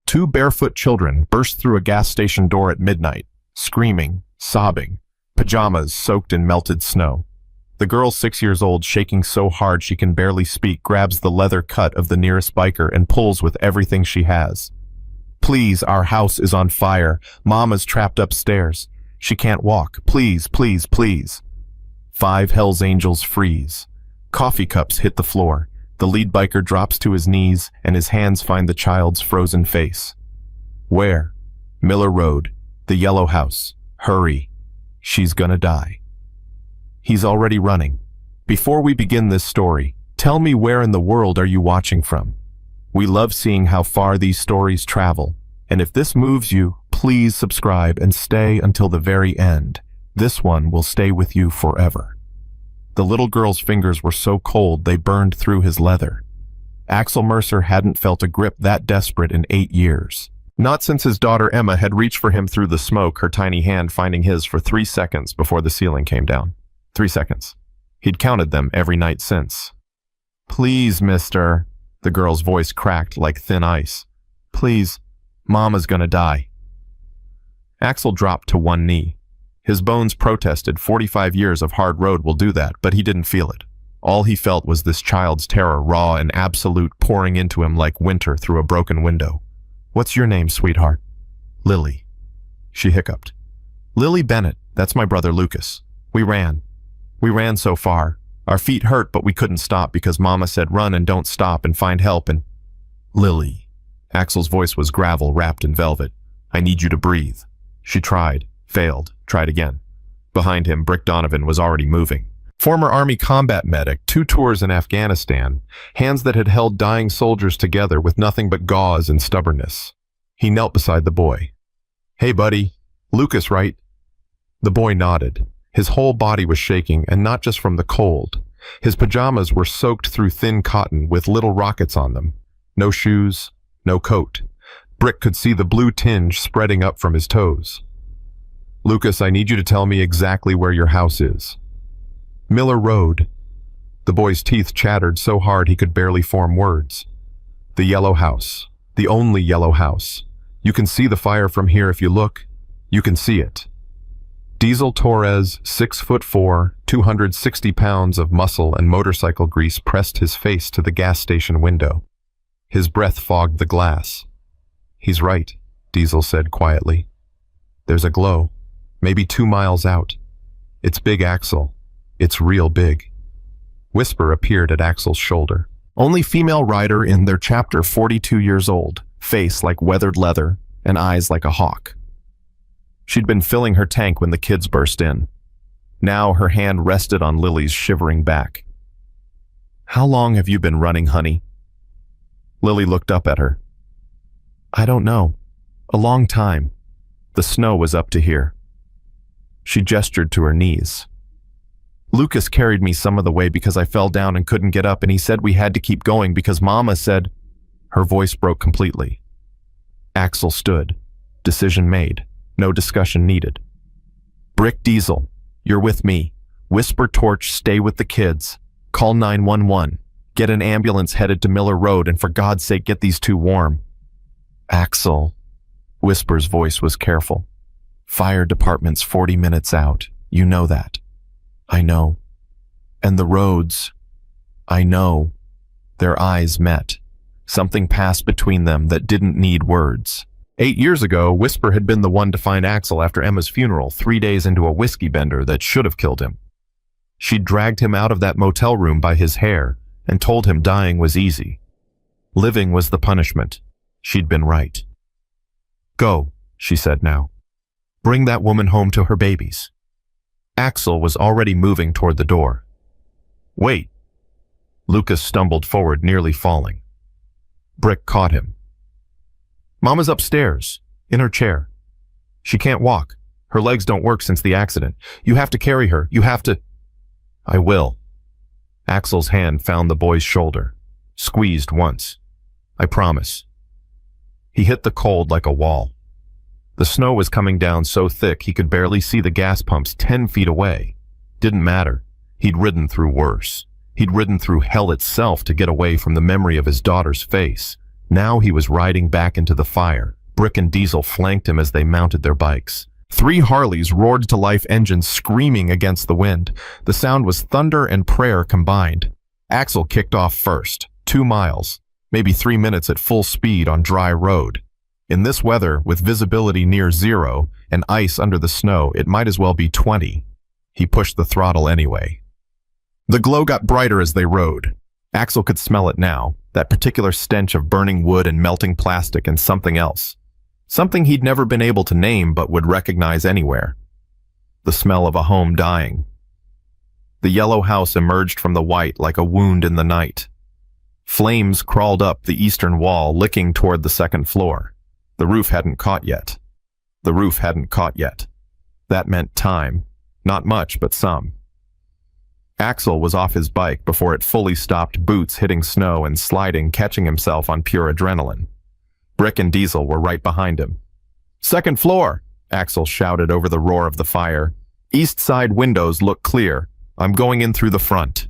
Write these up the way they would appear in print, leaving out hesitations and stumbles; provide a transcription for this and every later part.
Two barefoot children burst through a gas station door at midnight, screaming, sobbing, pajamas soaked in melted snow. The girl, 6 years old, shaking so hard she can barely speak, grabs the leather cut of the nearest biker and pulls with everything she has. Please, our house is on fire. Mama's trapped upstairs. She can't walk. Please, please, please. 5 Hell's Angels freeze. Coffee cups hit the floor. The lead biker drops to his knees and his hands find the child's frozen face. Where? Miller Road. The yellow house. Hurry. She's gonna die. He's already running. Before we begin this story, tell me, where in the world are you watching from? We love seeing how far these stories travel, and if this moves you, please subscribe and stay until the very end. This one will stay with you forever. The little girl's fingers were so cold they burned through his leather. Axel Mercer hadn't felt a grip that desperate in 8 years. Not since his daughter Emma had reached for him through the smoke, her tiny hand finding his for 3 seconds before the ceiling came down. 3 seconds. He'd counted them every night since. Please, mister. The girl's voice cracked like thin ice. Please, Mama's gonna die. Axel dropped to one knee. His bones protested. 45 years of hard road will do that, but he didn't feel it. All he felt was this child's terror, raw and absolute, pouring into him like winter through a broken window. What's your name, sweetheart? Lily. She hiccuped. Lily Bennett, that's my brother Lucas. We ran. We ran so far. Our feet hurt, but we couldn't stop because Mama said run and don't stop and find help and... Lily. Axel's voice was gravel wrapped in velvet. I need you to breathe. She tried, failed, tried again. Behind him, Brick Donovan was already moving. Former Army combat medic, 2 tours in Afghanistan, hands that had held dying soldiers together with nothing but gauze and stubbornness. He knelt beside the boy. Hey, buddy. Lucas, right? The boy nodded. His whole body was shaking, and not just from the cold. His pajamas were soaked through thin cotton with little rockets on them. No shoes, no coat. Brick could see the blue tinge spreading up from his toes. Lucas, I need you to tell me exactly where your house is. Miller Road. The boy's teeth chattered so hard he could barely form words. The yellow house. The only yellow house. You can see the fire from here if you look. You can see it. Diesel Torres, 6'4", 260 pounds of muscle and motorcycle grease pressed his face to the gas station window. His breath fogged the glass. He's right, Diesel said quietly. There's a glow, maybe 2 miles out. It's big, Axel. It's real big. Whisper appeared at Axel's shoulder. Only female rider in their chapter, 42 years old, face like weathered leather and eyes like a hawk. She'd been filling her tank when the kids burst in. Now her hand rested on Lily's shivering back. How long have you been running, honey? Lily looked up at her. I don't know. A long time. The snow was up to here. She gestured to her knees. Lucas carried me some of the way because I fell down and couldn't get up, and he said we had to keep going because Mama said... Her voice broke completely. Axel stood. Decision made. No discussion needed. Brick Diesel, you're with me. Whisper Torch, stay with the kids. Call 911. Get an ambulance headed to Miller Road, and for God's sake, get these 2 warm. Axel. Whisper's voice was careful. Fire department's 40 minutes out. You know that. I know. And the roads. I know. Their eyes met. Something passed between them that didn't need words. 8 years ago, Whisper had been the one to find Axel after Emma's funeral, 3 days into a whiskey bender that should have killed him. She'd dragged him out of that motel room by his hair and told him dying was easy. Living was the punishment. She'd been right. Go, she said now. Bring that woman home to her babies. Axel was already moving toward the door. Wait. Lucas stumbled forward, nearly falling. Brick caught him. Mama's upstairs, in her chair. She can't walk. Her legs don't work since the accident. You have to carry her. You have to... I will. Axel's hand found the boy's shoulder, squeezed once. I promise. He hit the cold like a wall. The snow was coming down so thick he could barely see the gas pumps 10 feet away. Didn't matter. He'd ridden through worse. He'd ridden through hell itself to get away from the memory of his daughter's face, Now he was riding back into the fire. Brick and Diesel flanked him as they mounted their bikes. 3 Harleys roared to life, engines screaming against the wind. The sound was thunder and prayer combined. Axel kicked off first, 2 miles, maybe 3 minutes at full speed on dry road. In this weather, with visibility near zero and ice under the snow, it might as well be 20. He pushed the throttle anyway. The glow got brighter as they rode. Axel could smell it now, that particular stench of burning wood and melting plastic and something else. Something he'd never been able to name but would recognize anywhere. The smell of a home dying. The yellow house emerged from the white like a wound in the night. Flames crawled up the eastern wall, licking toward the second floor. The roof hadn't caught yet. The roof hadn't caught yet. That meant time. Not much, but some. Axel was off his bike before it fully stopped, boots hitting snow and sliding, catching himself on pure adrenaline. Brick and Diesel were right behind him. "Second floor!" Axel shouted over the roar of the fire. "East side windows look clear. I'm going in through the front."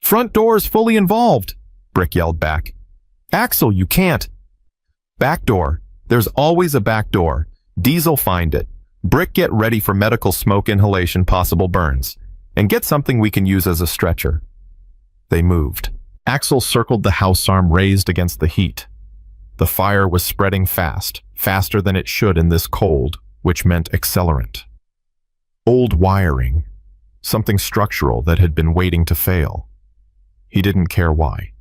"Front door's fully involved," Brick yelled back. "Axel, you can't." "Back door. There's always a back door. Diesel, find it. Brick, get ready for medical smoke inhalation, possible burns. And get something we can use as a stretcher." They moved. Axel circled the house, arm raised against the heat. The fire was spreading fast, faster than it should in this cold, which meant accelerant. Old wiring. Something structural that had been waiting to fail. He didn't care why.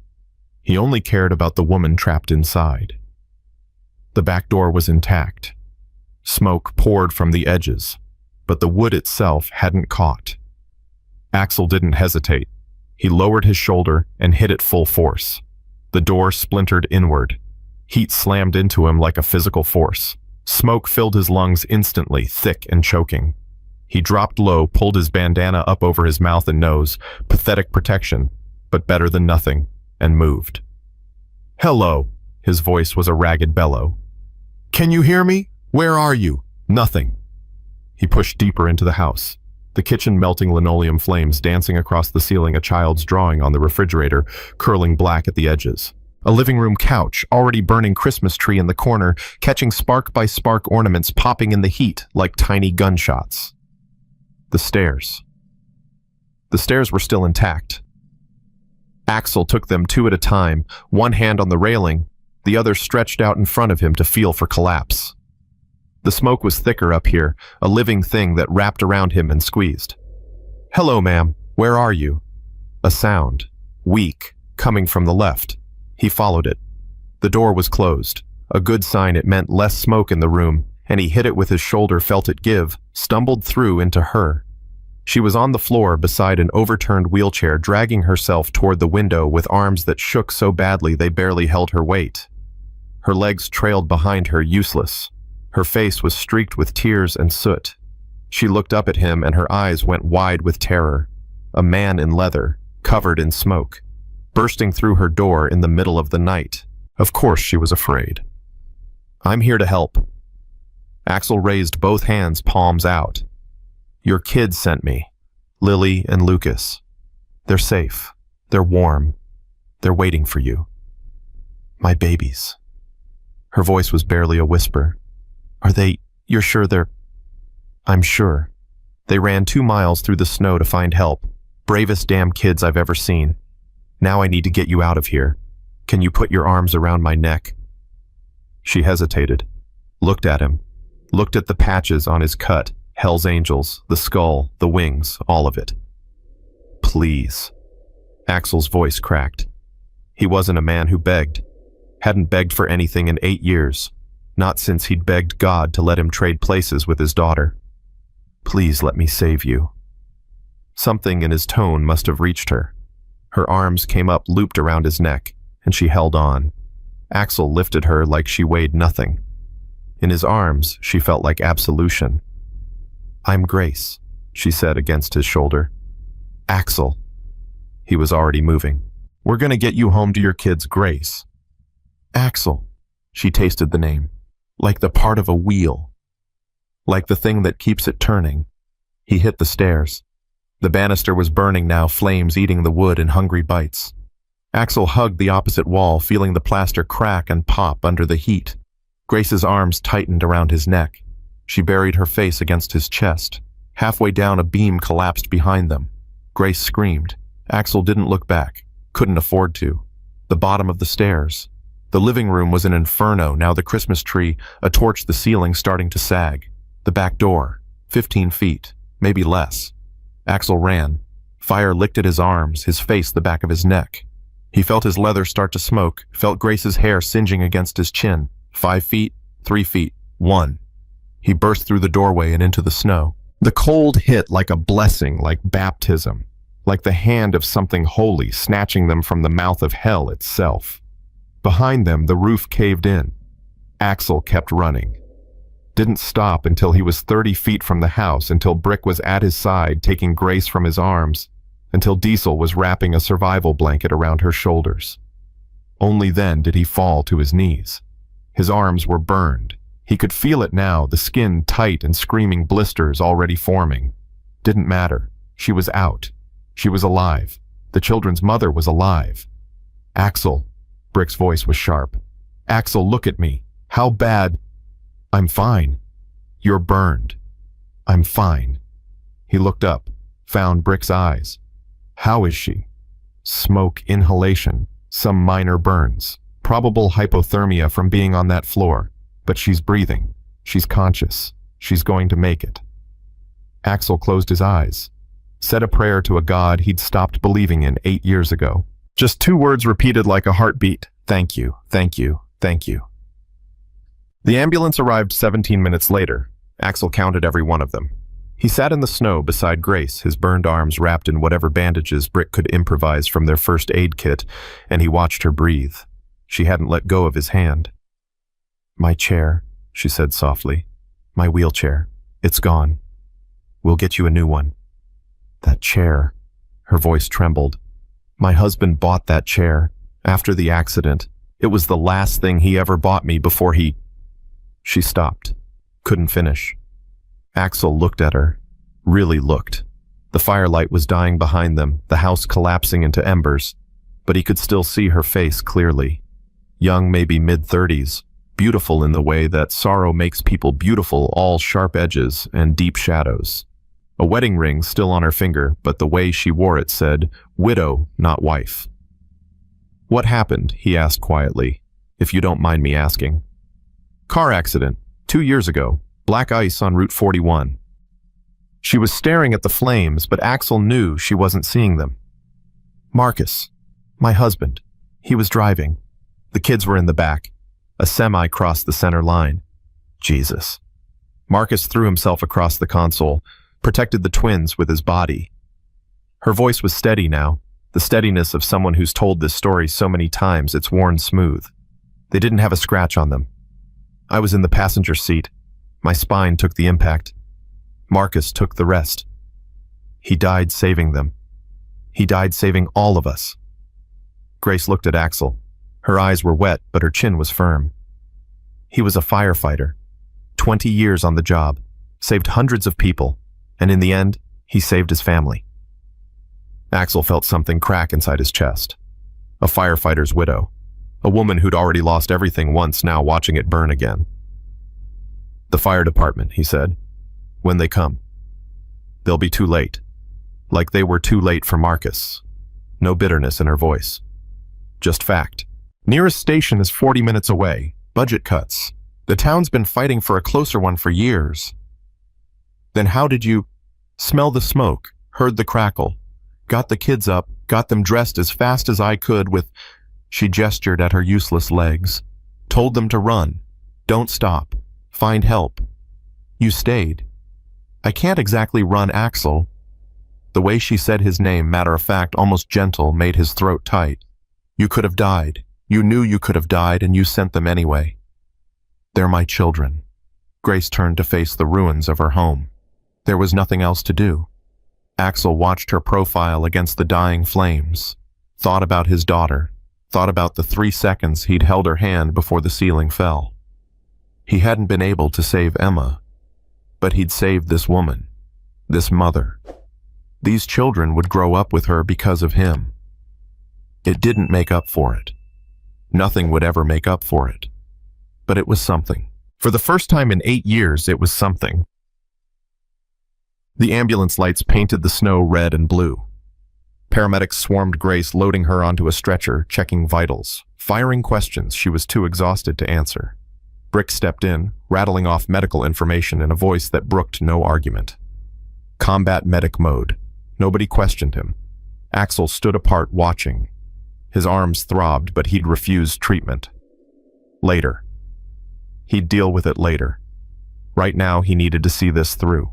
He only cared about the woman trapped inside. The back door was intact. Smoke poured from the edges, but the wood itself hadn't caught. Axel didn't hesitate. He lowered his shoulder and hit it full force. The door splintered inward. Heat slammed into him like a physical force. Smoke filled his lungs instantly, thick and choking. He dropped low, pulled his bandana up over his mouth and nose, pathetic protection, but better than nothing, and moved. "Hello," his voice was a ragged bellow. "Can you hear me? Where are you?" "Nothing." He pushed deeper into the house. The kitchen melting, linoleum flames dancing across the ceiling, a child's drawing on the refrigerator, curling black at the edges. A living room couch, already burning Christmas tree in the corner, catching spark by spark ornaments popping in the heat like tiny gunshots. The stairs. The stairs were still intact. Axel took them 2 at a time, one hand on the railing, the other stretched out in front of him to feel for collapse. The smoke was thicker up here, a living thing that wrapped around him and squeezed. "Hello, ma'am. Where are you?" A sound, weak, coming from the left. He followed it. The door was closed. A good sign. It meant less smoke in the room, and he hit it with his shoulder, felt it give, stumbled through into her. She was on the floor beside an overturned wheelchair, dragging herself toward the window with arms that shook so badly they barely held her weight. Her legs trailed behind her, useless. Her face was streaked with tears and soot. She looked up at him and her eyes went wide with terror. A man in leather, covered in smoke, bursting through her door in the middle of the night. Of course she was afraid. "I'm here to help." Axel raised both hands, palms out. "Your kids sent me. Lily and Lucas. They're safe. They're warm. They're waiting for you. My babies." Her voice was barely a whisper. You're sure they're—" "I'm sure. They ran 2 miles through the snow to find help. Bravest damn kids I've ever seen. Now I need to get you out of here. Can you put your arms around my neck?" She hesitated, looked at him, looked at the patches on his cut, Hell's Angels, the skull, the wings, all of it. "Please." Axel's voice cracked. He wasn't a man who begged. Hadn't begged for anything in 8 years. Not since he'd begged God to let him trade places with his daughter. "Please let me save you." Something in his tone must have reached her. Her arms came up, looped around his neck, and she held on. Axel lifted her like she weighed nothing. In his arms, she felt like absolution. "I'm Grace," she said against his shoulder. "Axel." He was already moving. "We're gonna get you home to your kids, Grace." "Axel." She tasted the name. Like the part of a wheel. Like the thing that keeps it turning. He hit the stairs. The banister was burning now, flames eating the wood in hungry bites. Axel hugged the opposite wall, feeling the plaster crack and pop under the heat. Grace's arms tightened around his neck. She buried her face against his chest. Halfway down, a beam collapsed behind them. Grace screamed. Axel didn't look back. Couldn't afford to. The bottom of the stairs. The living room was an inferno, now the Christmas tree, a torch the ceiling starting to sag. The back door. 15 feet. Maybe less. Axel ran. Fire licked at his arms, his face the back of his neck. He felt his leather start to smoke, felt Grace's hair singeing against his chin. 5 feet, 3 feet, 1. He burst through the doorway and into the snow. The cold hit like a blessing, like baptism, like the hand of something holy snatching them from the mouth of hell itself. Behind them, the roof caved in. Axel kept running. Didn't stop until he was 30 feet from the house, until Brick was at his side taking Grace from his arms, until Diesel was wrapping a survival blanket around her shoulders. Only then did he fall to his knees. His arms were burned. He could feel it now, the skin tight and screaming blisters already forming. Didn't matter. She was out. She was alive. The children's mother was alive. Axel. Brick's voice was sharp. Axel, look at me. How bad? I'm fine. You're burned. I'm fine. He looked up, found Brick's eyes. How is she? Smoke inhalation, some minor burns, probable hypothermia from being on that floor. But she's breathing. She's conscious. She's going to make it. Axel closed his eyes, said a prayer to a God he'd stopped believing in 8 years ago. Just 2 words repeated like a heartbeat. Thank you, thank you, thank you. The ambulance arrived 17 minutes later. Axel counted every one of them. He sat in the snow beside Grace, his burned arms wrapped in whatever bandages Brick could improvise from their first aid kit, and he watched her breathe. She hadn't let go of his hand. My chair, she said softly. My wheelchair. It's gone. We'll get you a new one. That chair. Her voice trembled. My husband bought that chair. After the accident. It was the last thing he ever bought me before he... She stopped. Couldn't finish. Axel looked at her. Really looked. The firelight was dying behind them, the house collapsing into embers. But he could still see her face clearly. Young, maybe mid-30s. Beautiful in the way that sorrow makes people beautiful, all sharp edges and deep shadows. A wedding ring still on her finger, but the way she wore it said, widow, not wife. What happened? He asked quietly, if you don't mind me asking. Car accident, 2 years ago, black ice on Route 41. She was staring at the flames, but Axel knew she wasn't seeing them. Marcus, my husband, he was driving. The kids were in the back. A semi crossed the center line. Jesus. Marcus threw himself across the console, protected the twins with his body. Her voice was steady now, the steadiness of someone who's told this story so many times it's worn smooth. They didn't have a scratch on them. I was in the passenger seat. My spine took the impact. Marcus took the rest. He died saving them. He died saving all of us. Grace looked at Axel. Her eyes were wet, but her chin was firm. He was a firefighter. 20 years on the job, saved hundreds of people, and in the end, he saved his family. Axel felt something crack inside his chest. A firefighter's widow. A woman who'd already lost everything once, now watching it burn again. The fire department, he said. When they come. They'll be too late. Like they were too late for Marcus. No bitterness in her voice. Just fact. Nearest station is 40 minutes away. Budget cuts. The town's been fighting for a closer one for years. Then how did you... Smell the smoke, heard the crackle, got the kids up, got them dressed as fast as I could with... She gestured at her useless legs. Told them to run. Don't stop. Find help. You stayed. I can't exactly run Axel. The way she said his name, matter-of-fact, almost gentle, made his throat tight. You could have died. You knew you could have died, and you sent them anyway. They're my children. Grace turned to face the ruins of her home. There was nothing else to do. Axel watched her profile against the dying flames, thought about his daughter, thought about the 3 seconds he'd held her hand before the ceiling fell. He hadn't been able to save Emma, but he'd saved this woman, this mother. These children would grow up with her because of him. It didn't make up for it. Nothing would ever make up for it. But it was something. For the first time in 8 years, it was something. The ambulance lights painted the snow red and blue. Paramedics swarmed Grace, loading her onto a stretcher, checking vitals, firing questions she was too exhausted to answer. Brick stepped in, rattling off medical information in a voice that brooked no argument. Combat medic mode. Nobody questioned him. Axel stood apart, watching. His arms throbbed, but he'd refused treatment. Later. He'd deal with it later. Right now, he needed to see this through.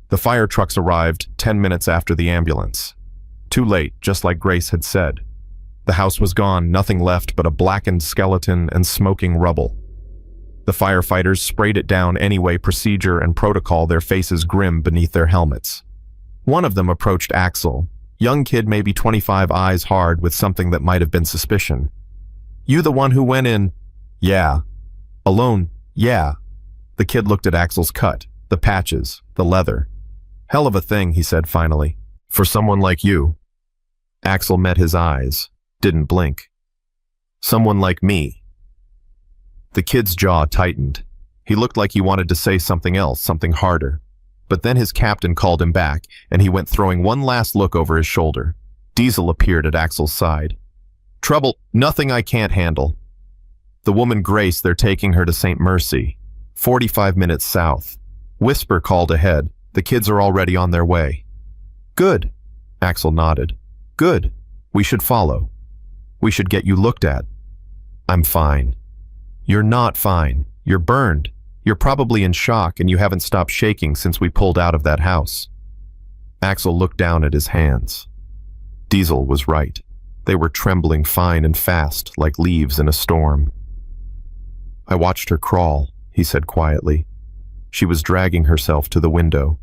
The fire trucks arrived 10 minutes after the ambulance. Too late, just like Grace had said. The house was gone, nothing left but a blackened skeleton and smoking rubble. The firefighters sprayed it down anyway, procedure and protocol, their faces grim beneath their helmets. One of them approached Axel. Young kid, maybe 25, eyes hard with something that might have been suspicion. "You the one who went in?" "Yeah." "Alone?" "Yeah." The kid looked at Axel's cut, the patches, the leather. "Hell of a thing," he said finally. "For someone like you." Axel met his eyes, didn't blink. "Someone like me." The kid's jaw tightened. He looked like he wanted to say something else, something harder. But then his captain called him back, and he went throwing one last look over his shoulder. Diesel appeared at Axel's side. "Trouble, nothing I can't handle." "The woman Grace, they're taking her to St. Mercy. 45 minutes south. Whisper called ahead. The kids are already on their way." "Good." Axel nodded. "Good. We should follow. We should get you looked at." "I'm fine." "You're not fine. You're burned. You're probably in shock, and you haven't stopped shaking since we pulled out of that house." Axel looked down at his hands. Diesel was right. They were trembling fine and fast, like leaves in a storm. "I watched her crawl," he said quietly. She was dragging herself to the window,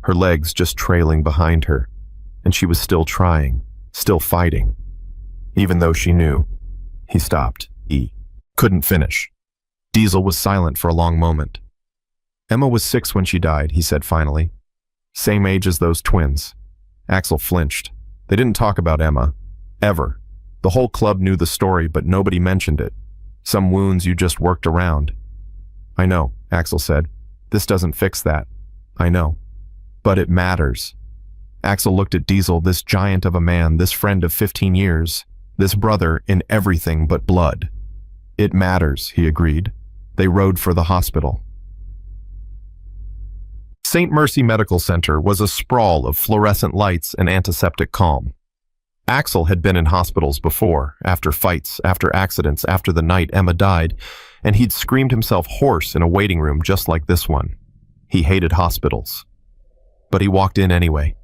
her legs just trailing behind her, and she was still trying, still fighting. Even though she knew. He stopped. He couldn't finish. Diesel was silent for a long moment. "Emma was 6 when she died," he said finally. "Same age as those twins." Axel flinched. They didn't talk about Emma. Ever. The whole club knew the story, but nobody mentioned it. Some wounds you just worked around. "I know," Axel said. "This doesn't fix that. I know. But it matters." Axel looked at Diesel, this giant of a man, this friend of 15 years, this brother in everything but blood. "It matters," he agreed. They rode for the hospital. St. Mercy Medical Center was a sprawl of fluorescent lights and antiseptic calm. Axel had been in hospitals before, after fights, after accidents, after the night Emma died, and he'd screamed himself hoarse in a waiting room just like this one. He hated hospitals. But he walked in anyway.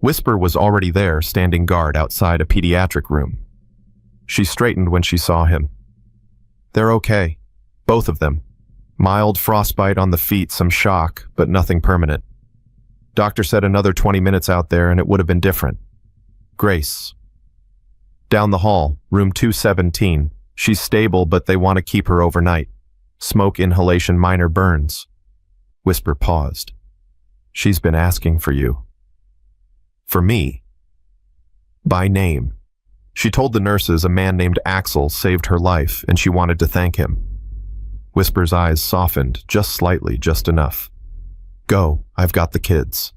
Whisper was already there, standing guard outside a pediatric room. She straightened when she saw him. "They're okay. Both of them. Mild frostbite on the feet, some shock, but nothing permanent. Doctor said another 20 minutes out there and it would have been different. Grace. Down the hall, room 217. She's stable, but they want to keep her overnight. Smoke inhalation, minor burns." Whisper paused. "She's been asking for you." "For me?" "By name. She told the nurses a man named Axel saved her life, and she wanted to thank him." Whisper's eyes softened, just slightly, just enough. "Go, I've got the kids."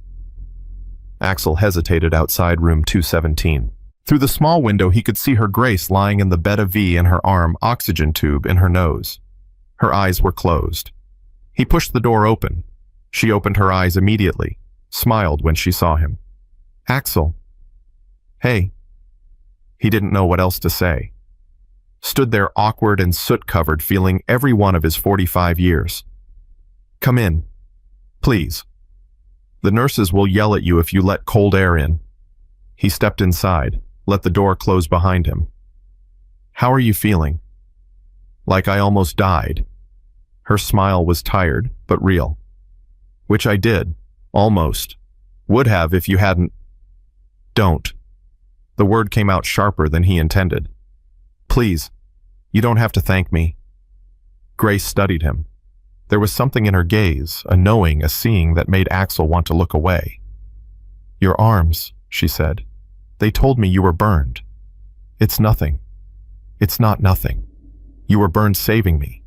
Axel hesitated outside room 217. Through the small window, he could see her Grace lying in the bed of V in her arm, oxygen tube in her nose. Her eyes were closed. He pushed the door open. She opened her eyes immediately, smiled when she saw him. "Axel." "Hey." He didn't know what else to say. Stood there awkward and soot-covered, feeling every one of his 45 years. "Come in. Please. The nurses will yell at you if you let cold air in." He stepped inside, let the door close behind him. "How are you feeling?" "Like I almost died." Her smile was tired, but real. "Which I did. Almost. Would have if you hadn't." "Don't." The word came out sharper than he intended. "Please. You don't have to thank me." Grace studied him. There was something in her gaze, a knowing, a seeing that made Axel want to look away. "Your arms," she said. They told me you were burned. It's nothing. It's not nothing. You were burned saving me.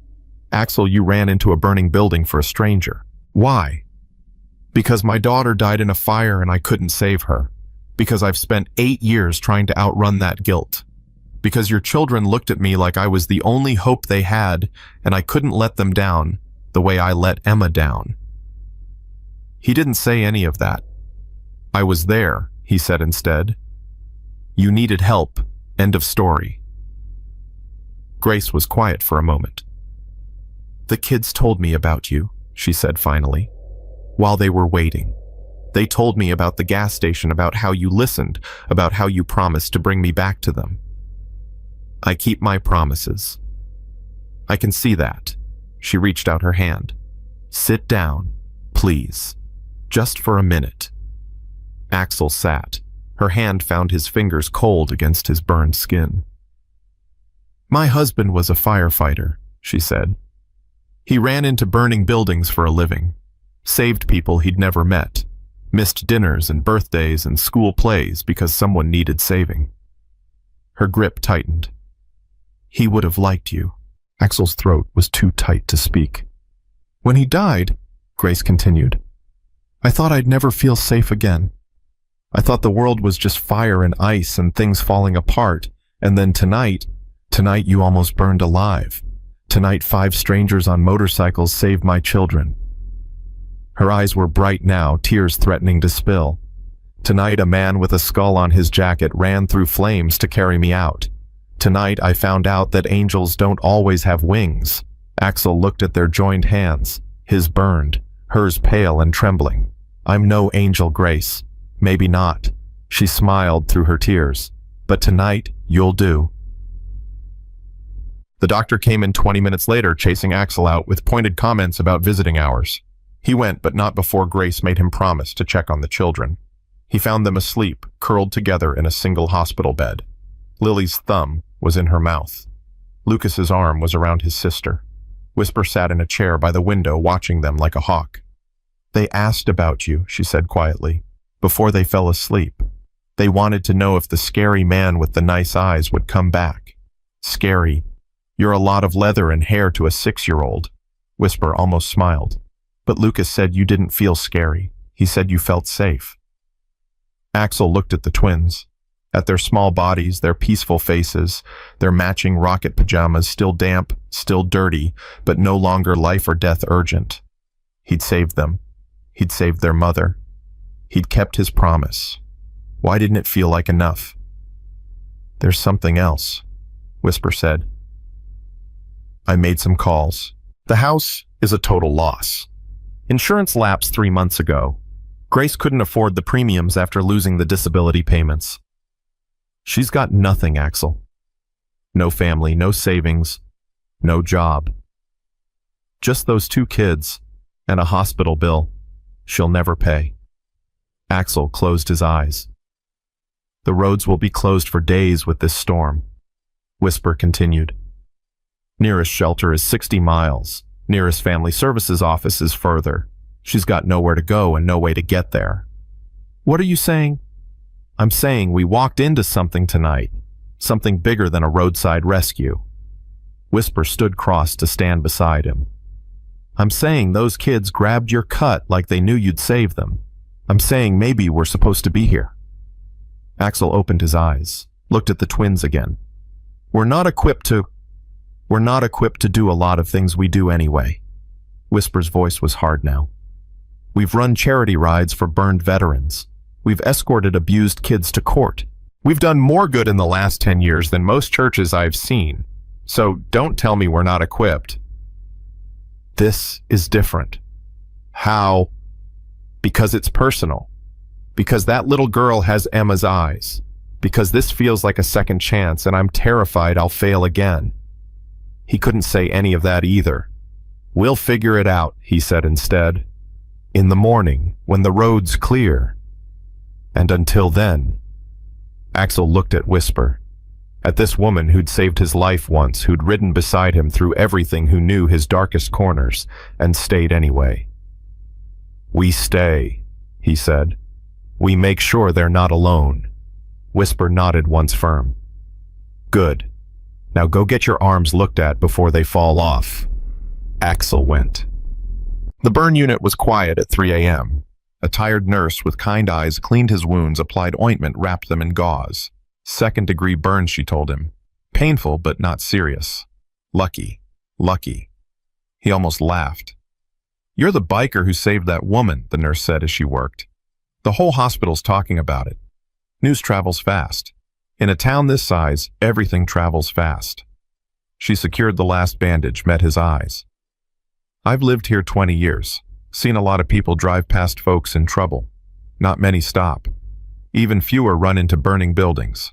Axel, you ran into a burning building for a stranger. Why? Because my daughter died in a fire and I couldn't save her. Because I've spent 8 years trying to outrun that guilt. Because your children looked at me like I was the only hope they had and I couldn't let them down the way I let Emma down. He didn't say any of that. I was there, he said instead. You needed help. End of story. Grace was quiet for a moment. The kids told me about you, she said finally, while they were waiting. They told me about the gas station, about how you listened, about how you promised to bring me back to them. I keep my promises. I can see that. She reached out her hand. Sit down, please. Just for a minute. Axel sat. Her hand found his fingers cold against his burned skin. My husband was a firefighter, she said. He ran into burning buildings for a living, saved people he'd never met, missed dinners and birthdays and school plays because someone needed saving. Her grip tightened. He would have liked you. Axel's throat was too tight to speak. When he died, Grace continued, I thought I'd never feel safe again. I thought the world was just fire and ice and things falling apart, and then tonight you almost burned alive. Tonight 5 strangers on motorcycles saved my children. Her eyes were bright now, tears threatening to spill. Tonight a man with a skull on his jacket ran through flames to carry me out. Tonight I found out that angels don't always have wings. Axel looked at their joined hands, his burned, hers pale and trembling. I'm no angel, Grace. Maybe not. She smiled through her tears. But tonight, you'll do. The doctor came in 20 minutes later, chasing Axel out with pointed comments about visiting hours. He went, but not before Grace made him promise to check on the children. He found them asleep, curled together in a single hospital bed. Lily's thumb was in her mouth. Lucas's arm was around his sister. Whisper sat in a chair by the window, watching them like a hawk. They asked about you, she said quietly, before they fell asleep. They wanted to know if the scary man with the nice eyes would come back. Scary. You're a lot of leather and hair to a 6-year-old. Whisper almost smiled. But Lucas said you didn't feel scary. He said you felt safe. Axel looked at the twins, at their small bodies, their peaceful faces, their matching rocket pajamas, still damp, still dirty, but no longer life or death urgent. He'd saved them. He'd saved their mother. He'd kept his promise. Why didn't it feel like enough? There's something else, Whisper said. I made some calls. The house is a total loss. Insurance lapsed 3 months ago. Grace couldn't afford the premiums after losing the disability payments. She's got nothing, Axel. No family, no savings, no job. Just those 2 kids and a hospital bill she'll never pay. Axel closed his eyes. The roads will be closed for days with this storm. Whisper continued. Nearest shelter is 60 miles. Nearest family services office is further. She's got nowhere to go and no way to get there. What are you saying? I'm saying we walked into something tonight. Something bigger than a roadside rescue. Whisper stood crossed to stand beside him. I'm saying those kids grabbed your cut like they knew you'd save them. I'm saying maybe we're supposed to be here. Axel opened his eyes, looked at the twins again. We're not equipped to do a lot of things we do anyway. Whisper's voice was hard now. We've run charity rides for burned veterans. We've escorted abused kids to court. We've done more good in the last 10 years than most churches I've seen. So don't tell me we're not equipped. This is different. How? Because it's personal. Because that little girl has Emma's eyes. Because this feels like a second chance and I'm terrified I'll fail again. He couldn't say any of that either. We'll figure it out, he said instead. In the morning, when the road's clear. And until then. Axel looked at Whisper. At this woman who'd saved his life once, who'd ridden beside him through everything, who knew his darkest corners, and stayed anyway. We stay, he said. We make sure they're not alone. Whisper nodded once firm. Good. Now go get your arms looked at before they fall off. Axel went. The burn unit was quiet at 3 a.m. A tired nurse with kind eyes cleaned his wounds, applied ointment, wrapped them in gauze. Second-degree burns, she told him. Painful, but not serious. Lucky. Lucky. He almost laughed. You're the biker who saved that woman, the nurse said as she worked. The whole hospital's talking about it. News travels fast. In a town this size, everything travels fast. She secured the last bandage, met his eyes. I've lived here 20 years. Seen a lot of people drive past folks in trouble. Not many stop. Even fewer run into burning buildings.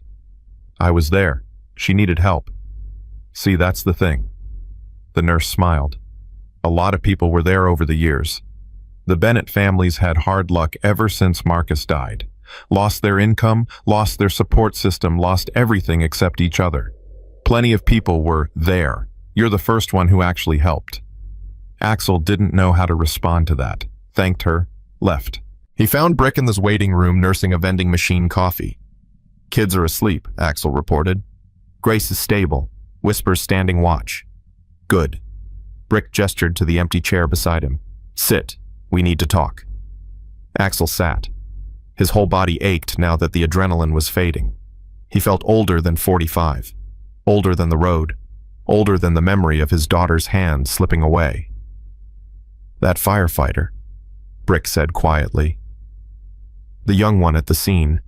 I was there. She needed help. See, that's the thing. The nurse smiled. A lot of people were there over the years. The Bennett families had hard luck ever since Marcus died. Lost their income, lost their support system, lost everything except each other. Plenty of people were there. You're the first one who actually helped. Axel didn't know how to respond to that. Thanked her, left. He found Brick in this waiting room nursing a vending machine coffee. Kids are asleep, Axel reported. Grace is stable. Whispers standing watch. Good. Brick gestured to the empty chair beside him. Sit. We need to talk. Axel sat. His whole body ached now that the adrenaline was fading. He felt older than 45. Older than the road. Older than the memory of his daughter's hand slipping away. That firefighter, Brick said quietly. The young one at the scene.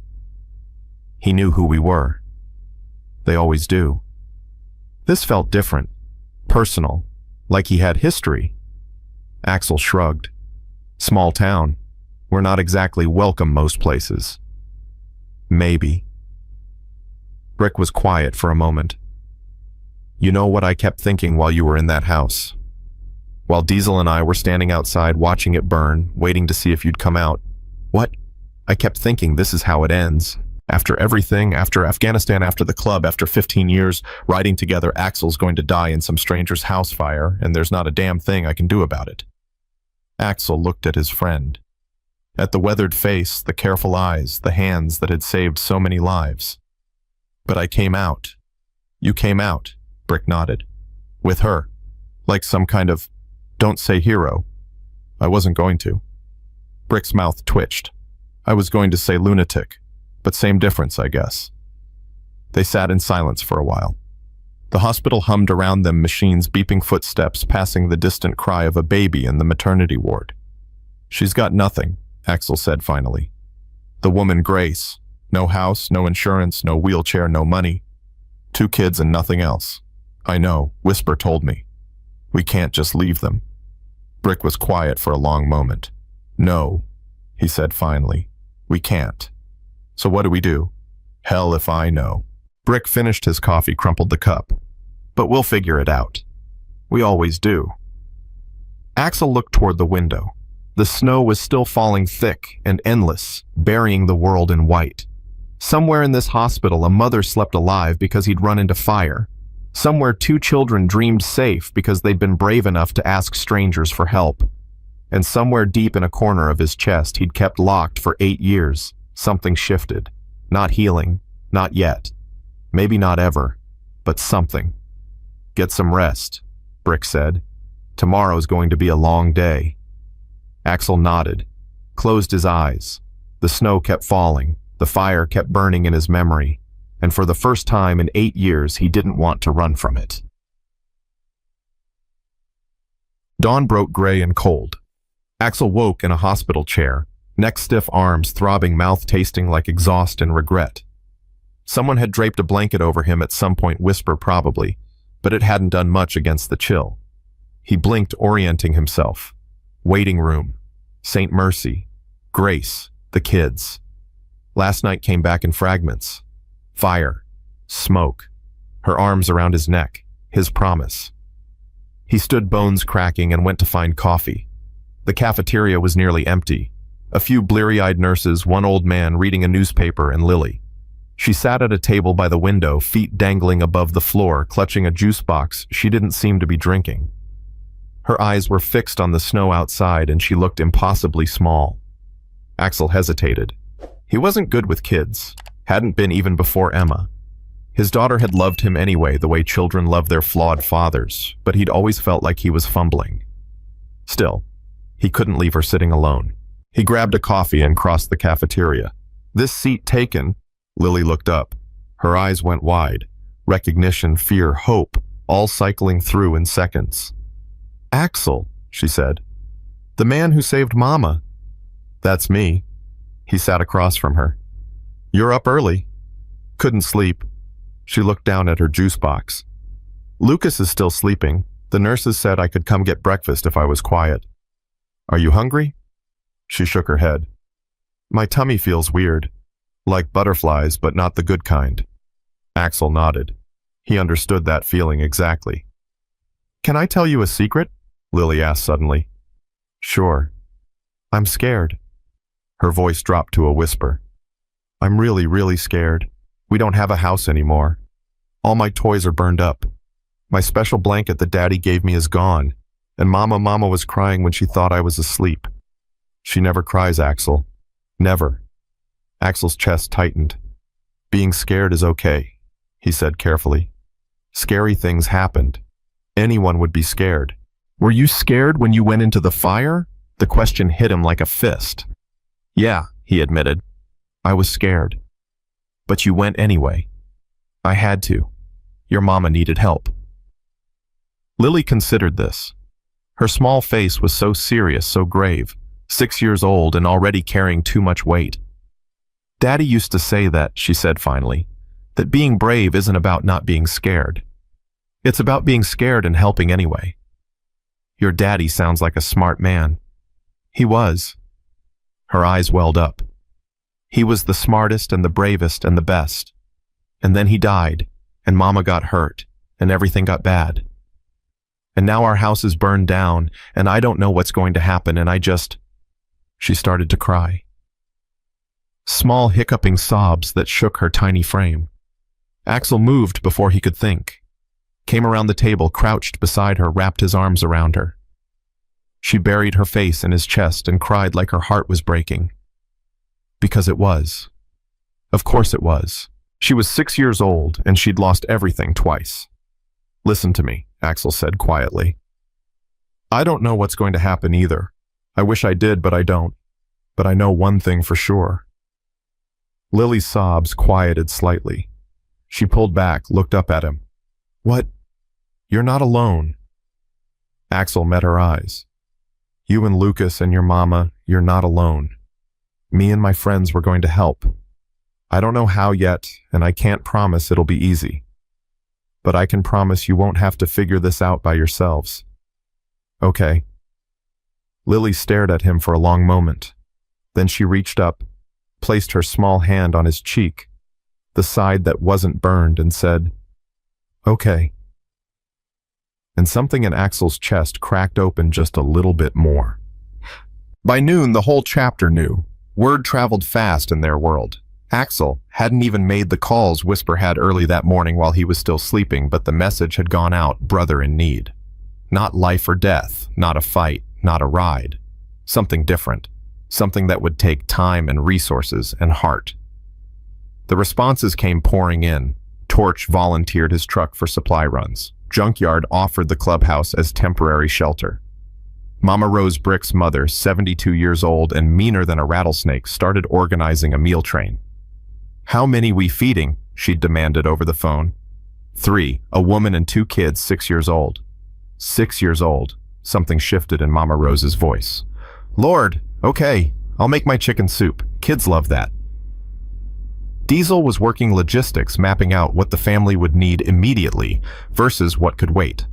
He knew who we were. They always do. This felt different, personal, like he had history. Axel shrugged. Small town. We're not exactly welcome most places. Maybe. Brick was quiet for a moment. You know what I kept thinking while you were in that house? While Diesel and I were standing outside watching it burn, waiting to see if you'd come out. What? I kept thinking this is how it ends. After everything, after Afghanistan, after the club, after 15 years, riding together, Axel's going to die in some stranger's house fire, and there's not a damn thing I can do about it. Axel looked at his friend. At the weathered face, the careful eyes, the hands that had saved so many lives. But I came out. You came out, Brick nodded. With her. Like some kind of, don't say hero. I wasn't going to. Brick's mouth twitched. I was going to say lunatic, but same difference, I guess. They sat in silence for a while. The hospital hummed around them, machines beeping footsteps, passing the distant cry of a baby in the maternity ward. She's got nothing, Axel said finally. The woman Grace. No house, no insurance, no wheelchair, no money. 2 kids and nothing else. I know, Whisper told me. We can't just leave them. Brick was quiet for a long moment. No, he said finally. We can't. So what do we do? Hell if I know. Brick finished his coffee, crumpled the cup. But we'll figure it out. We always do. Axel looked toward the window. The snow was still falling thick and endless, burying the world in white. Somewhere in this hospital, a mother slept alive because he'd run into fire. Somewhere 2 children dreamed safe because they'd been brave enough to ask strangers for help. And somewhere deep in a corner of his chest he'd kept locked for 8 years, something shifted. Not healing, not yet. Maybe not ever, but something. Get some rest, Brick said. Tomorrow's going to be a long day. Axel nodded, closed his eyes. The snow kept falling, the fire kept burning in his memory, and for the first time in 8 years he didn't want to run from it. Dawn broke gray and cold. Axel woke in a hospital chair, neck stiff, arms throbbing, mouth tasting like exhaust and regret. Someone had draped a blanket over him at some point, Whisper probably, but it hadn't done much against the chill. He blinked, orienting himself. Waiting room, St. Mercy, Grace, the kids. Last night came back in fragments. Fire, smoke, her arms around his neck, his promise. He stood, bones cracking, and went to find coffee. The cafeteria was nearly empty. A few bleary-eyed nurses, one old man reading a newspaper, and Lily. She sat at a table by the window, feet dangling above the floor, clutching a juice box she didn't seem to be drinking. Her eyes were fixed on the snow outside, and she looked impossibly small. Axel hesitated. He wasn't good with kids. Hadn't been even before Emma. His daughter had loved him anyway, the way children love their flawed fathers, but he'd always felt like he was fumbling. Still, he couldn't leave her sitting alone. He grabbed a coffee and crossed the cafeteria. This seat taken, Lily looked up. Her eyes went wide. Recognition, fear, hope, all cycling through in seconds. "Axel," she said. "The man who saved Mama." "That's me." He sat across from her. "You're up early." "Couldn't sleep." She looked down at her juice box. "Lucas is still sleeping. The nurses said I could come get breakfast if I was quiet." "Are you hungry?" She shook her head. "My tummy feels weird. Like butterflies, but not the good kind." Axel nodded. He understood that feeling exactly. "Can I tell you a secret?" Lily asked suddenly. "Sure." "I'm scared." Her voice dropped to a whisper. "I'm really, really scared. We don't have a house anymore. All my toys are burned up. My special blanket that Daddy gave me is gone, and Mama was crying when she thought I was asleep." "She never cries, Axel. Never." Axel's chest tightened. "Being scared is okay," he said carefully. "Scary things happened. Anyone would be scared." "Were you scared when you went into the fire?" The question hit him like a fist. "Yeah," he admitted. "I was scared. But you went anyway." "I had to. Your mama needed help." Lily considered this. Her small face was so serious, so grave, 6 years old and already carrying too much weight. "Daddy used to say that," she said finally, "that being brave isn't about not being scared. It's about being scared and helping anyway." "Your daddy sounds like a smart man." "He was." Her eyes welled up. "He was the smartest and the bravest and the best. And then he died, and Mama got hurt, and everything got bad. And now our house is burned down, and I don't know what's going to happen, and I just—" She started to cry. Small hiccuping sobs that shook her tiny frame. Axel moved before he could think. Came around the table, crouched beside her, wrapped his arms around her. She buried her face in his chest and cried like her heart was breaking. Because it was. Of course it was. She was 6 years old, and she'd lost everything twice. "Listen to me," Axel said quietly. "I don't know what's going to happen either. I wish I did, but I don't. But I know one thing for sure." Lily's sobs quieted slightly. She pulled back, looked up at him. "What? You're not alone." Axel met her eyes. "You and Lucas and your mama, you're not alone. Me and my friends were going to help. I don't know how yet, and I can't promise it'll be easy. But I can promise you won't have to figure this out by yourselves." "Okay." Lily stared at him for a long moment. Then she reached up, placed her small hand on his cheek, the side that wasn't burned, and said, "Okay." And something in Axel's chest cracked open just a little bit more. By noon, the whole chapter knew. Word traveled fast in their world. Axel hadn't even made the calls Whisper had early that morning while he was still sleeping, but the message had gone out, brother in need. Not life or death, not a fight, not a ride. Something different. Something that would take time and resources and heart. The responses came pouring in. Torch volunteered his truck for supply runs. Junkyard offered the clubhouse as temporary shelter. Mama Rose Brick's mother, 72 years old and meaner than a rattlesnake, started organizing a meal train. "How many we feeding?" she'd demanded over the phone. 3, a woman and 2 kids 6 years old. 6 years old. Something shifted in Mama Rose's voice. "Lord, okay, I'll make my chicken soup. Kids love that." Diesel was working logistics, mapping out what the family would need immediately versus what could wait.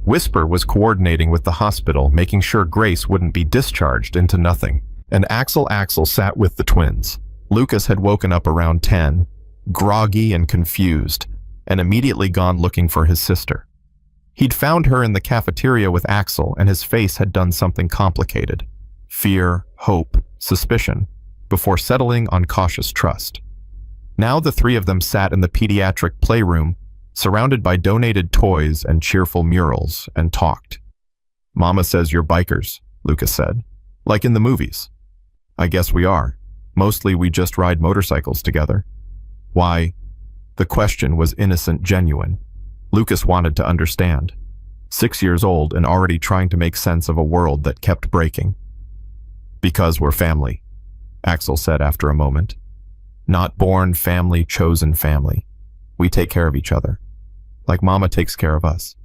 Whisper was coordinating with the hospital, making sure Grace wouldn't be discharged into nothing. And Axel sat with the twins. Lucas had woken up around 10, groggy and confused, and immediately gone looking for his sister. He'd found her in the cafeteria with Axel, and his face had done something complicated. Fear, hope, suspicion, before settling on cautious trust. Now the 3 of them sat in the pediatric playroom, surrounded by donated toys and cheerful murals, and talked. "Mama says you're bikers," Lucas said. "Like in the movies." "I guess we are. Mostly we just ride motorcycles together." Why? The question was innocent, genuine. Lucas wanted to understand. 6 years old and already trying to make sense of a world that kept breaking. Because we're family, Axel said after a moment. Not born family, chosen family. We take care of each other. Like Mama takes care of us.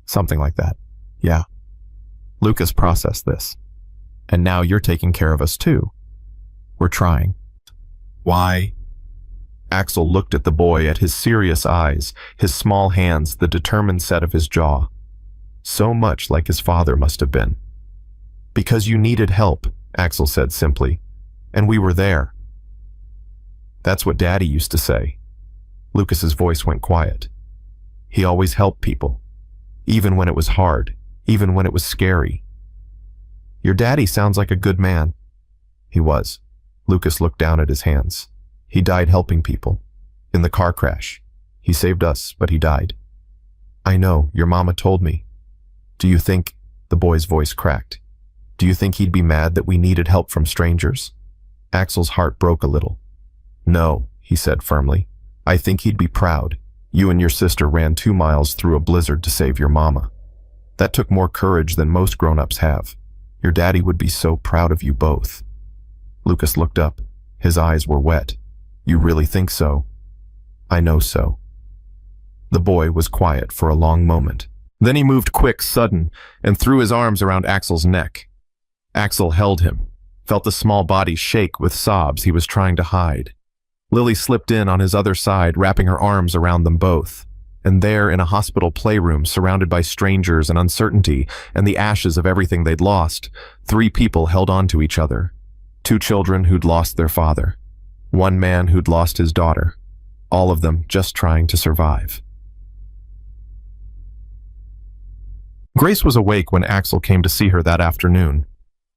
Something like that. Yeah. Lucas processed this. And now you're taking care of us too. We're trying. Why? Axel looked at the boy, at his serious eyes, his small hands, the determined set of his jaw. So much like his father must have been. Because you needed help, Axel said simply, and we were there. That's what Daddy used to say. Lucas's voice went quiet. He always helped people, even when it was hard, even when it was scary. Your daddy sounds like a good man. He was. Lucas looked down at his hands. He died helping people. In the car crash. He saved us, but he died. I know, your mama told me. Do you think, the boy's voice cracked, do you think he'd be mad that we needed help from strangers? Axel's heart broke a little. No, he said firmly. I think he'd be proud. You and your sister ran 2 miles through a blizzard to save your mama. That took more courage than most grown-ups have. Your daddy would be so proud of you both. Lucas looked up. His eyes were wet. You really think so? I know so. The boy was quiet for a long moment. Then he moved quick, sudden, and threw his arms around Axel's neck. Axel held him, felt the small body shake with sobs he was trying to hide. Lily slipped in on his other side, wrapping her arms around them both. And there, in a hospital playroom, surrounded by strangers and uncertainty and the ashes of everything they'd lost, 3 people held on to each other. 2 children who'd lost their father. 1 man who'd lost his daughter. All of them just trying to survive. Grace was awake when Axel came to see her that afternoon.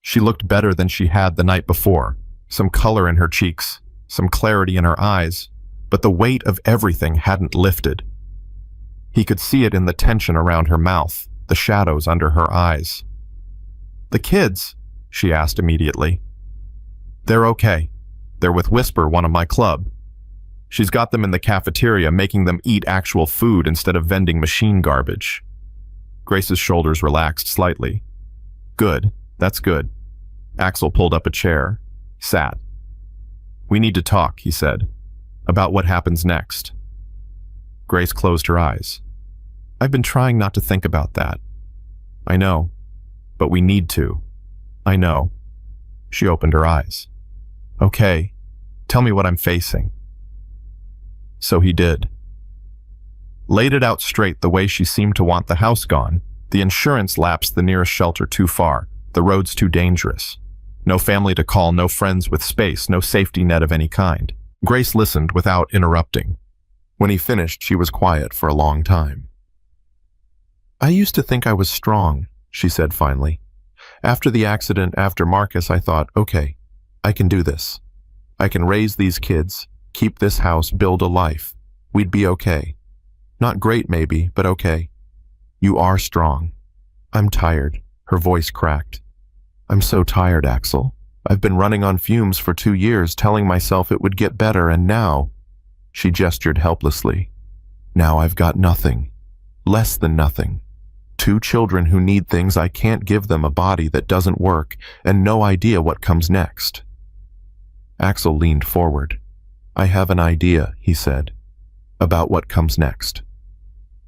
She looked better than she had the night before, some color in her cheeks, some clarity in her eyes, but the weight of everything hadn't lifted. He could see it in the tension around her mouth, the shadows under her eyes. The kids? She asked immediately. They're okay. They're with Whisper, one of my club. She's got them in the cafeteria, making them eat actual food instead of vending machine garbage. Grace's shoulders relaxed slightly. Good, that's good. Axel pulled up a chair, sat. We need to talk, he said, about what happens next. Grace closed her eyes. I've been trying not to think about that. I know, but we need to. I know. She opened her eyes. Okay, tell me what I'm facing. So he did. Laid it out straight the way she seemed to want the house gone. The insurance lapsed the nearest shelter too far. The roads too dangerous. No family to call, no friends with space, no safety net of any kind. Grace listened without interrupting. When he finished, she was quiet for a long time. I used to think I was strong, she said finally. After the accident, after Marcus, I thought, okay, I can do this. I can raise these kids, keep this house, build a life. We'd be okay. Not great maybe, but okay. You are strong. I'm tired. Her voice cracked. I'm so tired, Axel. I've been running on fumes for 2 years, telling myself it would get better, and now... She gestured helplessly. Now I've got nothing. Less than nothing. 2 children who need things I can't give them, a body that doesn't work, and no idea what comes next. Axel leaned forward. I have an idea, he said, about what comes next.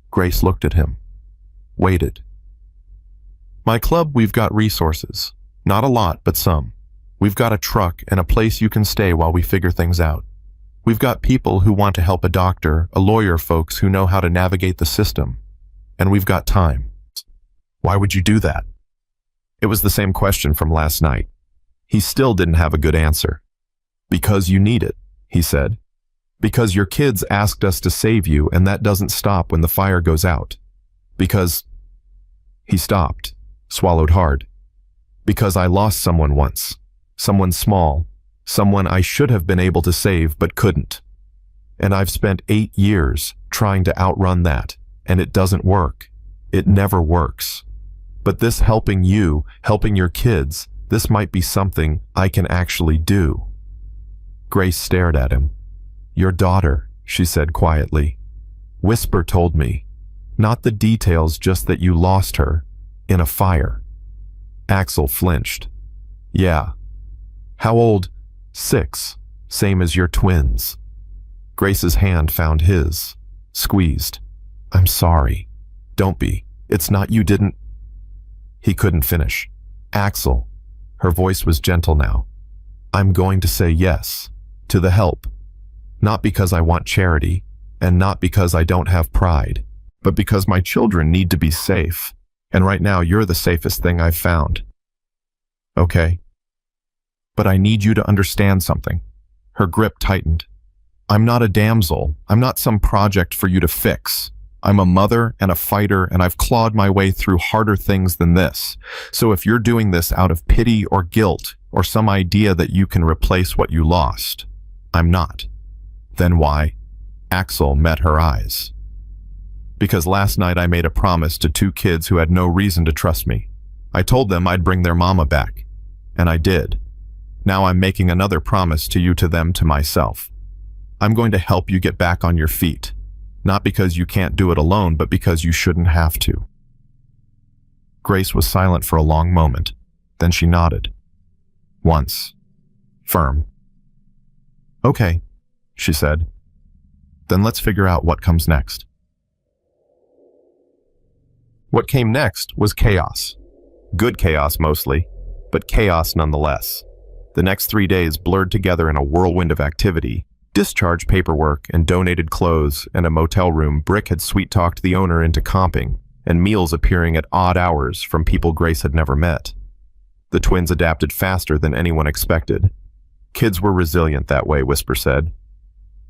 Grace looked at him. Waited. My club, we've got resources. Not a lot, but some. We've got a truck and a place you can stay while we figure things out. We've got people who want to help, a doctor, a lawyer, folks who know how to navigate the system. And we've got time. Why would you do that? It was the same question from last night. He still didn't have a good answer. Because you need it, he said. Because your kids asked us to save you, and that doesn't stop when the fire goes out. Because... He stopped, swallowed hard. Because I lost someone once. Someone small. Someone I should have been able to save but couldn't. And I've spent 8 years trying to outrun that, and it doesn't work. It never works. But this helping you, helping your kids, this might be something I can actually do. Grace stared at him. Your daughter, she said quietly. Whisper told me. Not the details, just that you lost her. In a fire. Axel flinched. Yeah. How old? 6. Same as your twins. Grace's hand found his. Squeezed. I'm sorry. Don't be. It's not you didn't. He couldn't finish. Axel. Her voice was gentle now. I'm going to say yes. To the help. Not because I want charity, and not because I don't have pride, but because my children need to be safe. And right now you're the safest thing I've found. Okay. But I need you to understand something. Her grip tightened. I'm not a damsel. I'm not some project for you to fix. I'm a mother and a fighter, and I've clawed my way through harder things than this. So if you're doing this out of pity or guilt, or some idea that you can replace what you lost, I'm not. Then why? Axel met her eyes. Because last night I made a promise to 2 kids who had no reason to trust me. I told them I'd bring their mama back. And I did. Now I'm making another promise to you, to them, to myself. I'm going to help you get back on your feet. Not because you can't do it alone, but because you shouldn't have to. Grace was silent for a long moment. Then she nodded. Once. Firm. Okay, she said. Then let's figure out what comes next. What came next was chaos. Good chaos mostly, but chaos nonetheless. The next 3 days blurred together in a whirlwind of activity. Discharge paperwork and donated clothes and a motel room Brick had sweet-talked the owner into comping, and meals appearing at odd hours from people Grace had never met. The twins adapted faster than anyone expected. Kids were resilient that way, Whisper said.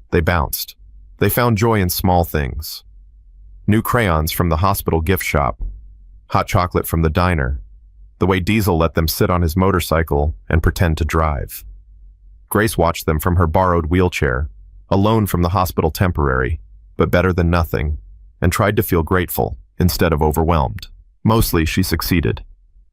They bounced. They found joy in small things. New crayons from the hospital gift shop, hot chocolate from the diner, the way Diesel let them sit on his motorcycle and pretend to drive. Grace watched them from her borrowed wheelchair, alone from the hospital temporary, but better than nothing, and tried to feel grateful instead of overwhelmed. Mostly she succeeded.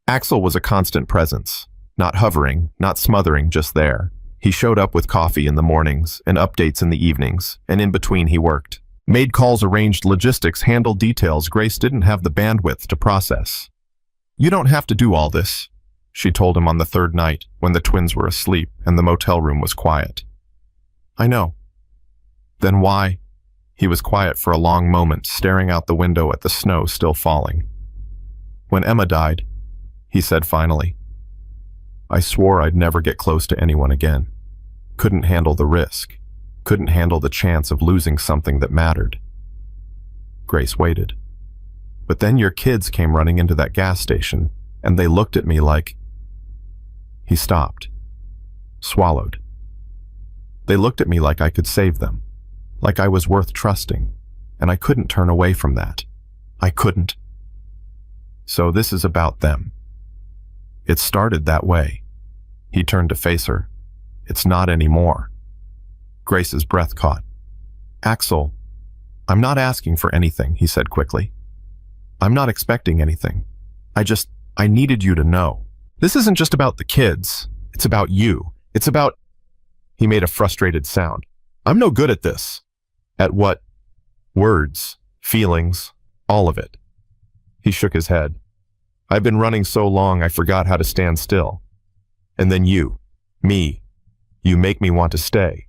Axel was a constant presence, not hovering, not smothering, just there. He showed up with coffee in the mornings and updates in the evenings, and in between he worked. Made calls, arranged logistics, handled details Grace didn't have the bandwidth to process. You don't have to do all this, she told him on the 3rd night when the twins were asleep and the motel room was quiet. I know. Then why? He was quiet for a long moment, staring out the window at the snow still falling. When Emma died, he said finally, I swore I'd never get close to anyone again. Couldn't handle the risk. Couldn't handle the chance of losing something that mattered. Grace waited. But then your kids came running into that gas station, and they looked at me like... He stopped. Swallowed. They looked at me like I could save them. Like I was worth trusting. And I couldn't turn away from that. I couldn't. So this is about them. It started that way. He turned to face her. It's not anymore. Grace's breath caught. Axel, I'm not asking for anything, he said quickly. I'm not expecting anything. I needed you to know. This isn't just about the kids. It's about you. It's about... He made a frustrated sound. I'm no good at this. At what? Words, feelings, all of it. He shook his head. I've been running so long I forgot how to stand still. And then you, me, you make me want to stay.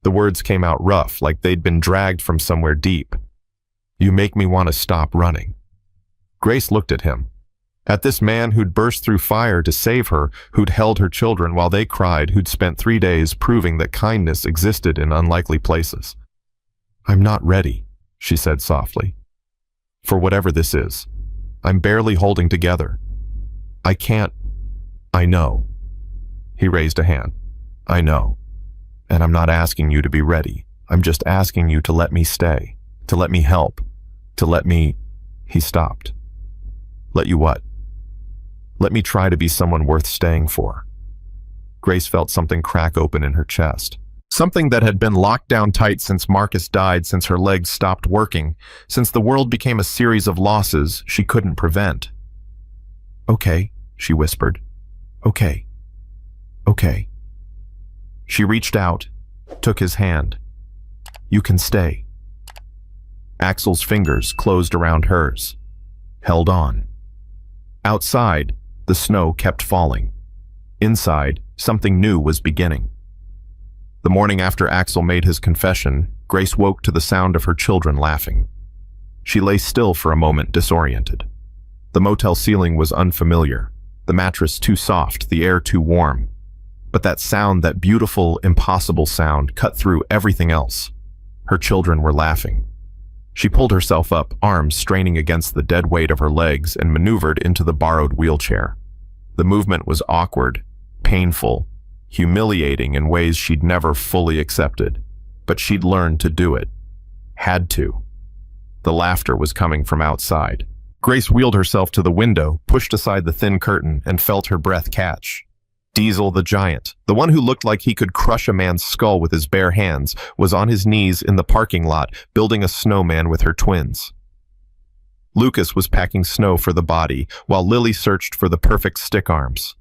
The words came out rough, like they'd been dragged from somewhere deep. You make me want to stop running. Grace looked at him. At this man who'd burst through fire to save her, who'd held her children while they cried, who'd spent 3 days proving that kindness existed in unlikely places. I'm not ready, she said softly. For whatever this is, I'm barely holding together. I can't... I know. He raised a hand. I know. And I'm not asking you to be ready. I'm just asking you to let me stay, to let me help, to let me... He stopped. Let you what? Let me try to be someone worth staying for. Grace felt something crack open in her chest. Something that had been locked down tight since Marcus died, since her legs stopped working, since the world became a series of losses she couldn't prevent. Okay, she whispered. Okay. Okay. She reached out, took his hand. You can stay." Axel's fingers closed around hers. Held on. Outside, the snow kept falling. Inside, something new was beginning. The morning after Axel made his confession, Grace woke to the sound of her children laughing. She lay still for a moment, disoriented. The motel ceiling was unfamiliar, the mattress too soft, the air too warm. But that sound, that beautiful, impossible sound, cut through everything else. Her children were laughing. She pulled herself up, arms straining against the dead weight of her legs, and maneuvered into the borrowed wheelchair. The movement was awkward, painful, humiliating in ways she'd never fully accepted, but she'd learned to do it. Had to. The laughter was coming from outside. Grace wheeled herself to the window, pushed aside the thin curtain, and felt her breath catch. Diesel the giant, the one who looked like he could crush a man's skull with his bare hands, was on his knees in the parking lot, building a snowman with her twins. Lucas was packing snow for the body, while Lily searched for the perfect stick arms.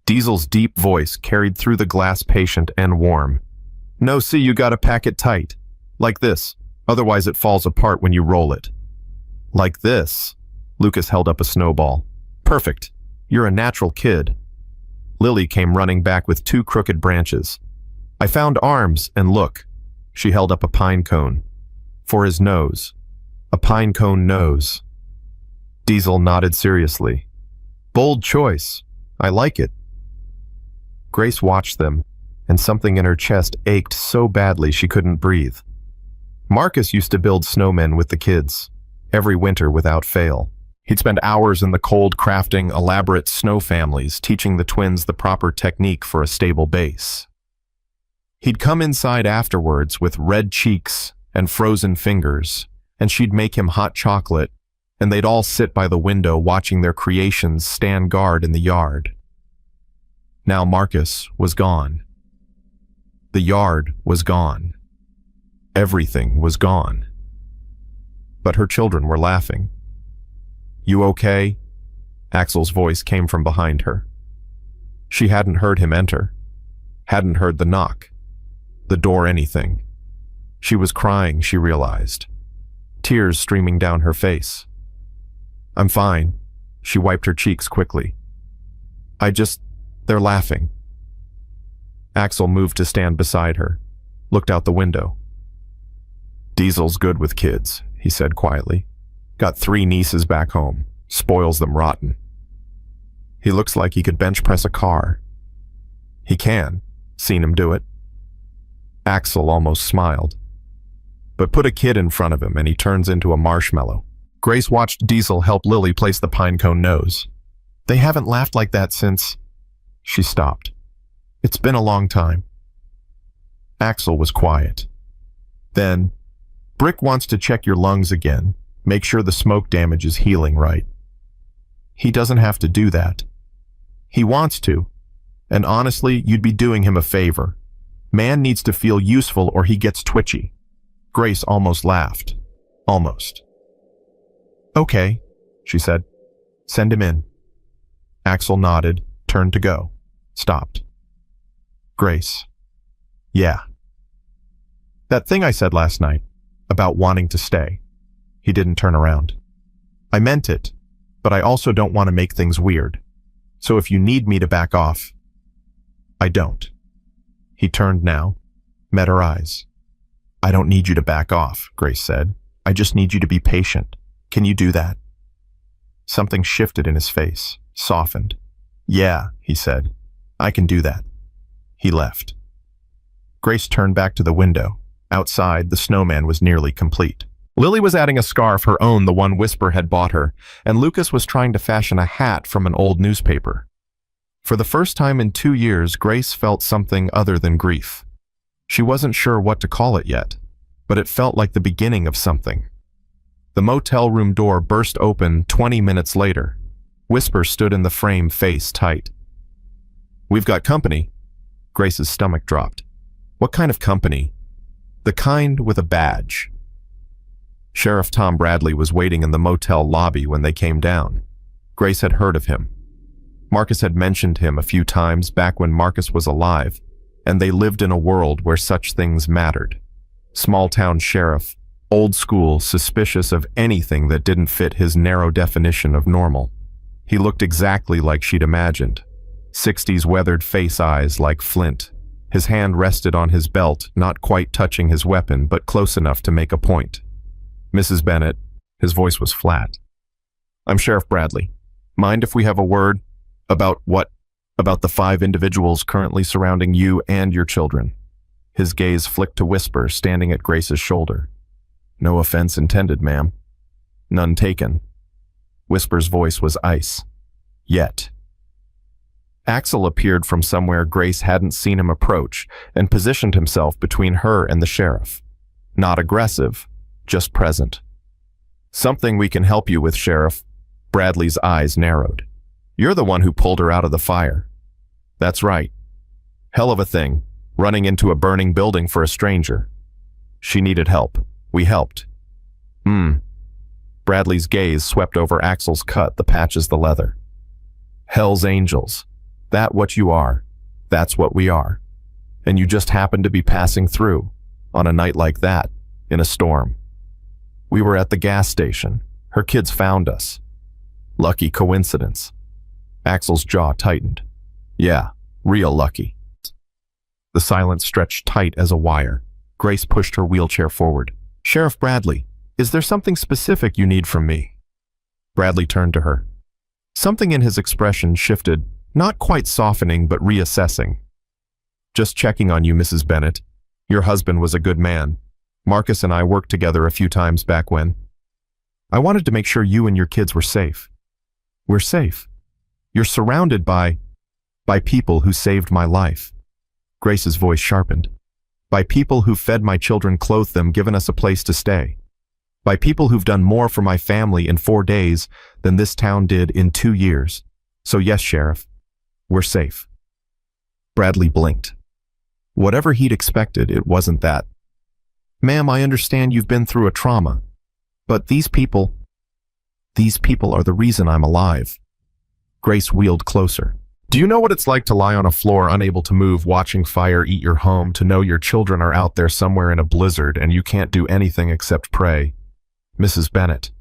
Diesel's deep voice carried through the glass patient and warm. "No, see, you gotta pack it tight. Like this, otherwise it falls apart when you roll it." "Like this?" Lucas held up a snowball. "Perfect. You're a natural kid." Lily came running back with 2 crooked branches. "I found arms, and look." She held up a pine cone. "For his nose. A pine cone nose." Diesel nodded seriously. "Bold choice. I like it." Grace watched them, and something in her chest ached so badly she couldn't breathe. Marcus used to build snowmen with the kids, every winter without fail. He'd spend hours in the cold crafting elaborate snow families, teaching the twins the proper technique for a stable base. He'd come inside afterwards with red cheeks and frozen fingers, and she'd make him hot chocolate, and they'd all sit by the window watching their creations stand guard in the yard. Now Marcus was gone. The yard was gone. Everything was gone. But her children were laughing. "You okay?" Axel's voice came from behind her. She hadn't heard him enter, hadn't heard the knock, the door, anything. She was crying, she realized, tears streaming down her face. "I'm fine." She wiped her cheeks quickly. They're laughing." Axel moved to stand beside her, looked out the window. "Diesel's good with kids," he said quietly. "Got 3 nieces back home. Spoils them rotten. He looks like he could bench press a car. He can. Seen him do it." Axel almost smiled. But put a kid in front of him and he turns into a marshmallow. Grace watched Diesel help Lily place the pinecone nose. "They haven't laughed like that since..." She stopped. "It's been a long time." Axel was quiet. Then, "Brick wants to check your lungs again. Make sure the smoke damage is healing right." "He doesn't have to do that." "He wants to. And honestly, you'd be doing him a favor. Man needs to feel useful or he gets twitchy." Grace almost laughed. Almost. "Okay," she said. "Send him in." Axel nodded, turned to go. Stopped. "Grace." "Yeah." "That thing I said last night, about wanting to stay." He didn't turn around. "I meant it, but I also don't want to make things weird. So if you need me to back off..." "I don't." He turned now, met her eyes. "I don't need you to back off," Grace said. "I just need you to be patient. Can you do that?" Something shifted in his face, softened. "Yeah," he said. "I can do that." He left. Grace turned back to the window. Outside, the snowman was nearly complete. Lily was adding a scarf, her own, the one Whisper had bought her, and Lucas was trying to fashion a hat from an old newspaper. For the first time in 2 years, Grace felt something other than grief. She wasn't sure what to call it yet, but it felt like the beginning of something. The motel room door burst open 20 minutes later. Whisper stood in the frame, face tight. "We've got company." Grace's stomach dropped. "What kind of company?" "The kind with a badge." Sheriff Tom Bradley was waiting in the motel lobby when they came down. Grace had heard of him. Marcus had mentioned him a few times back when Marcus was alive, and they lived in a world where such things mattered. Small-town sheriff, old school, suspicious of anything that didn't fit his narrow definition of normal. He looked exactly like she'd imagined. 60s weathered face eyes like flint. His hand rested on his belt, not quite touching his weapon, but close enough to make a point. Mrs. Bennett, his voice was flat. I'm Sheriff Bradley. Mind if we have a word? About what? About the 5 individuals currently surrounding you and your children. His gaze flicked to Whisper, standing at Grace's shoulder. No offense intended, ma'am. None taken. Whisper's voice was ice. Yet. Axel appeared from somewhere Grace hadn't seen him approach and positioned himself between her and the sheriff. Not aggressive, just present. Something we can help you with, Sheriff. Bradley's eyes narrowed. You're the one who pulled her out of the fire. That's right. Hell of a thing, running into a burning building for a stranger. She needed help. We helped. Bradley's gaze swept over Axel's cut, the patches, the leather. Hell's Angels. That what you are. That's what we are. And you just happened to be passing through, on a night like that, in a storm. We were at the gas station. Her kids found us. Lucky coincidence. Axel's jaw tightened. Yeah, real lucky. The silence stretched tight as a wire. Grace pushed her wheelchair forward. Sheriff Bradley, is there something specific you need from me? Bradley turned to her. Something in his expression shifted, not quite softening but reassessing. Just checking on you, Mrs. Bennett. Your husband was a good man. Marcus and I worked together a few times back when. I wanted to make sure you and your kids were safe. We're safe. You're surrounded by people who saved my life. Grace's voice sharpened. By people who fed my children, clothed them, given us a place to stay. By people who've done more for my family in 4 days than this town did in 2 years. So yes, Sheriff, we're safe. Bradley blinked. Whatever he'd expected, it wasn't that. Ma'am, I understand you've been through a trauma, but these people are the reason I'm alive. Grace wheeled closer. Do you know what it's like to lie on a floor unable to move, watching fire eat your home, to know your children are out there somewhere in a blizzard and you can't do anything except pray? Mrs. Bennett.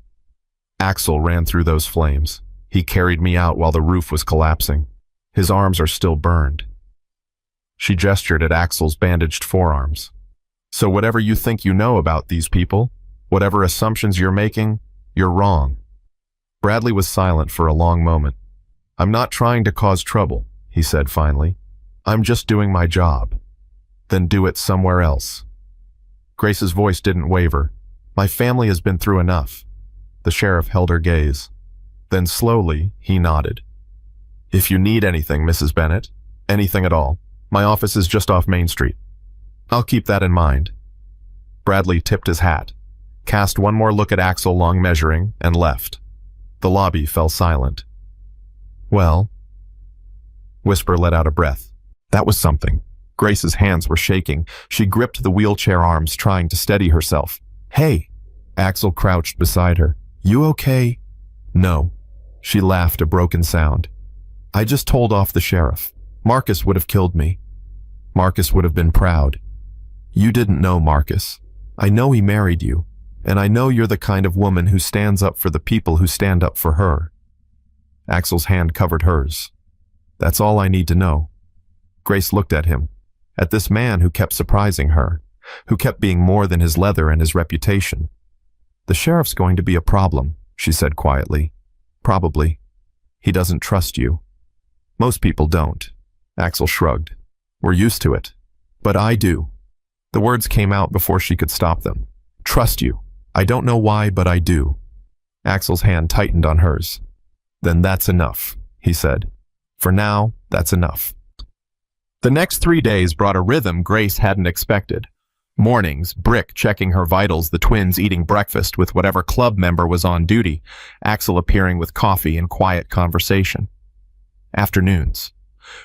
Axel ran through those flames. He carried me out while the roof was collapsing. His arms are still burned. She gestured at Axel's bandaged forearms. So whatever you think you know about these people, whatever assumptions you're making, you're wrong. Bradley was silent for a long moment. I'm not trying to cause trouble, he said finally. I'm just doing my job. Then do it somewhere else. Grace's voice didn't waver. My family has been through enough. The sheriff held her gaze. Then slowly, he nodded. If you need anything, Mrs. Bennett, anything at all, my office is just off Main Street. I'll keep that in mind. Bradley tipped his hat, cast one more look at Axel, long measuring, and left. The lobby fell silent. Well, Whisper let out a breath. That was something. Grace's hands were shaking. She gripped the wheelchair arms, trying to steady herself. Hey! Axel crouched beside her. You okay? No. She laughed, a broken sound. I just told off the sheriff. Marcus would have killed me. Marcus would have been proud. You didn't know Marcus. I know he married you, and I know you're the kind of woman who stands up for the people who stand up for her. Axel's hand covered hers. That's all I need to know. Grace looked at him, at this man who kept surprising her, who kept being more than his leather and his reputation. The sheriff's going to be a problem, she said quietly. Probably. He doesn't trust you. Most people don't. Axel shrugged. We're used to it. But I do. The words came out before she could stop them. Trust you. I don't know why, but I do. Axel's hand tightened on hers. Then that's enough, he said. For now, that's enough. The next 3 days brought a rhythm Grace hadn't expected. Mornings, Brick checking her vitals, the twins eating breakfast with whatever club member was on duty, Axel appearing with coffee and quiet conversation. Afternoons,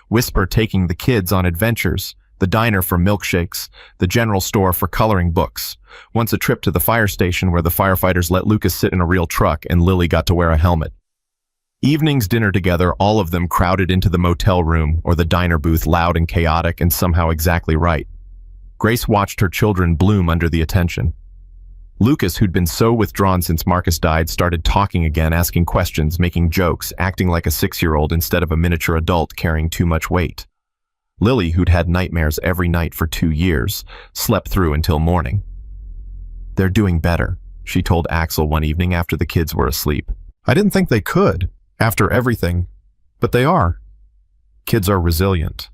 Whisper taking the kids on adventures, the diner for milkshakes, the general store for coloring books, once a trip to the fire station where the firefighters let Lucas sit in a real truck and Lily got to wear a helmet. Evenings dinner together, all of them crowded into the motel room or the diner booth, loud and chaotic and somehow exactly right. Grace watched her children bloom under the attention. Lucas, who'd been so withdrawn since Marcus died, started talking again, asking questions, making jokes, acting like a 6-year-old instead of a miniature adult carrying too much weight. Lily, who'd had nightmares every night for 2 years, slept through until morning. "They're doing better," she told Axel one evening after the kids were asleep. "I didn't think they could, after everything, but they are. Kids are resilient.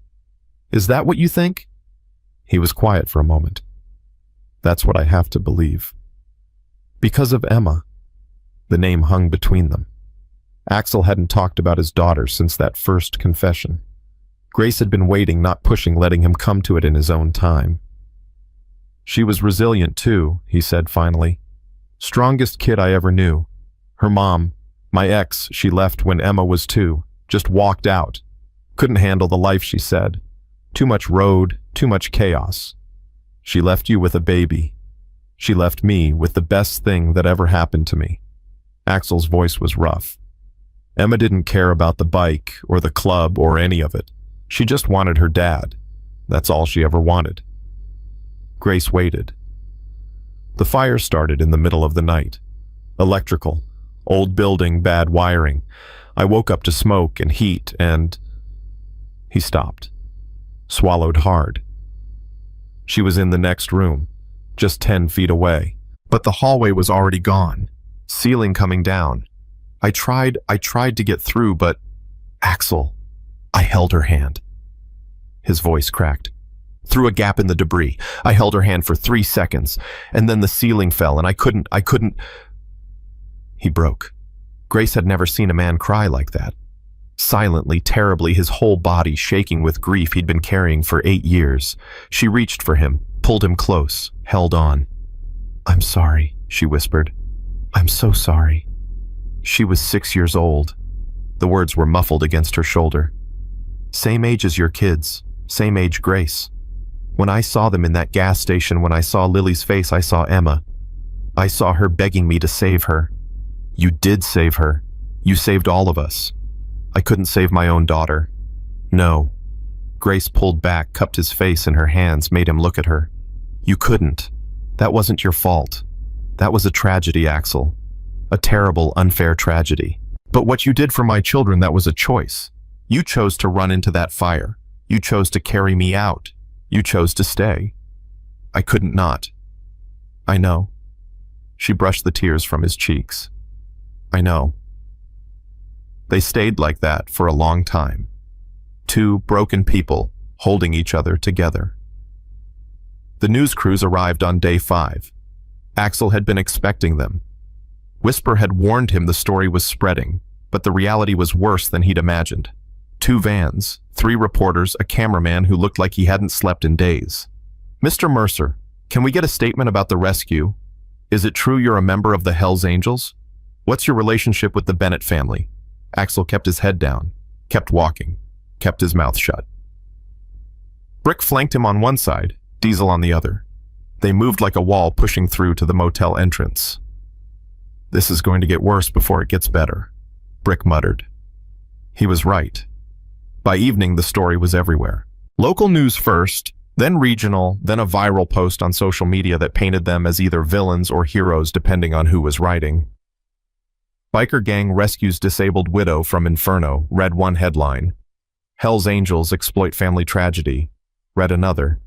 Is that what you think?" He was quiet for a moment. "That's what I have to believe." Because of Emma. The name hung between them. Axel hadn't talked about his daughter since that first confession. Grace had been waiting, not pushing, letting him come to it in his own time. "She was resilient too," he said finally. "Strongest kid I ever knew. Her mom, my ex, she left when Emma was 2, just walked out. Couldn't handle the life, she said. Too much road, too much chaos. She left you with a baby. She left me with the best thing that ever happened to me." Axel's voice was rough. "Emma didn't care about the bike or the club or any of it. She just wanted her dad. That's all she ever wanted." Grace waited. The fire started in the middle of the night. Electrical. Old building, bad wiring. I woke up to smoke and heat and... He stopped. Swallowed hard. She was in the next room, just 10 feet away. But the hallway was already gone. Ceiling coming down. I tried to get through, but... Axel. I held her hand. His voice cracked. Through a gap in the debris. I held her hand for 3 seconds, and then the ceiling fell, and I couldn't... He broke. Grace had never seen a man cry like that. Silently, terribly, his whole body shaking with grief he'd been carrying for 8 years. She reached for him, pulled him close, held on. "I'm sorry," she whispered. "I'm so sorry." She was 6 years old. The words were muffled against her shoulder. "Same age as your kids, same age Grace. When I saw them in that gas station, when I saw Lily's face, I saw Emma. I saw her begging me to save her. You did save her. You saved all of us. I couldn't save my own daughter. No." Grace pulled back, cupped his face in her hands, made him look at her. "You couldn't. That wasn't your fault. That was a tragedy, Axel. A terrible, unfair tragedy. But what you did for my children, that was a choice. You chose to run into that fire. You chose to carry me out. You chose to stay. I couldn't not. I know." She brushed the tears from his cheeks. "I know." They stayed like that for a long time. 2 broken people holding each other together. The news crews arrived on day 5. Axel had been expecting them. Whisper had warned him the story was spreading, but the reality was worse than he'd imagined. 2 vans, 3 reporters, a cameraman who looked like he hadn't slept in days. "Mr. Mercer, can we get a statement about the rescue? Is it true you're a member of the Hells Angels? What's your relationship with the Bennett family?" Axel kept his head down, kept walking, kept his mouth shut. Brick flanked him on one side, Diesel on the other. They moved like a wall, pushing through to the motel entrance. "This is going to get worse before it gets better," Brick muttered. He was right. By evening, the story was everywhere. Local news first, then regional, then a viral post on social media that painted them as either villains or heroes depending on who was writing. "Biker gang rescues disabled widow from Inferno," read one headline. "Hell's Angels exploit family tragedy," read another.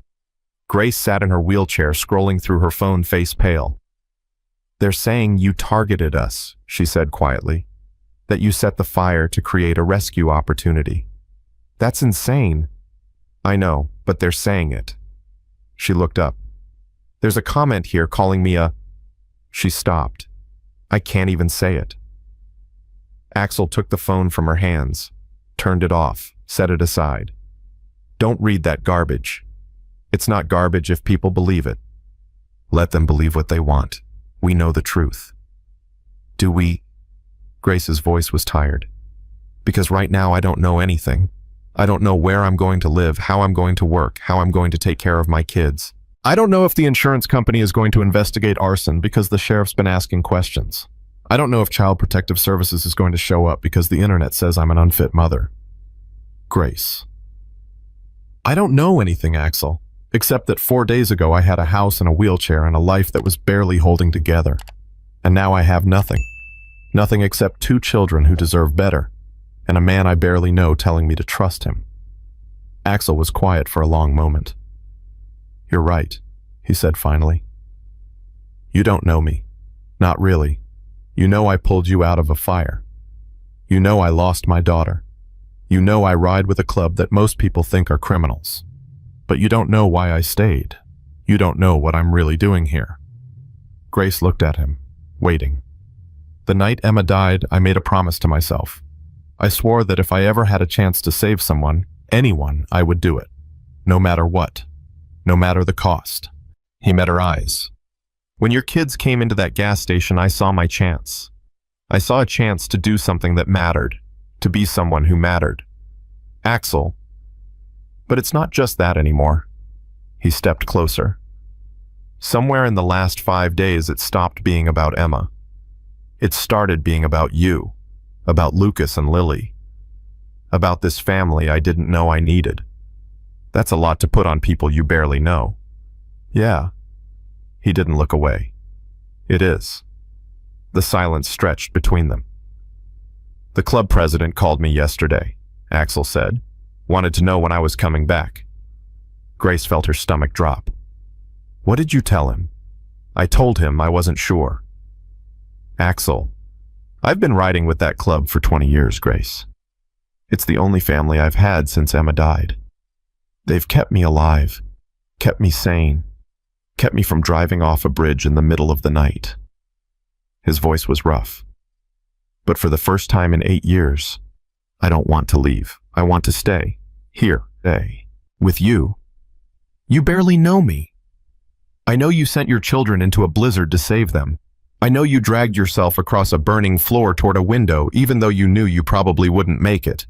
Grace sat in her wheelchair, scrolling through her phone, face pale. "They're saying you targeted us," she said quietly. "That you set the fire to create a rescue opportunity. That's insane." "I know, but they're saying it." She looked up. "There's a comment here calling me a..." She stopped. "I can't even say it." Axel took the phone from her hands, turned it off, set it aside. "Don't read that garbage. It's not garbage if people believe it. Let them believe what they want. We know the truth." "Do we?" Grace's voice was tired. "Because right now I don't know anything. I don't know where I'm going to live, how I'm going to work, how I'm going to take care of my kids. I don't know if the insurance company is going to investigate arson because the sheriff's been asking questions. I don't know if Child Protective Services is going to show up because the internet says I'm an unfit mother." Grace. "I don't know anything, Axel. Except that 4 days ago I had a house and a wheelchair and a life that was barely holding together. And now I have nothing. Nothing except 2 children who deserve better, and a man I barely know telling me to trust him. Axel was quiet for a long moment. "You're right," he said finally. "You don't know me. Not really. You know I pulled you out of a fire. You know I lost my daughter. You know I ride with a club that most people think are criminals. But you don't know why I stayed. You don't know what I'm really doing here." Grace looked at him, waiting. "The night Emma died, I made a promise to myself. I swore that if I ever had a chance to save someone, anyone, I would do it. No matter what. No matter the cost." He met her eyes. "When your kids came into that gas station, I saw my chance. I saw a chance to do something that mattered, to be someone who mattered. Axel. But it's not just that anymore." He stepped closer. "Somewhere in the last 5 days, it stopped being about Emma. It started being about you, about Lucas and Lily, about this family I didn't know I needed. That's a lot to put on people you barely know." "Yeah." He didn't look away. "It is." The silence stretched between them. "The club president called me yesterday," Axel said. "Wanted to know when I was coming back." Grace felt her stomach drop. "What did you tell him?" "I told him I wasn't sure." "Axel, I've been riding with that club for 20 years, Grace. It's the only family I've had since Emma died. They've kept me alive, kept me sane, kept me from driving off a bridge in the middle of the night." His voice was rough. "But for the first time in 8 years, I don't want to leave. I want to stay. Here, stay. With you. You barely know me. I know you sent your children into a blizzard to save them. I know you dragged yourself across a burning floor toward a window even though you knew you probably wouldn't make it.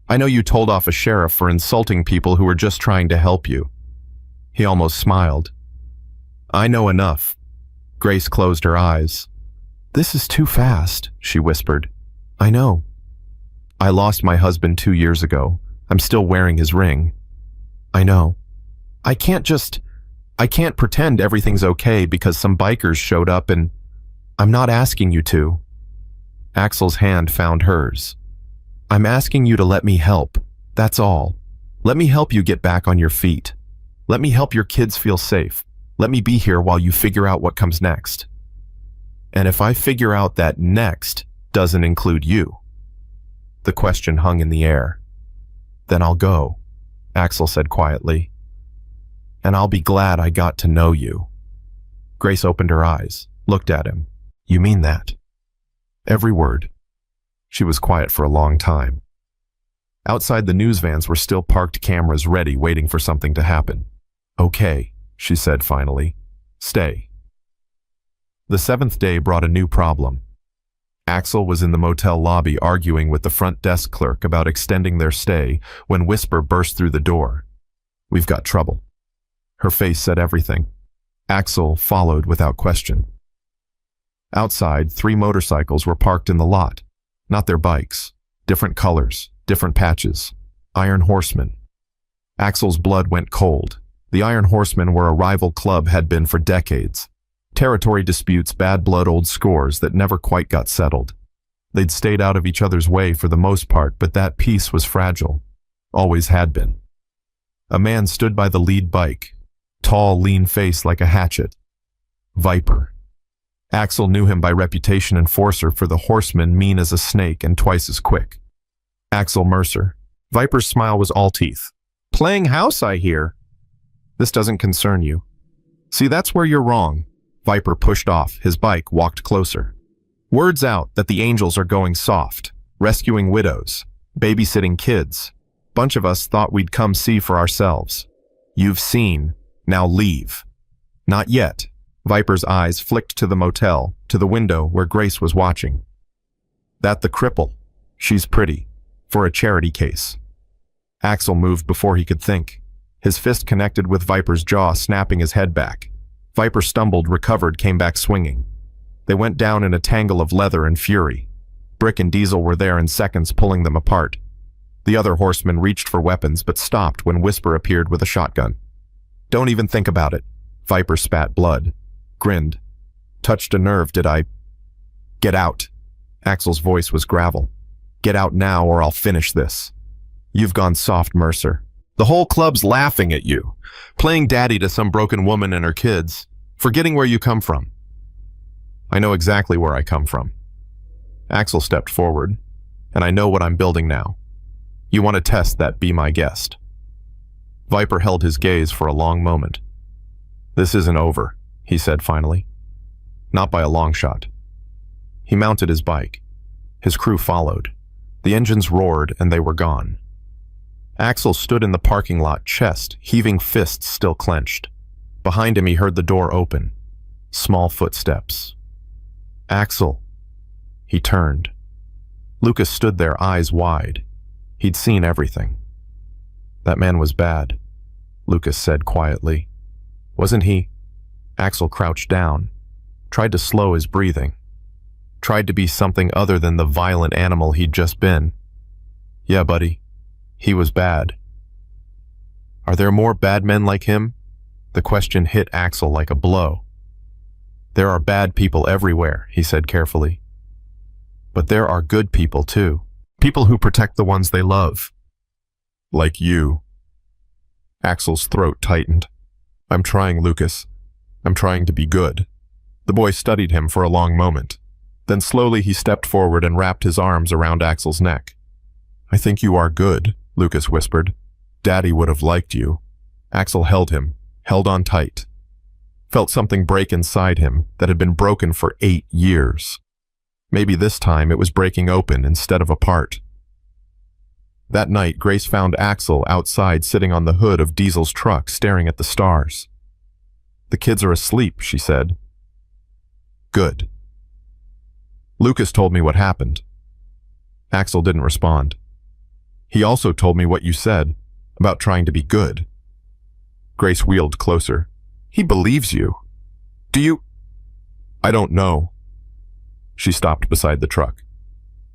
I know you told off a sheriff for insulting people who were just trying to help you." He almost smiled. "I know enough." Grace closed her eyes. "This is too fast," she whispered. "I know. I lost my husband 2 years ago. I'm still wearing his ring. I know. I can't pretend everything's okay because some bikers showed up and I'm not asking you to." Axel's hand found hers. "I'm asking you to let me help. That's all. Let me help you get back on your feet. Let me help your kids feel safe. Let me be here while you figure out what comes next. And if I figure out that next doesn't include you." The question hung in the air. "Then I'll go," Axel said quietly. "And I'll be glad I got to know you." Grace opened her eyes, looked at him. "You mean that?" "Every word." She was quiet for a long time. Outside, the news vans were still parked, cameras ready, waiting for something to happen. "Okay," she said finally. "Stay." The 7th day brought a new problem. Axel was in the motel lobby arguing with the front desk clerk about extending their stay when Whisper burst through the door. "We've got trouble." Her face said everything. Axel followed without question. Outside, 3 motorcycles were parked in the lot. Not their bikes. Different colors, different patches. Iron Horsemen. Axel's blood went cold. The Iron Horsemen were a rival club, had been for decades. Territory disputes, bad blood, old scores that never quite got settled. They'd stayed out of each other's way for the most part, but that peace was fragile. Always had been. A man stood by the lead bike. Tall, lean face like a hatchet. Viper. Axel knew him by reputation, enforcer for the Horsemen, mean as a snake and twice as quick. Axel Mercer. Viper's smile was all teeth. "Playing house, I hear." "This doesn't concern you." "See, that's where you're wrong." Viper pushed off his bike, walked closer. "Word's out that the Angels are going soft, rescuing widows, babysitting kids. Bunch of us thought we'd come see for ourselves. You've seen, now leave." "Not yet." Viper's eyes flicked to the motel, to the window where Grace was watching. "That the cripple. She's pretty. For a charity case." Axel moved before he could think. His fist connected with Viper's jaw, snapping his head back. Viper stumbled, recovered, came back swinging. They went down in a tangle of leather and fury. Brick and Diesel were there in seconds, pulling them apart. The other horsemen reached for weapons but stopped when Whisper appeared with a shotgun. Don't even think about it. Viper spat blood, grinned. Touched a nerve, did I? Get out. Axel's voice was gravel. Get out now or I'll finish this. You've gone soft, Mercer. The whole club's laughing at you, playing daddy to some broken woman and her kids, forgetting where you come from. I know exactly where I come from. Axel stepped forward, and I know what I'm building now. You want to test that, be my guest. Viper held his gaze for a long moment. This isn't over, he said finally. Not by a long shot. He mounted his bike. His crew followed. The engines roared and they were gone. Axel stood in the parking lot, chest, heaving, fists still clenched. Behind him he heard the door open. Small footsteps. Axel. He turned. Lucas stood there, eyes wide. He'd seen everything. That man was bad, Lucas said quietly. Wasn't he? Axel crouched down, tried to slow his breathing, tried to be something other than the violent animal he'd just been. Yeah, buddy, he was bad. Are there more bad men like him? The question hit Axel like a blow. There are bad people everywhere, he said carefully. But there are good people too. People who protect the ones they love. Like you. Axel's throat tightened. I'm trying, Lucas. I'm trying to be good. The boy studied him for a long moment. Then slowly he stepped forward and wrapped his arms around Axel's neck. I think you are good, Lucas whispered. Daddy would have liked you. Axel held him, held on tight. Felt something break inside him that had been broken for 8 years. Maybe this time it was breaking open instead of apart. That night, Grace found Axel outside sitting on the hood of Diesel's truck staring at the stars. The kids are asleep, she said. Good. Lucas told me what happened. Axel didn't respond. He also told me what you said, about trying to be good. Grace wheeled closer. He believes you. Do you? I don't know. She stopped beside the truck.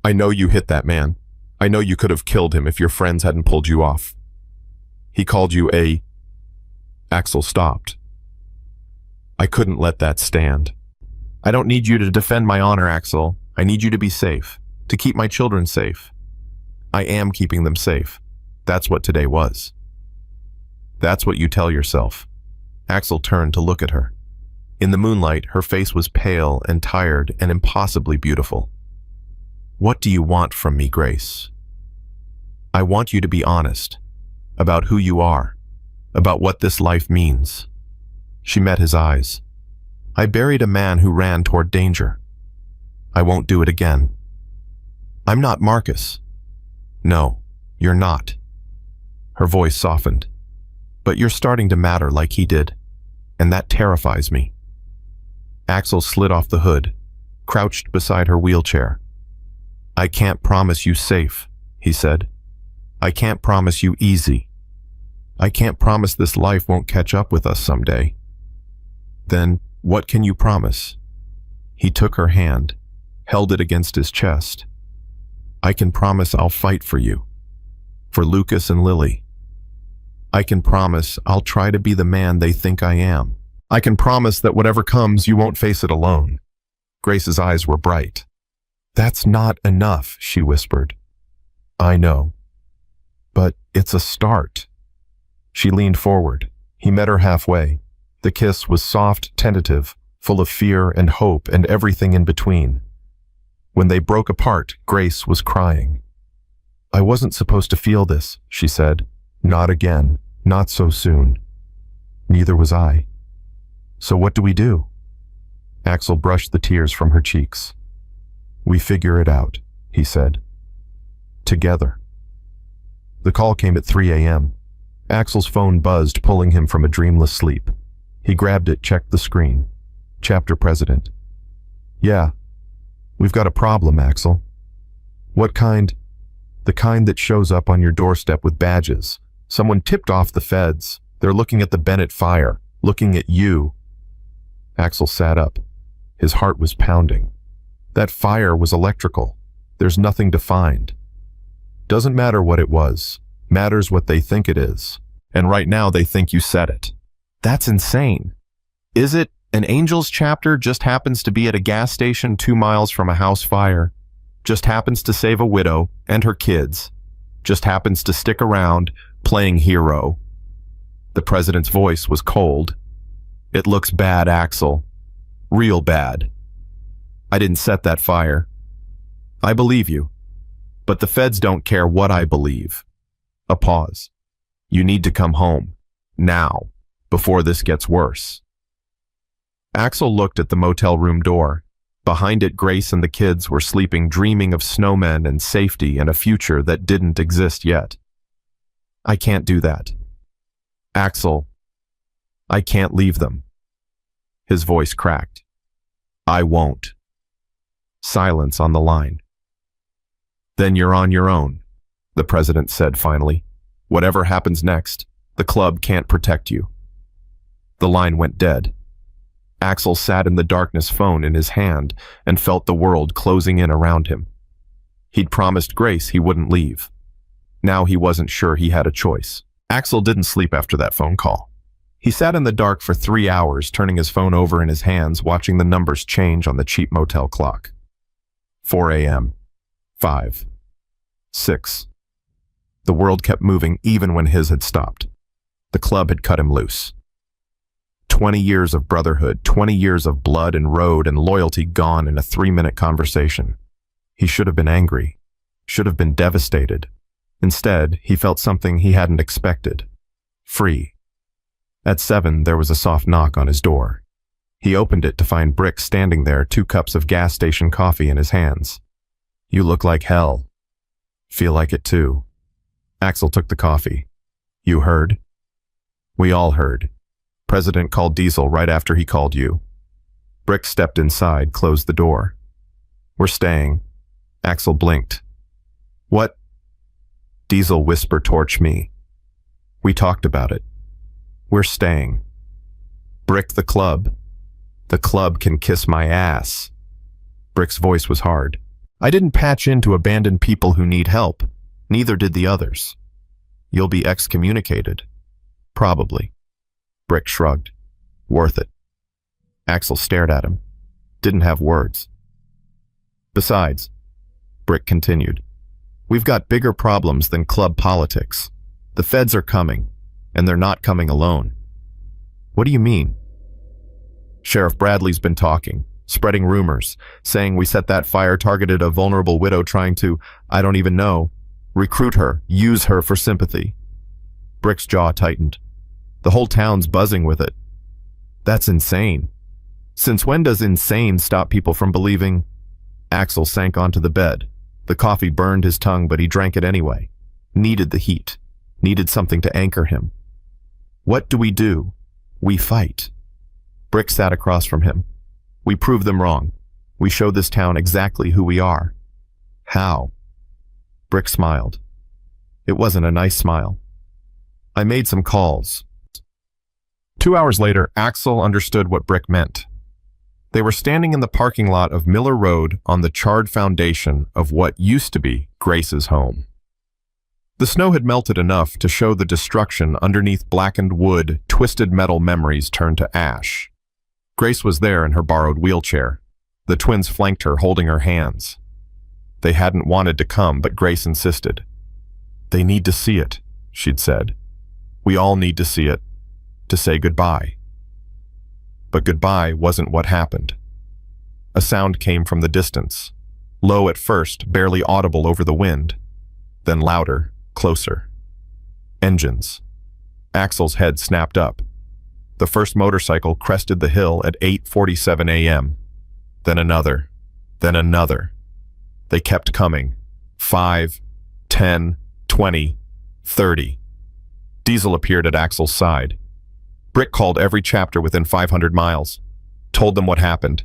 I know you hit that man. I know you could have killed him if your friends hadn't pulled you off. He called you a... Axel stopped. I couldn't let that stand. I don't need you to defend my honor, Axel. I need you to be safe, to keep my children safe. I am keeping them safe. That's what today was. That's what you tell yourself. Axel turned to look at her. In the moonlight, her face was pale and tired and impossibly beautiful. What do you want from me, Grace? I want you to be honest about who you are, about what this life means. She met his eyes. I buried a man who ran toward danger. I won't do it again. I'm not Marcus. No, you're not. Her voice softened. But you're starting to matter like he did, and that terrifies me. Axel slid off the hood, crouched beside her wheelchair. I can't promise you safe, he said. I can't promise you easy. I can't promise this life won't catch up with us someday. Then what can you promise? He took her hand, held it against his chest. I can promise I'll fight for you, for Lucas and Lily. I can promise I'll try to be the man they think I am. I can promise that whatever comes, you won't face it alone. Grace's eyes were bright. That's not enough, she whispered. I know. But it's a start. She leaned forward. He met her halfway. The kiss was soft, tentative, full of fear and hope and everything in between. When they broke apart, Grace was crying. I wasn't supposed to feel this, she said. Not again. Not so soon. Neither was I. So what do we do? Axel brushed the tears from her cheeks. We figure it out, he said. Together. The call came at 3 a.m. Axel's phone buzzed, pulling him from a dreamless sleep. He grabbed it, checked the screen. Chapter President. Yeah. We've got a problem, Axel. What kind? The kind that shows up on your doorstep with badges. Someone tipped off the feds. They're looking at the Bennett fire, looking at you. Axel sat up. His heart was pounding. That fire was electrical. There's nothing to find. Doesn't matter what it was. Matters what they think it is. And right now they think you said it. That's insane. Is it an Angels chapter just happens to be at a gas station 2 miles from a house fire, just happens to save a widow and her kids, just happens to stick around playing hero? The president's voice was cold. It looks bad, Axel. Real bad. I didn't set that fire. I believe you. But the feds don't care what I believe. A pause. You need to come home. Now. Before this gets worse. Axel looked at the motel room door. Behind it, Grace and the kids were sleeping, dreaming of snowmen and safety and a future that didn't exist yet. I can't do that. Axel, I can't leave them. His voice cracked. I won't. Silence on the line. Then you're on your own, the president said finally. Whatever happens next, the club can't protect you. The line went dead. Axel sat in the darkness, phone in his hand, and felt the world closing in around him. He'd promised Grace he wouldn't leave. Now he wasn't sure he had a choice. Axel didn't sleep after that phone call. He sat in the dark for 3 hours, turning his phone over in his hands, watching the numbers change on the cheap motel clock. 4 a.m. 5. 6. The world kept moving even when his had stopped. The club had cut him loose. 20 years of brotherhood, 20 years of blood and road and loyalty gone in a 3-minute conversation. He should have been angry, should have been devastated. Instead, he felt something he hadn't expected. Free. At 7, there was a soft knock on his door. He opened it to find Brick standing there, 2 cups of gas station coffee in his hands. You look like hell. Feel like it too. Axel took the coffee. You heard? We all heard. President called Diesel right after he called you. Brick stepped inside, closed the door. We're staying. Axel blinked. What? Diesel whisper torch me. We talked about it. We're staying. Brick, the club. The club can kiss my ass. Brick's voice was hard. I didn't patch into abandoned people who need help. Neither did the others. You'll be excommunicated. Probably. Brick shrugged. Worth it. Axel stared at him. Didn't have words. Besides, Brick continued, we've got bigger problems than club politics. The feds are coming, and they're not coming alone. What do you mean? Sheriff Bradley's been talking, spreading rumors, saying we set that fire, targeted a vulnerable widow trying to, I don't even know, recruit her, use her for sympathy. Brick's jaw tightened. The whole town's buzzing with it. That's insane. Since when does insane stop people from believing? Axel sank onto the bed. The coffee burned his tongue, but he drank it anyway. Needed the heat. Needed something to anchor him. What do? We fight. Brick sat across from him. We prove them wrong. We show this town exactly who we are. How? Brick smiled. It wasn't a nice smile. I made some calls. 2 hours later, Axel understood what Brick meant. They were standing in the parking lot of Miller Road on the charred foundation of what used to be Grace's home. The snow had melted enough to show the destruction underneath blackened wood, twisted metal memories turned to ash. Grace was there in her borrowed wheelchair. The twins flanked her, holding her hands. They hadn't wanted to come, but Grace insisted. They need to see it, she'd said. We all need to see it. To say goodbye. But goodbye wasn't what happened. A sound came from the distance, low at first, barely audible over the wind, then louder, closer. Engines. Axel's head snapped up. The first motorcycle crested the hill at 8:47 a.m. Then another. Then another. They kept coming. 5, 10, 20, 30. Diesel appeared at Axel's side. Brick called every chapter within 500 miles. Told them what happened.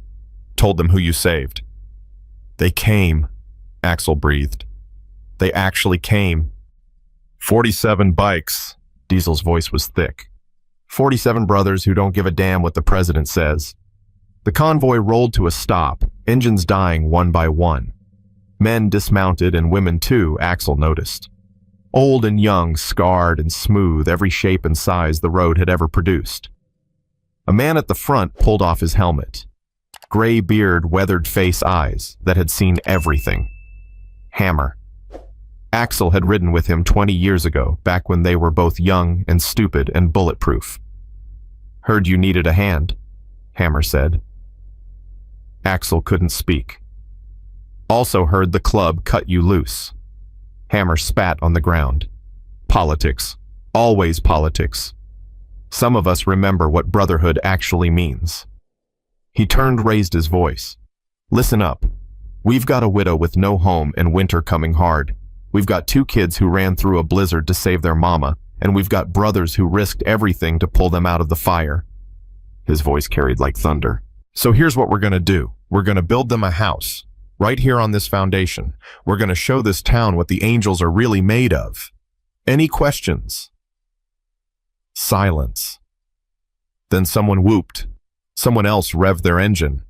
Told them who you saved. They came, Axel breathed. They actually came. 47 bikes. Diesel's voice was thick. 47 brothers who don't give a damn what the president says. The convoy rolled to a stop, engines dying one by one. Men dismounted and women too, Axel noticed. Old and young, scarred and smooth, every shape and size the road had ever produced. A man at the front pulled off his helmet. Gray beard, weathered face, eyes that had seen everything. Hammer. Axel had ridden with him 20 years ago, back when they were both young and stupid and bulletproof. "Heard you needed a hand," Hammer said. Axel couldn't speak. "Also heard the club cut you loose." Hammer spat on the ground. "Politics. Always politics. Some of us remember what brotherhood actually means." He turned, raised his voice. "Listen up. We've got a widow with no home and winter coming hard. We've got 2 kids who ran through a blizzard to save their mama, and we've got brothers who risked everything to pull them out of the fire." His voice carried like thunder. "So here's what we're going to do. We're going to build them a house. Right here on this foundation. We're going to show this town what the angels are really made of. Any questions?" Silence. Then someone whooped. Someone else revved their engine.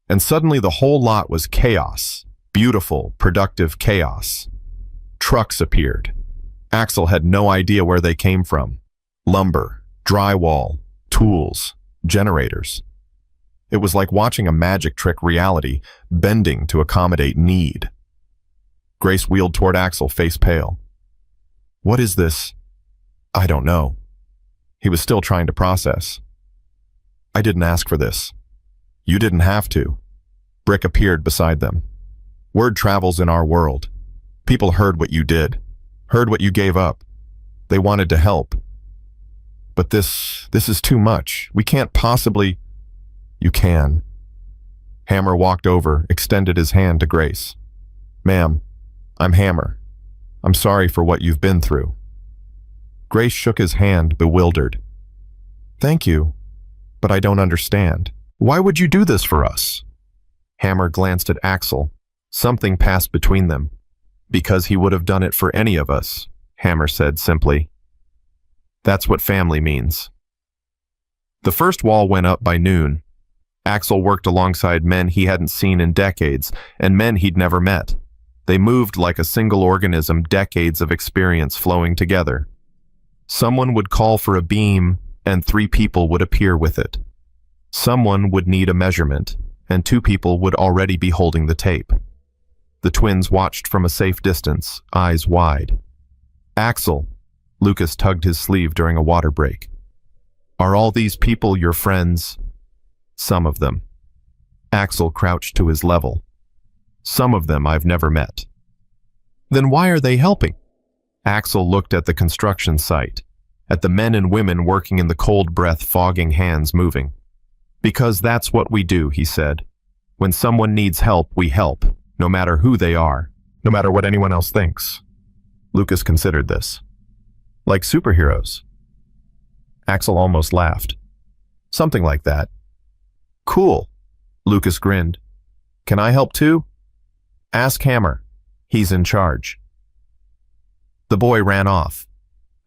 And suddenly the whole lot was chaos. Beautiful, productive chaos. Trucks appeared. Axel had no idea where they came from. Lumber, drywall, tools, generators. It was like watching a magic trick reality, bending to accommodate need. Grace wheeled toward Axel, face pale. "What is this?" "I don't know." He was still trying to process. "I didn't ask for this." "You didn't have to." Brick appeared beside them. "Word travels in our world. People heard what you did, heard what you gave up. They wanted to help. But this is too much. We can't possibly—" "You can." Hammer walked over, extended his hand to Grace. "Ma'am, I'm Hammer. I'm sorry for what you've been through." Grace shook his hand, bewildered. "Thank you, but I don't understand. Why would you do this for us?" Hammer glanced at Axel. Something passed between them. "Because he would have done it for any of us," Hammer said simply. "That's what family means." The first wall went up by noon. Axel worked alongside men he hadn't seen in decades, and men he'd never met. They moved like a single organism, decades of experience flowing together. Someone would call for a beam, and 3 people would appear with it. Someone would need a measurement, and 2 people would already be holding the tape. The twins watched from a safe distance, eyes wide. "Axel," Lucas tugged his sleeve during a water break. "Are all these people your friends?" "Some of them." Axel crouched to his level. "Some of them I've never met." "Then why are they helping?" Axel looked at the construction site, at the men and women working in the cold breath, fogging hands moving. "Because that's what we do," he said. "When someone needs help, we help, no matter who they are, no matter what anyone else thinks." Lucas considered this. "Like superheroes?" Axel almost laughed. "Something like that." "Cool." Lucas grinned. "Can I help too?" "Ask Hammer. He's in charge." The boy ran off.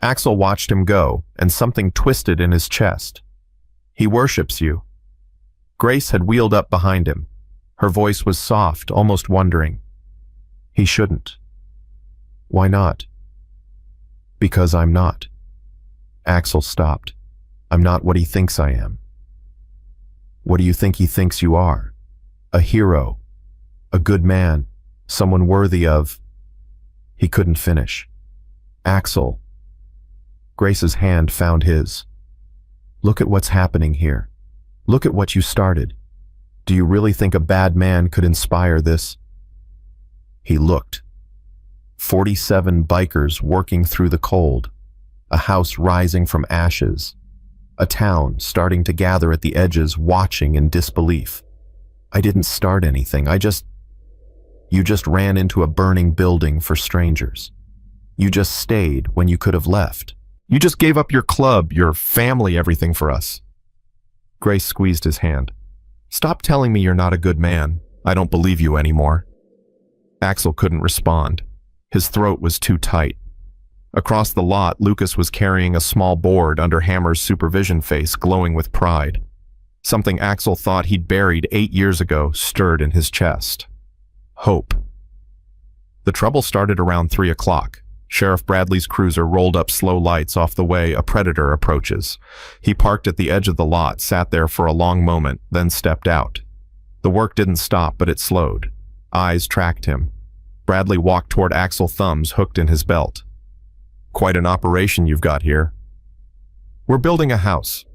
Axel watched him go, and something twisted in his chest. "He worships you." Grace had wheeled up behind him. Her voice was soft, almost wondering. "He shouldn't." "Why not?" "Because I'm not." Axel stopped. "I'm not what he thinks I am." "What do you think he thinks you are?" "A hero. A good man. Someone worthy of—" He couldn't finish. "Axel." Grace's hand found his. "Look at what's happening here. Look at what you started. Do you really think a bad man could inspire this?" He looked. 47 bikers working through the cold. A house rising from ashes. A town starting to gather at the edges, watching in disbelief. "I didn't start anything. You just ran into a burning building for strangers. You just stayed when you could have left. You just gave up your club, your family, everything for us." Grace squeezed his hand. "Stop telling me you're not a good man. I don't believe you anymore." Axel couldn't respond. His throat was too tight. Across the lot, Lucas was carrying a small board under Hammer's supervision, face glowing with pride. Something Axel thought he'd buried 8 years ago stirred in his chest. Hope. The trouble started around 3 o'clock. Sheriff Bradley's cruiser rolled up slow lights off the way a predator approaches. He parked at the edge of the lot, sat there for a long moment, then stepped out. The work didn't stop, but it slowed. Eyes tracked him. Bradley walked toward Axel, thumbs hooked in his belt. Quite an operation you've got here. We're building a house.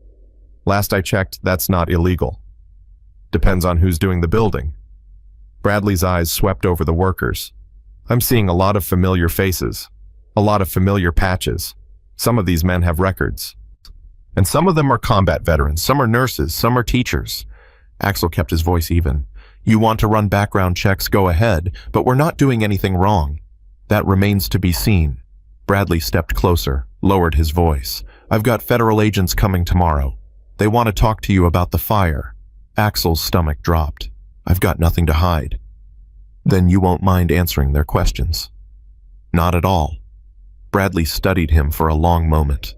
Last I checked, that's not illegal. Depends on who's doing the building. Bradley's eyes swept over the workers. I'm seeing a lot of familiar faces. A lot of familiar patches. Some of these men have records. And some of them are combat veterans, some are nurses, some are teachers. Axel kept his voice even. You want to run background checks, go ahead, but we're not doing anything wrong. That remains to be seen. Bradley stepped closer, lowered his voice. I've got federal agents coming tomorrow. They want to talk to you about the fire. Axel's stomach dropped. I've got nothing to hide. Then you won't mind answering their questions. Not at all. Bradley studied him for a long moment.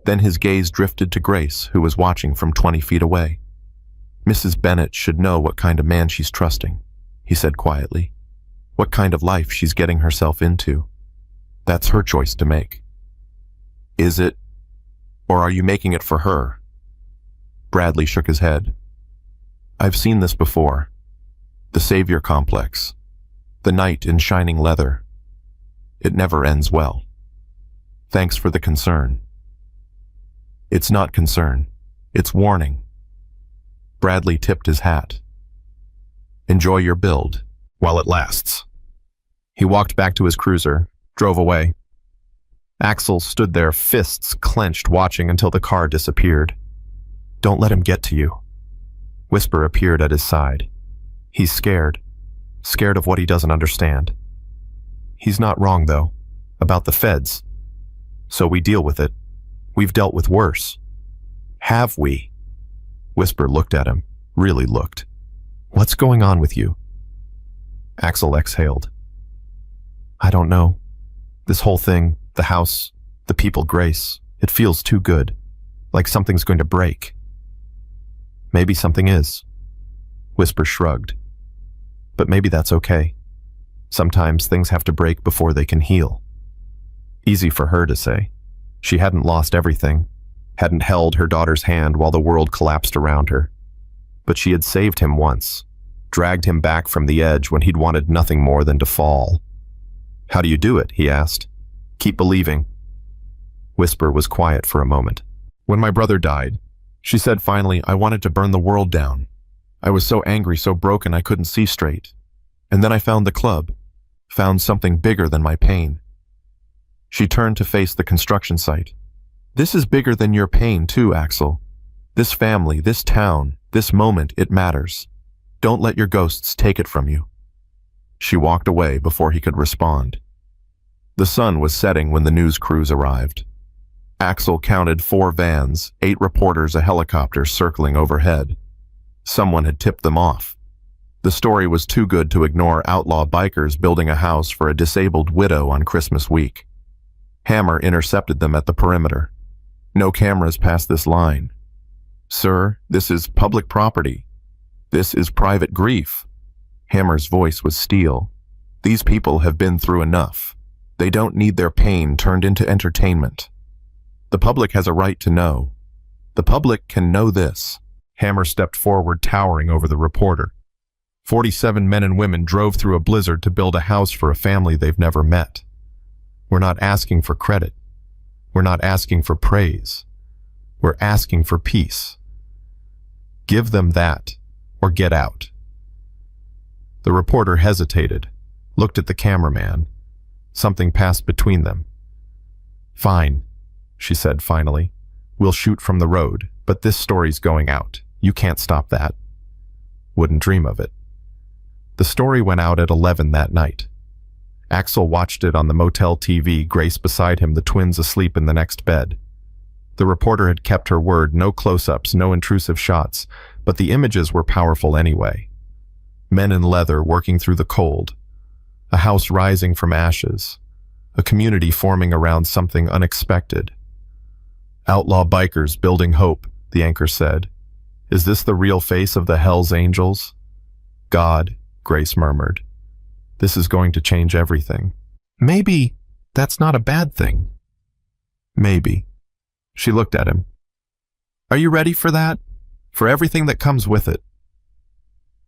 Then his gaze drifted to Grace, who was watching from 20 feet away. Mrs. Bennett should know what kind of man she's trusting, he said quietly. What kind of life she's getting herself into. That's her choice to make. Is it? Or are you making it for her? Bradley shook his head. I've seen this before. The savior complex. The knight in shining leather. It never ends well. Thanks for the concern. It's not concern. It's warning. Bradley tipped his hat. Enjoy your build, while it lasts. He walked back to his cruiser, drove away. Axel stood there, fists clenched, watching until the car disappeared. Don't let him get to you. Whisper appeared at his side. He's scared. Scared of what he doesn't understand. He's not wrong, though, about the feds. So we deal with it. We've dealt with worse. Have we? Whisper looked at him, really looked. What's going on with you? Axel exhaled. I don't know. This whole thing, the house, the people, Grace, it feels too good. Like something's going to break. Maybe something is. Whisper shrugged. But maybe that's okay. Sometimes things have to break before they can heal. Easy for her to say. She hadn't lost everything, hadn't held her daughter's hand while the world collapsed around her. But she had saved him once, dragged him back from the edge when he'd wanted nothing more than to fall. How do you do it? He asked. Keep believing. Whisper was quiet for a moment. When my brother died, she said finally, I wanted to burn the world down. I was so angry, so broken I couldn't see straight. And then I found the club, found something bigger than my pain. She turned to face the construction site. This is bigger than your pain too, Axel. This family, this town, this moment, it matters. Don't let your ghosts take it from you. She walked away before he could respond. The sun was setting when the news crews arrived. Axel counted 4 vans, 8 reporters, a helicopter circling overhead. Someone had tipped them off. The story was too good to ignore outlaw bikers building a house for a disabled widow on Christmas week. Hammer intercepted them at the perimeter. No cameras past this line. Sir, this is public property. This is private grief. Hammer's voice was steel. These people have been through enough. They don't need their pain turned into entertainment. The public has a right to know. The public can know this. Hammer stepped forward, towering over the reporter. 47 men and women drove through a blizzard to build a house for a family they've never met. We're not asking for credit. We're not asking for praise. We're asking for peace. Give them that, or get out. The reporter hesitated, looked at the cameraman. Something passed between them. Fine, she said finally. We'll shoot from the road, but this story's going out. You can't stop that. Wouldn't dream of it. The story went out at 11 that night. Axel watched it on the motel TV, Grace beside him, the twins asleep in the next bed. The reporter had kept her word, no close-ups, no intrusive shots, but the images were powerful anyway. Men in leather working through the cold, a house rising from ashes, a community forming around something unexpected. Outlaw bikers building hope, the anchor said. Is this the real face of the Hells Angels? God, Grace murmured. This is going to change everything. Maybe, That's not a bad thing. Maybe. She looked at him. Are you ready for that? For everything that comes with it?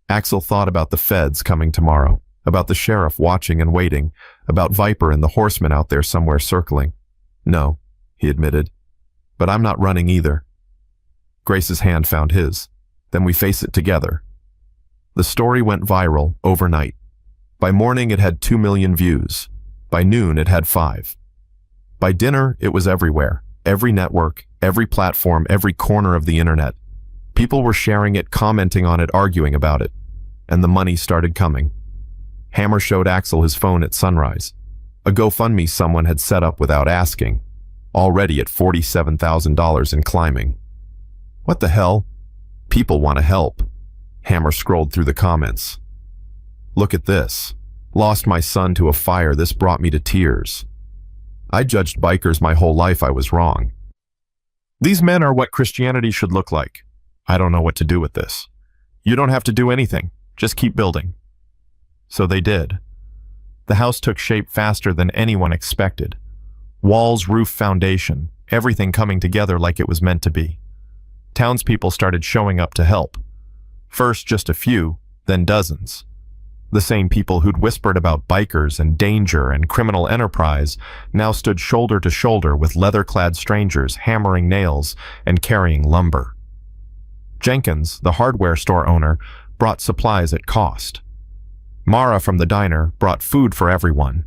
Axel thought about the feds coming tomorrow, about the sheriff watching and waiting, about Viper and the horsemen out there somewhere circling. No, he admitted. But I'm not running either. Grace's hand found his. Then we face it together. The story went viral overnight. By morning it had 2 million views. By noon it had 5. By dinner it was everywhere. Every network, every platform, every corner of the internet. People were sharing it, commenting on it, arguing about it. And the money started coming. Hammer showed Axel his phone at sunrise. A GoFundMe someone had set up without asking. Already at $47,000 and climbing. What the hell? People want to help. Hammer scrolled through the comments. Look at this. Lost my son to a fire. This brought me to tears. I judged bikers my whole life. I was wrong. These men are what Christianity should look like. I don't know what to do with this. You don't have to do anything. Just keep building. So they did. The house took shape faster than anyone expected. Walls, roof, foundation, everything coming together like it was meant to be. Townspeople started showing up to help. First just a few, then dozens. The same people who'd whispered about bikers and danger and criminal enterprise now stood shoulder to shoulder with leather-clad strangers hammering nails and carrying lumber. Jenkins, the hardware store owner, brought supplies at cost. Mara from the diner brought food for everyone.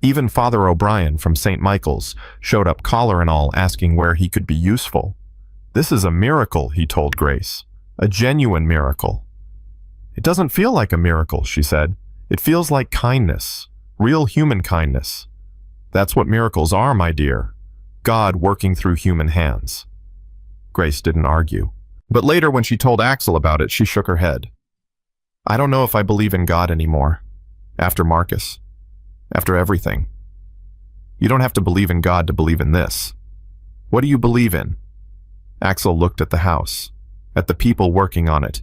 Even Father O'Brien from St. Michael's showed up, collar and all, asking where he could be useful. This is a miracle, he told Grace. A genuine miracle. It doesn't feel like a miracle, she said. It feels like kindness, real human kindness. That's what miracles are, my dear. God working through human hands. Grace didn't argue. But later when she told Axel about it, she shook her head. I don't know if I believe in God anymore. After Marcus. After everything. You don't have to believe in God to believe in this. What do you believe in? Axel looked at the house, at the people working on it,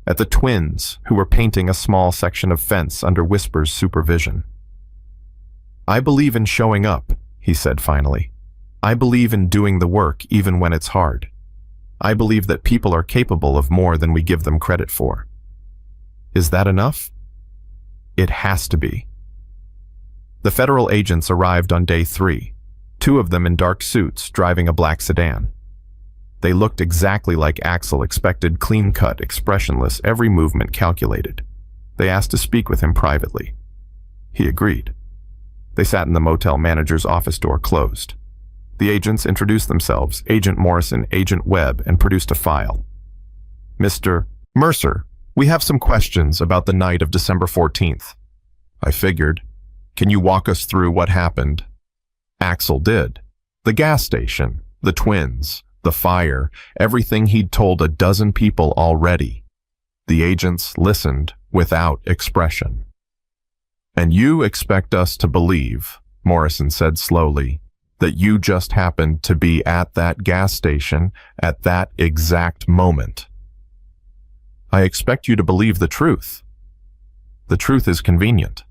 at the twins who were painting a small section of fence under Whisper's supervision. I believe in showing up, he said finally. I believe in doing the work even when it's hard. I believe that people are capable of more than we give them credit for. Is that enough? It has to be. The federal agents arrived on day 3, 2 of them in dark suits driving a black sedan. They looked exactly like Axel expected, clean-cut, expressionless, every movement calculated. They asked to speak with him privately. He agreed. They sat in the motel manager's office, door closed. The agents introduced themselves, Agent Morrison, Agent Webb, and produced a file. Mr. Mercer, we have some questions about the night of December 14th. I figured. Can you walk us through what happened? Axel did. The gas station, the twins, the fire, everything he'd told a dozen people already. The agents listened without expression. And you expect us to believe, Morrison said slowly, that you just happened to be at that gas station at that exact moment. I expect you to believe the truth. The truth is convenient.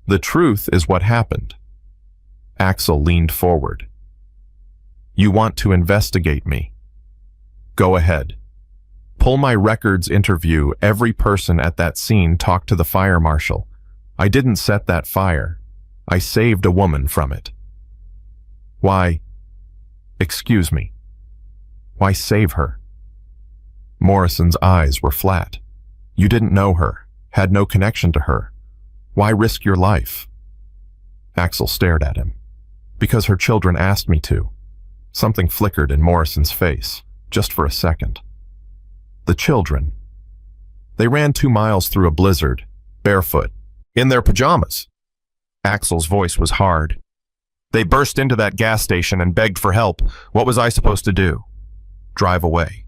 The truth is what happened. Axel leaned forward. You want to investigate me? Go ahead. Pull my records, interview every person at that scene, talk to the fire marshal. I didn't set that fire. I saved a woman from it. Why? Excuse me. Why save her? Morrison's eyes were flat. You didn't know her, had no connection to her. Why risk your life? Axel stared at him. Because her children asked me to. Something flickered in Morrison's face, just for a second. The children. They ran 2 miles through a blizzard, barefoot, in their pajamas. Axel's voice was hard. They burst into that gas station and begged for help. What was I supposed to do? Drive away.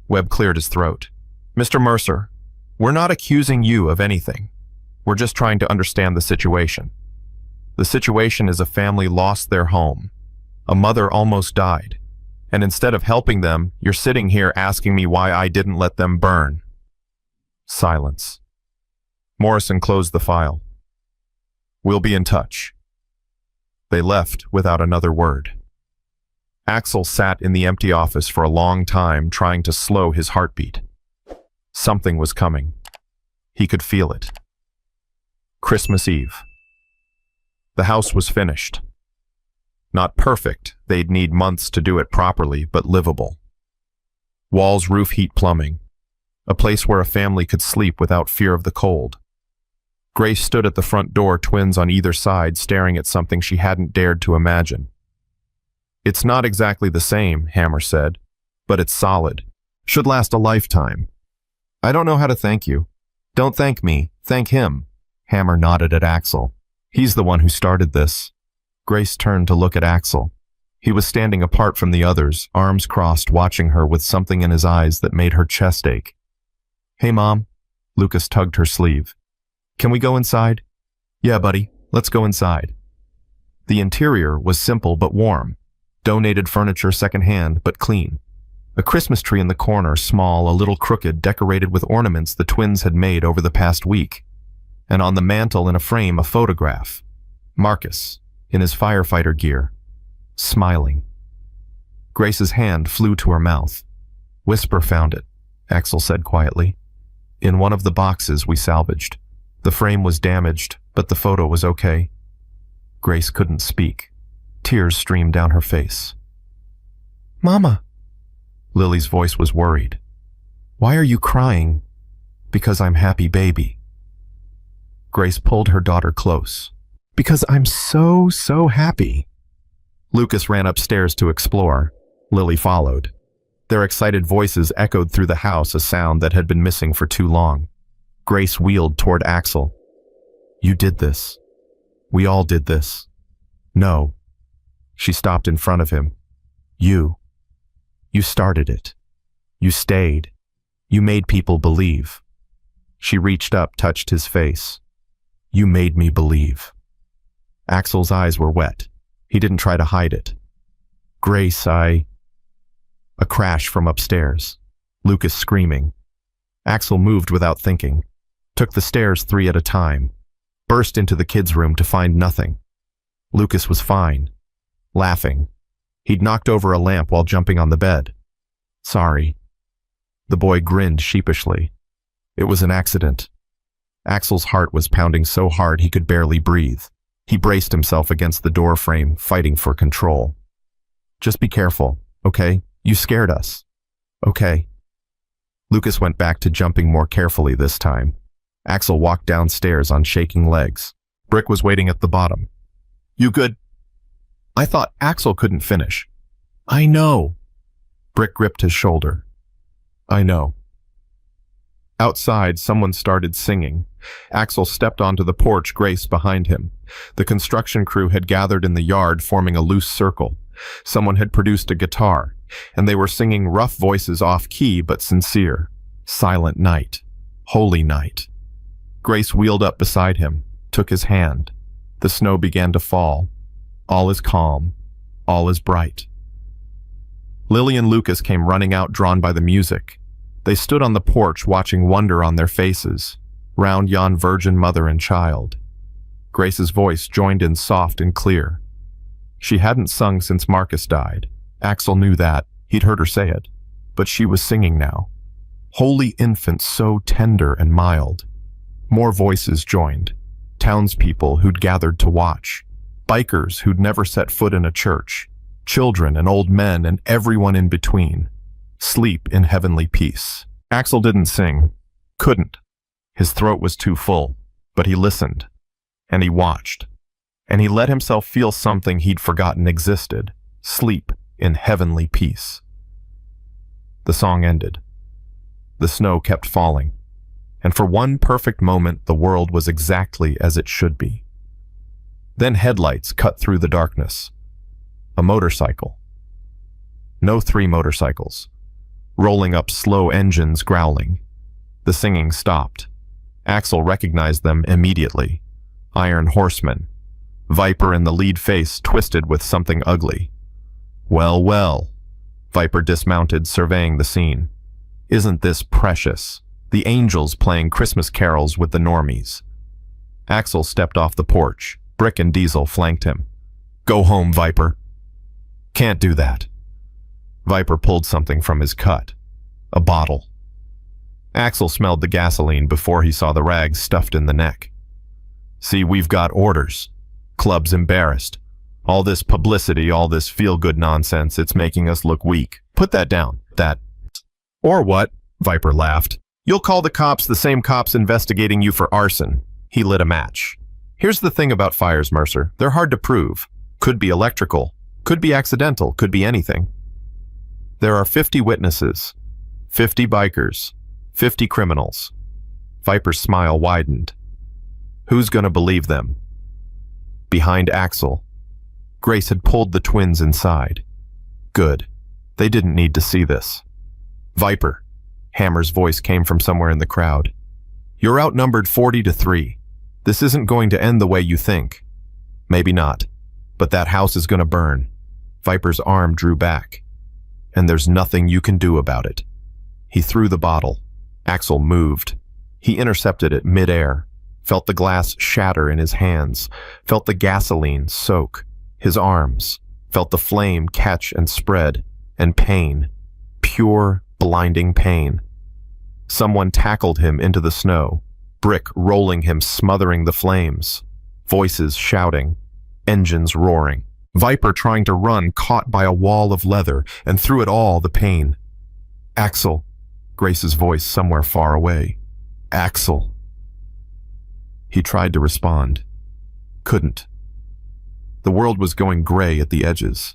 Webb cleared his throat. Mr. Mercer, we're not accusing you of anything. We're just trying to understand the situation. The situation is a family lost their home. A mother almost died. And instead of helping them, you're sitting here asking me why I didn't let them burn. Silence. Morrison closed the file. We'll be in touch. They left without another word. Axel sat in the empty office for a long time, trying to slow his heartbeat. Something was coming. He could feel it. Christmas Eve. The house was finished. Not perfect, they'd need months to do it properly, but livable. Walls, roof, heat, plumbing. A place where a family could sleep without fear of the cold. Grace stood at the front door, twins on either side, staring at something she hadn't dared to imagine. "It's not exactly the same," Hammer said, "but it's solid. Should last a lifetime." "I don't know how to thank you." "Don't thank me, thank him." Hammer nodded at Axel. "He's the one who started this." Grace turned to look at Axel. He was standing apart from the others, arms crossed, watching her with something in his eyes that made her chest ache. "Hey, Mom." Lucas tugged her sleeve. "Can we go inside?" "Yeah, buddy, let's go inside." The interior was simple but warm. Donated furniture secondhand, but clean. A Christmas tree in the corner, small, a little crooked, decorated with ornaments the twins had made over the past week. And on the mantel in a frame, a photograph. Marcus, in his firefighter gear, smiling. Grace's hand flew to her mouth. "Whisper found it," Axel said quietly. "In one of the boxes we salvaged. The frame was damaged, but the photo was okay." Grace couldn't speak. Tears streamed down her face. "Mama." Lily's voice was worried. "Why are you crying?" "Because I'm happy, baby." Grace pulled her daughter close. "Because I'm so happy." Lucas ran upstairs to explore. Lily followed. Their excited voices echoed through the house, a sound that had been missing for too long. Grace wheeled toward Axel. "You did this. We all did this." "No." She stopped in front of him. You started it. You stayed. You made people believe." She reached up, touched his face. "You made me believe." Axel's eyes were wet. He didn't try to hide it. "Grace, A crash from upstairs. Lucas screaming. Axel moved without thinking. Took the stairs 3 at a time. Burst into the kids' room to find nothing. Lucas was fine. Laughing. He'd knocked over a lamp while jumping on the bed. "Sorry." The boy grinned sheepishly. It was an accident. Axel's heart was pounding so hard he could barely breathe. He braced himself against the door frame, fighting for control. "Just be careful, okay? You scared us." "Okay." Lucas went back to jumping more carefully this time. Axel walked downstairs on shaking legs. Brick was waiting at the bottom. "You good?" "I thought Axel couldn't finish." "I know." Brick gripped his shoulder. "I know." Outside, someone started singing. Axel stepped onto the porch, Grace behind him. The construction crew had gathered in the yard, forming a loose circle. Someone had produced a guitar, and they were singing rough voices off-key but sincere. Silent night. Holy night. Grace wheeled up beside him, took his hand. The snow began to fall. All is calm. All is bright. Lily and Lucas came running out, drawn by the music. They stood on the porch, watching wonder on their faces, round yon virgin mother and child. Grace's voice joined in soft and clear. She hadn't sung since Marcus died. Axel knew that. He'd heard her say it. But she was singing now. Holy infant, so tender and mild. More voices joined. Townspeople who'd gathered to watch. Bikers who'd never set foot in a church. Children and old men and everyone in between. Sleep in heavenly peace. Axel didn't sing. Couldn't. His throat was too full. But he listened. And he watched. And he let himself feel something he'd forgotten existed. Sleep in heavenly peace. The song ended. The snow kept falling. And for one perfect moment, the world was exactly as it should be. Then headlights cut through the darkness. A motorcycle. No 3 motorcycles. Rolling up, slow engines growling. The singing stopped. Axel recognized them immediately. Iron horsemen. Viper in the lead face twisted with something ugly. "Well, well." Viper dismounted, surveying the scene. "Isn't this precious? The angels playing Christmas carols with the normies." Axel stepped off the porch. Brick and Diesel flanked him. Go home, Viper. Can't do that. Viper pulled something from his cut. A bottle. Axel smelled the gasoline before he saw the rags stuffed in the neck. See, we've got orders. Club's embarrassed. All this publicity, all this feel-good nonsense, it's making us look weak. Put that down. That. Or what? Viper laughed. You'll call the cops the same cops investigating you for arson. He lit a match. Here's the thing about fires, Mercer. They're hard to prove. Could be electrical. Could be accidental. Could be anything. There are 50 witnesses. 50 bikers. 50 criminals. Viper's smile widened. Who's gonna believe them? Behind Axel, Grace had pulled the twins inside. Good. They didn't need to see this. Viper. Hammer's voice came from somewhere in the crowd. You're outnumbered 40-3. This isn't going to end the way you think. Maybe not. But that house is gonna burn. Viper's arm drew back. And there's nothing you can do about it. He threw the bottle. Axel moved. He intercepted it mid-air, felt the glass shatter in his hands, felt the gasoline soak his arms, felt the flame catch and spread, and pain, pure, blinding pain. Someone tackled him into the snow, brick rolling him, smothering the flames, voices shouting, engines roaring. Viper trying to run, caught by a wall of leather, and through it all the pain. Axel. Grace's voice somewhere far away. Axel. He tried to respond. Couldn't. The world was going gray at the edges.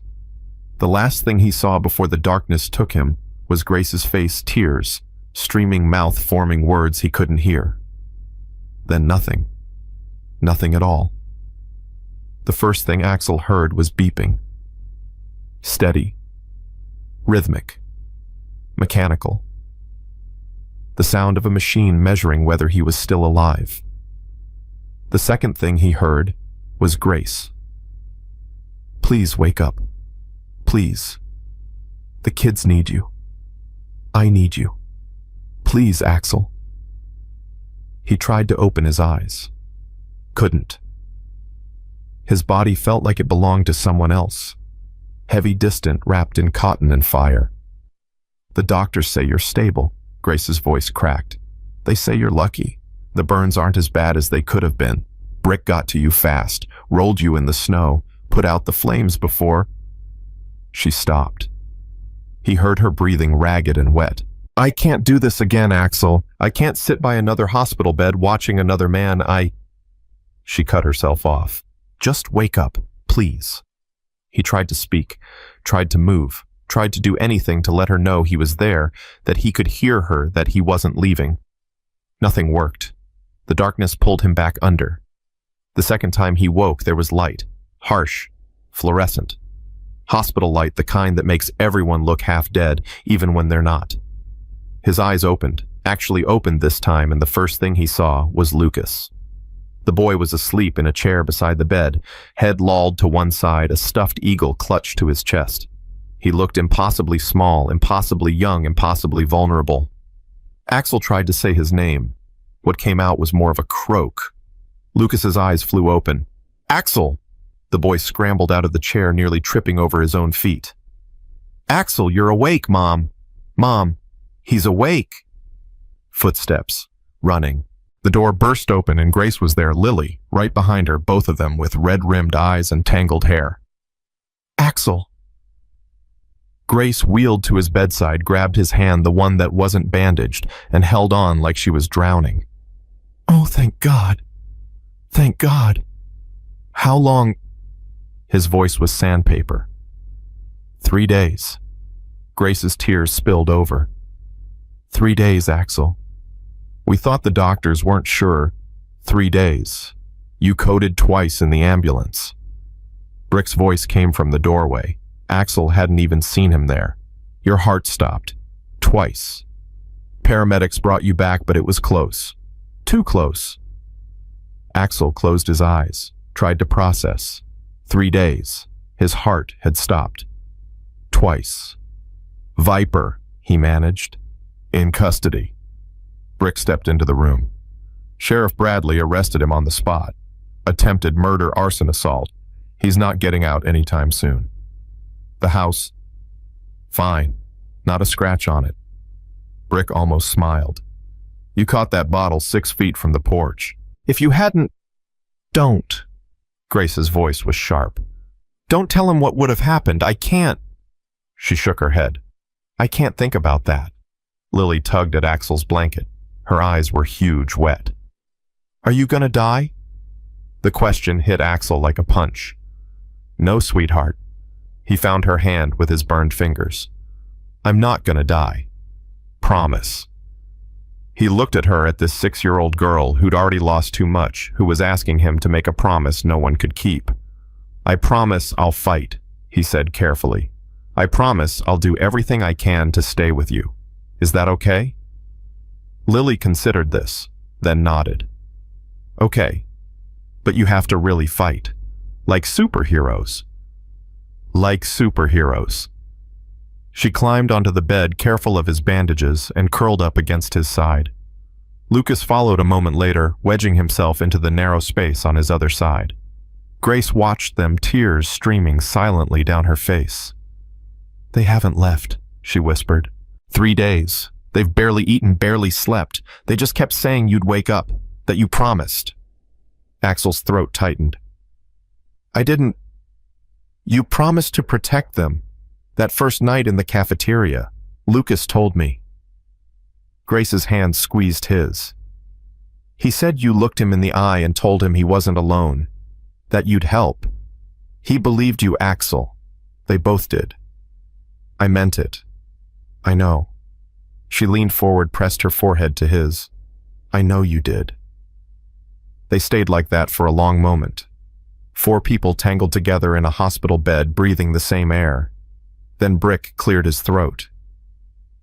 The last thing he saw before the darkness took him was Grace's face, tears, streaming mouth forming words he couldn't hear. Then nothing. Nothing at all. The first thing Axel heard was beeping. Steady. Rhythmic. Mechanical. The sound of a machine measuring whether he was still alive. The second thing he heard was Grace. Please wake up. Please. The kids need you. I need you. Please, Axel. He tried to open his eyes. Couldn't. His body felt like it belonged to someone else. Heavy, distant, wrapped in cotton and fire. The doctors say you're stable. Grace's voice cracked. They say you're lucky. The burns aren't as bad as they could have been. Brick got to you fast, rolled you in the snow, put out the flames before. She stopped. He heard her breathing ragged and wet. I can't do this again, Axel. I can't sit by another hospital bed watching another man. She cut herself off. Just wake up, please. He tried to speak, tried to move, tried to do anything to let her know he was there, that he could hear her, that he wasn't leaving. Nothing worked. The darkness pulled him back under. The second time he woke, there was light, harsh, fluorescent. Hospital light, the kind that makes everyone look half dead, even when they're not. His eyes opened, actually opened this time, and the first thing he saw was Lucas. The boy was asleep in a chair beside the bed, head lolled to one side, a stuffed eagle clutched to his chest. He looked impossibly small, impossibly young, impossibly vulnerable. Axel tried to say his name. What came out was more of a croak. Lucas's eyes flew open. Axel! The boy scrambled out of the chair, nearly tripping over his own feet. Axel, you're awake, Mom! Mom! He's awake! Footsteps. Running. The door burst open and Grace was there, Lily, right behind her, both of them with red-rimmed eyes and tangled hair. Axel! Grace wheeled to his bedside, grabbed his hand, the one that wasn't bandaged, and held on like she was drowning. Oh, thank God. Thank God. How long? His voice was sandpaper. 3 days. Grace's tears spilled over. 3 days, Axel. We thought the doctors weren't sure. 3 days. You coded twice in the ambulance. Brick's voice came from the doorway. Axel hadn't even seen him there. Your heart stopped. Twice. Paramedics brought you back, but it was close. Too close. Axel closed his eyes, tried to process. 3 days. His heart had stopped. Twice. Viper, he managed. In custody. Brick stepped into the room. Sheriff Bradley arrested him on the spot. Attempted murder, arson assault. He's not getting out anytime soon. The house? Fine. Not a scratch on it. Brick almost smiled. You caught that bottle 6 feet from the porch. If you hadn't... Don't. Grace's voice was sharp. Don't tell him what would have happened. I can't. She shook her head. I can't think about that. Lily tugged at Axel's blanket. Her eyes were huge, wet. Are you gonna die? The question hit Axel like a punch. No, sweetheart. He found her hand with his burned fingers. I'm not gonna die. Promise. He looked at her, at this 6-year-old girl who'd already lost too much, who was asking him to make a promise no one could keep. I promise I'll fight, he said carefully. I promise I'll do everything I can to stay with you. Is that okay? Lily considered this, then nodded. Okay, but you have to really fight. Like superheroes. Like superheroes. She climbed onto the bed, careful of his bandages, and curled up against his side. Lucas followed a moment later, wedging himself into the narrow space on his other side. Grace watched them, tears streaming silently down her face. They haven't left, she whispered. 3 days. They've barely eaten, barely slept. They just kept saying you'd wake up, that you promised. Axel's throat tightened. I didn't. You promised to protect them. That first night in the cafeteria, Lucas told me. Grace's hand squeezed his. He said you looked him in the eye and told him he wasn't alone, that you'd help. He believed you, Axel. They both did. I meant it. I know. She leaned forward, pressed her forehead to his. I know you did. They stayed like that for a long moment. 4 people tangled together in a hospital bed, breathing the same air. Then Brick cleared his throat.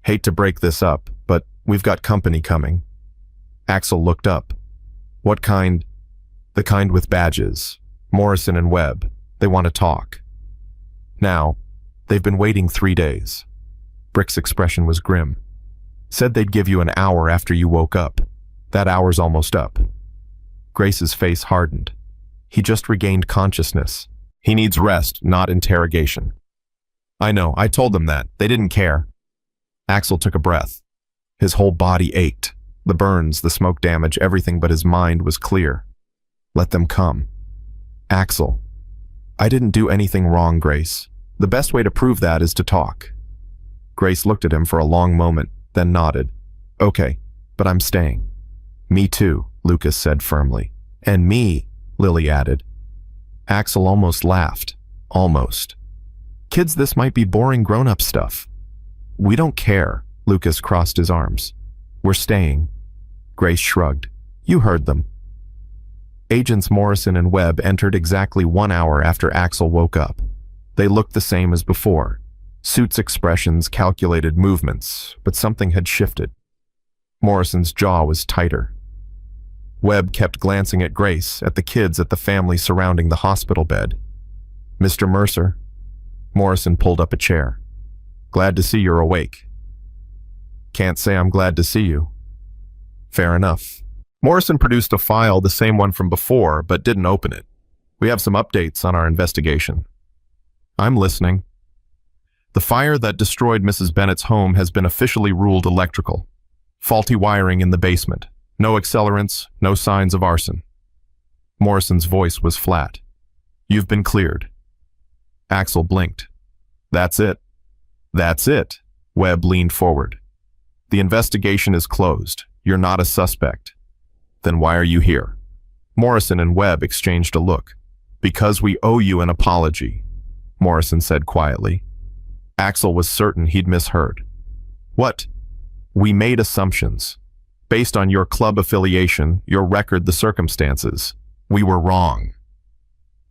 Hate to break this up, but we've got company coming. Axel looked up. What kind? The kind with badges. Morrison and Webb. They want to talk. Now, they've been waiting 3 days. Brick's expression was grim. Said they'd give you an hour after you woke up. That hour's almost up. Grace's face hardened. He just regained consciousness. He needs rest, not interrogation. I know, I told them that. They didn't care. Axel took a breath. His whole body ached. The burns, the smoke damage, everything but his mind was clear. Let them come. Axel. I didn't do anything wrong, Grace. The best way to prove that is to talk. Grace looked at him for a long moment, then nodded. Okay, but I'm staying. Me too, Lucas said firmly. And me, Lily added. Axel almost laughed. Almost. Kids, this might be boring grown-up stuff. We don't care, Lucas crossed his arms. We're staying. Grace shrugged. You heard them. Agents Morrison and Webb entered exactly 1 hour after Axel woke up. They looked the same as before. Suits, expressions, calculated movements, but something had shifted. Morrison's jaw was tighter. Webb kept glancing at Grace, at the kids, at the family surrounding the hospital bed. Mr. Mercer. Morrison pulled up a chair. Glad to see you're awake. Can't say I'm glad to see you. Fair enough. Morrison produced a file, the same one from before, but didn't open it. We have some updates on our investigation. I'm listening. The fire that destroyed Mrs. Bennett's home has been officially ruled electrical. Faulty wiring in the basement. No accelerants, no signs of arson. Morrison's voice was flat. You've been cleared. Axel blinked. That's it. That's it. Webb leaned forward. The investigation is closed. You're not a suspect. Then why are you here? Morrison and Webb exchanged a look. Because we owe you an apology, Morrison said quietly. Axel was certain he'd misheard. What? We made assumptions. Based on your club affiliation, your record, the circumstances. We were wrong.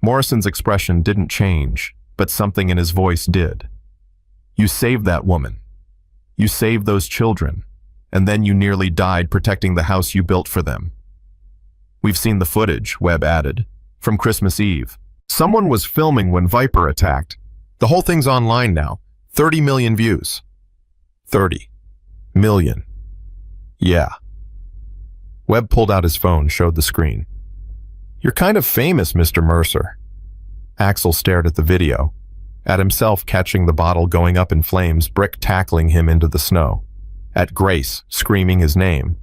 Morrison's expression didn't change, but something in his voice did. You saved that woman. You saved those children, and then you nearly died protecting the house you built for them. We've seen the footage, Webb added, from Christmas Eve. Someone was filming when Viper attacked. The whole thing's online now. 30 million views. 30 million. Yeah. Webb pulled out his phone, showed the screen. You're kind of famous, Mr. Mercer. Axel stared at the video, at himself catching the bottle going up in flames, Brick tackling him into the snow, at Grace screaming his name.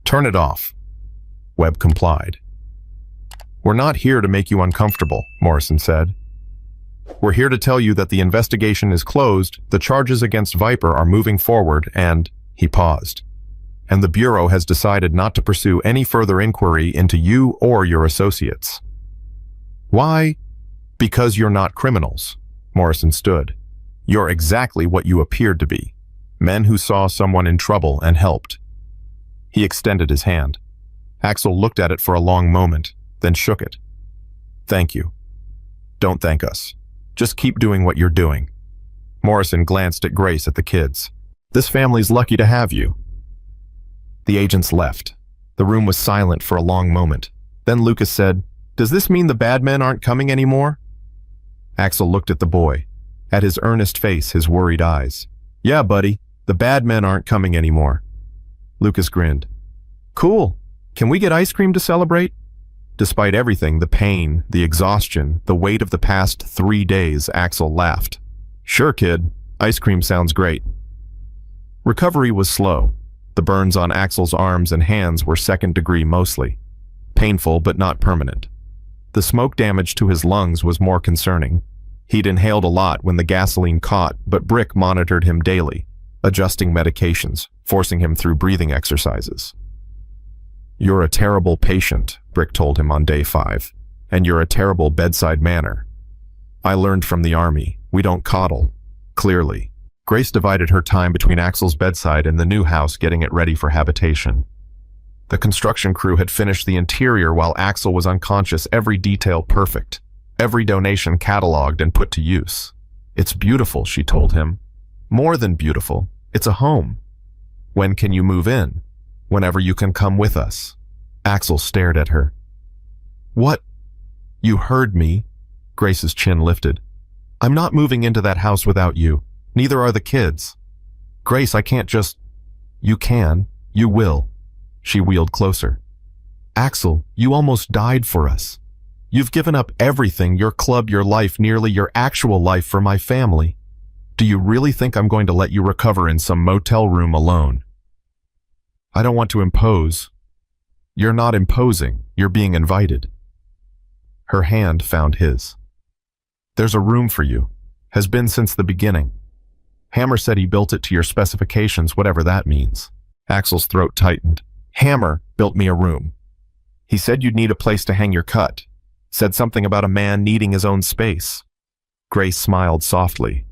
"Turn it off." Webb complied. "We're not here to make you uncomfortable," Morrison said. "We're here to tell you that the investigation is closed, the charges against Viper are moving forward, and—" he paused. "And the Bureau has decided not to pursue any further inquiry into you or your associates." "Why?" "Because you're not criminals." Morrison stood. "You're exactly what you appeared to be. Men who saw someone in trouble and helped." He extended his hand. Axel looked at it for a long moment, then shook it. "Thank you. Don't thank us. Just keep doing what you're doing." Morrison glanced at Grace at the kids. "This family's lucky to have you." The agents left. The room was silent for a long moment. Then Lucas said, "Does this mean the bad men aren't coming anymore?" Axel looked at the boy, at his earnest face, his worried eyes. "Yeah, buddy, the bad men aren't coming anymore." Lucas grinned. "Cool. Can we get ice cream to celebrate?" Despite everything, the pain, the exhaustion, the weight of the past 3 days, Axel laughed. "Sure, kid. Ice cream sounds great." Recovery was slow. The burns on Axel's arms and hands were second-degree mostly. Painful, but not permanent. The smoke damage to his lungs was more concerning. He'd inhaled a lot when the gasoline caught, but Brick monitored him daily, adjusting medications, forcing him through breathing exercises. "You're a terrible patient," Brick told him on day 5, "and you're a terrible bedside manner. I learned from the army, we don't coddle, clearly." Grace divided her time between Axel's bedside and the new house getting it ready for habitation. The construction crew had finished the interior while Axel was unconscious, every detail perfect, every donation cataloged and put to use. "It's beautiful," she told him. "More than beautiful. It's a home. When can you move in?" "Whenever you can come with us." Axel stared at her. "What?" "You heard me." Grace's chin lifted. "I'm not moving into that house without you. Neither are the kids." "Grace, I can't just—" "You can. You will." She wheeled closer. "Axel, you almost died for us. You've given up everything, your club, your life, nearly your actual life for my family. Do you really think I'm going to let you recover in some motel room alone?" "I don't want to impose." "You're not imposing, you're being invited." Her hand found his. "There's a room for you. Has been since the beginning. Hammer said he built it to your specifications, whatever that means." Axel's throat tightened. "Hammer built me a room. He said you'd need a place to hang your cut. Said something about a man needing his own space." Grace smiled softly.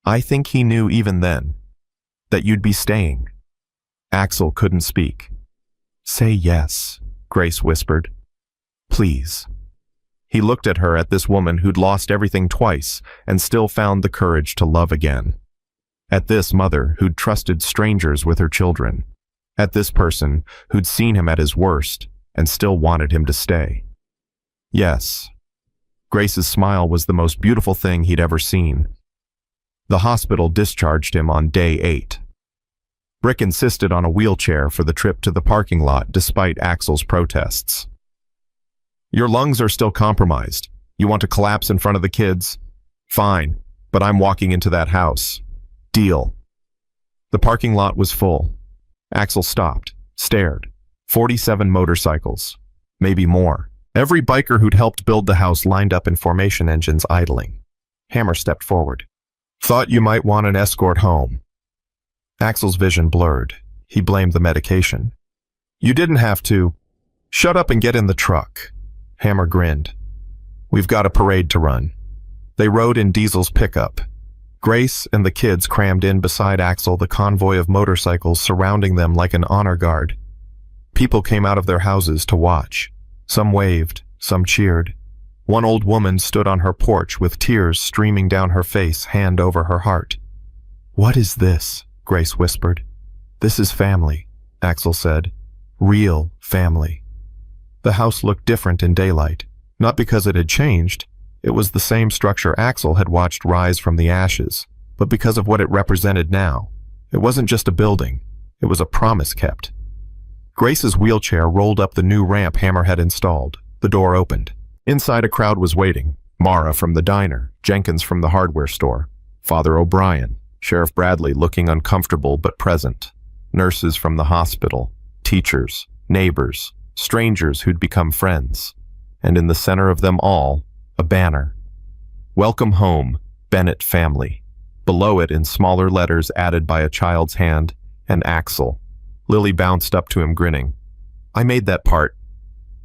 "I think he knew even then that you'd be staying." Axel couldn't speak. "Say yes," Grace whispered. "Please." He looked at her, at this woman who'd lost everything twice and still found the courage to love again. At this mother who'd trusted strangers with her children. At this person who'd seen him at his worst and still wanted him to stay. Yes. Grace's smile was the most beautiful thing he'd ever seen. The hospital discharged him on day 8. Brick insisted on a wheelchair for the trip to the parking lot despite Axel's protests. "Your lungs are still compromised. You want to collapse in front of the kids? Fine, but I'm walking into that house. Deal." The parking lot was full. Axel stopped, stared. 47 motorcycles. Maybe more. Every biker who'd helped build the house lined up in formation, engines idling. Hammer stepped forward. "Thought you might want an escort home." Axel's vision blurred. He blamed the medication. "You didn't have to." "Shut up and get in the truck." Hammer grinned. "We've got a parade to run." They rode in Diesel's pickup. Grace and the kids crammed in beside Axel, the convoy of motorcycles surrounding them like an honor guard. People came out of their houses to watch. Some waved, some cheered. One old woman stood on her porch with tears streaming down her face, hand over her heart. "What is this?" Grace whispered. "This is family," Axel said. "Real family." The house looked different in daylight, not because it had changed. It was the same structure Axel had watched rise from the ashes, but because of what it represented now. It wasn't just a building. It was a promise kept. Grace's wheelchair rolled up the new ramp Hammer had installed. The door opened. Inside, a crowd was waiting. Mara from the diner, Jenkins from the hardware store, Father O'Brien, Sheriff Bradley looking uncomfortable but present, nurses from the hospital, teachers, neighbors, strangers who'd become friends, and in the center of them all, a banner. Welcome home, Bennett family. Below it, in smaller letters added by a child's hand, and Axel. Lily bounced up to him grinning. I made that part.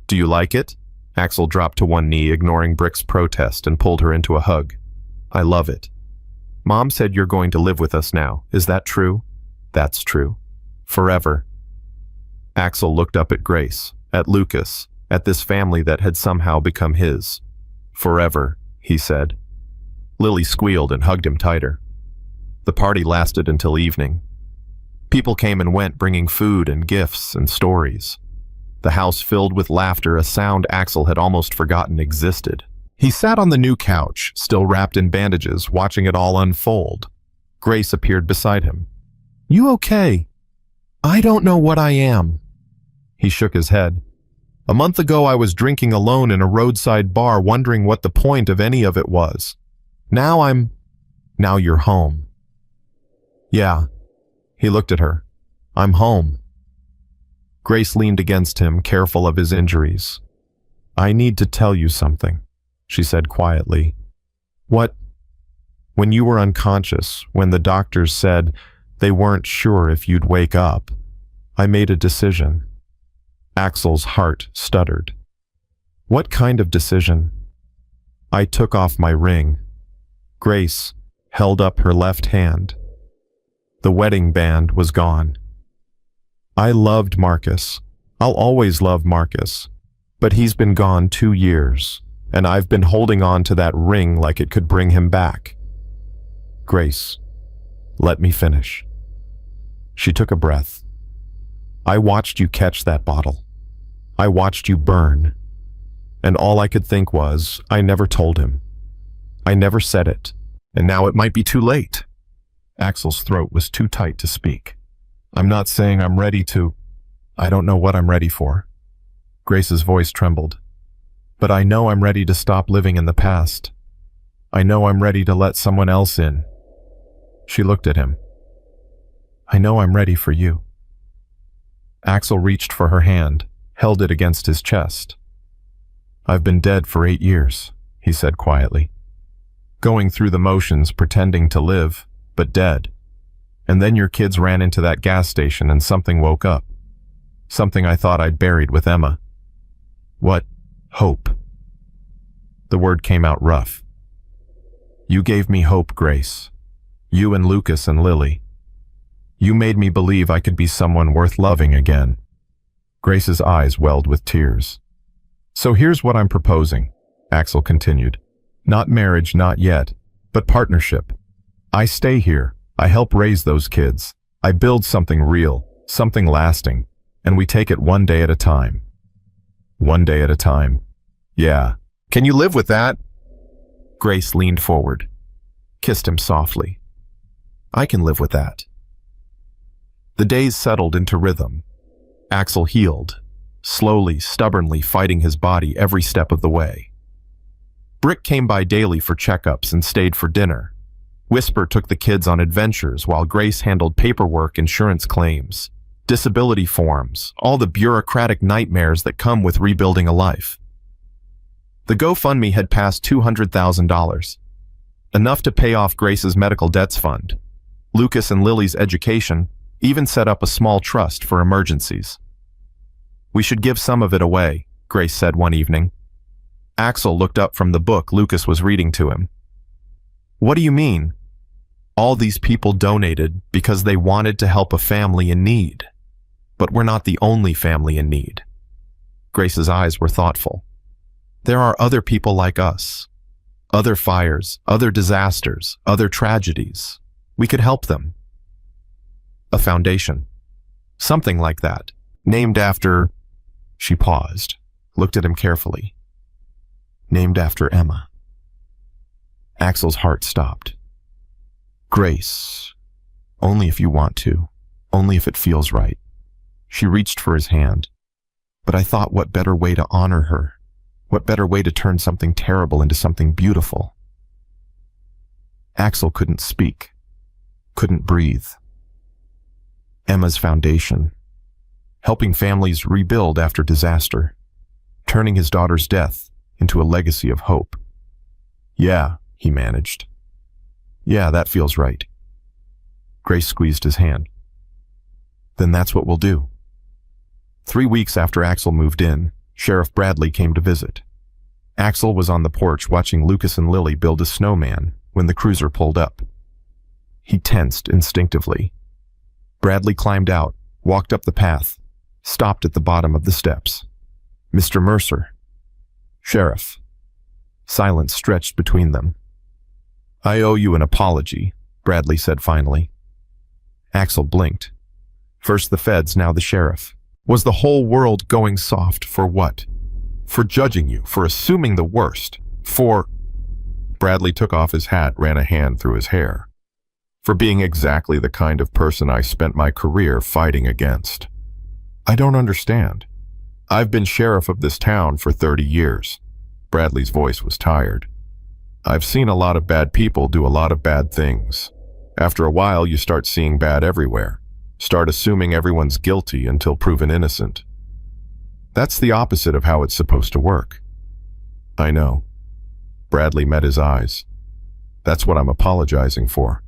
Do you like it? Axel dropped to one knee, ignoring Brick's protest, and pulled her into a hug. I love it. Mom said you're going to live with us now. Is that true? That's true. Forever. Axel looked up at Grace, at Lucas, at this family that had somehow become his. Forever, he said. Lily squealed and hugged him tighter. The party lasted until evening. People came and went, bringing food and gifts and stories. The house filled with laughter, a sound Axel had almost forgotten existed. He sat on the new couch, still wrapped in bandages, watching it all unfold. Grace appeared beside him. You okay? I don't know what I am. He shook his head. A month ago I was drinking alone in a roadside bar, wondering what the point of any of it was. Now you're home. Yeah. He looked at her. I'm home. Grace leaned against him, careful of his injuries. I need to tell you something, she said quietly. What? When you were unconscious, when the doctors said they weren't sure if you'd wake up, I made a decision. Axel's heart stuttered. What kind of decision? I took off my ring. Grace held up her left hand. The wedding band was gone. I loved Marcus. I'll always love Marcus. But he's been gone 2 years, and I've been holding on to that ring like it could bring him back. Grace, let me finish. She took a breath. I watched you catch that bottle. I watched you burn. And all I could think was, I never told him. I never said it. And now it might be too late. Axel's throat was too tight to speak. I'm not saying I'm ready to. I don't know what I'm ready for. Grace's voice trembled. But I know I'm ready to stop living in the past. I know I'm ready to let someone else in. She looked at him. I know I'm ready for you. Axel reached for her hand, held it against his chest. I've been dead for 8 years, he said quietly. Going through the motions, pretending to live, but dead. And then your kids ran into that gas station and something woke up. Something I thought I'd buried with Emma. What? Hope. The word came out rough. You gave me hope, Grace. You and Lucas and Lily. You made me believe I could be someone worth loving again. Grace's eyes welled with tears. So here's what I'm proposing, Axel continued. Not marriage, not yet, but partnership. I stay here. I help raise those kids. I build something real, something lasting, and we take it one day at a time. One day at a time. Yeah. Can you live with that? Grace leaned forward, kissed him softly. I can live with that. The days settled into rhythm. Axel healed, slowly, stubbornly fighting his body every step of the way. Brick came by daily for checkups and stayed for dinner. Whisper took the kids on adventures while Grace handled paperwork, insurance claims, disability forms, all the bureaucratic nightmares that come with rebuilding a life. The GoFundMe had passed $200,000, enough to pay off Grace's medical debts fund, Lucas and Lily's education, even set up a small trust for emergencies. We should give some of it away, Grace said one evening. Axel looked up from the book Lucas was reading to him. What do you mean? All these people donated because they wanted to help a family in need. But we're not the only family in need. Grace's eyes were thoughtful. There are other people like us. Other fires, other disasters, other tragedies. We could help them. A foundation. Something like that. Named after... She paused, looked at him carefully. Named after Emma. Axel's heart stopped. Grace. Only if you want to. Only if it feels right. She reached for his hand. But I thought, what better way to honor her? What better way to turn something terrible into something beautiful? Axel couldn't speak, couldn't breathe. Emma's foundation, helping families rebuild after disaster, turning his daughter's death into a legacy of hope. Yeah, he managed. Yeah, that feels right. Grace squeezed his hand. Then that's what we'll do. 3 weeks after Axel moved in, Sheriff Bradley came to visit. Axel was on the porch watching Lucas and Lily build a snowman when the cruiser pulled up. He tensed instinctively. Bradley climbed out, walked up the path, stopped at the bottom of the steps. Mr. Mercer. Sheriff. Silence stretched between them. I owe you an apology, Bradley said finally. Axel blinked. First the feds, now the sheriff. Was the whole world going soft for what? For judging you, for assuming the worst, for... Bradley took off his hat, ran a hand through his hair. For being exactly the kind of person I spent my career fighting against. I don't understand. I've been sheriff of this town for 30 years. Bradley's voice was tired. I've seen a lot of bad people do a lot of bad things. After a while, you start seeing bad everywhere. Start assuming everyone's guilty until proven innocent. That's the opposite of how it's supposed to work. I know. Bradley met his eyes. That's what I'm apologizing for.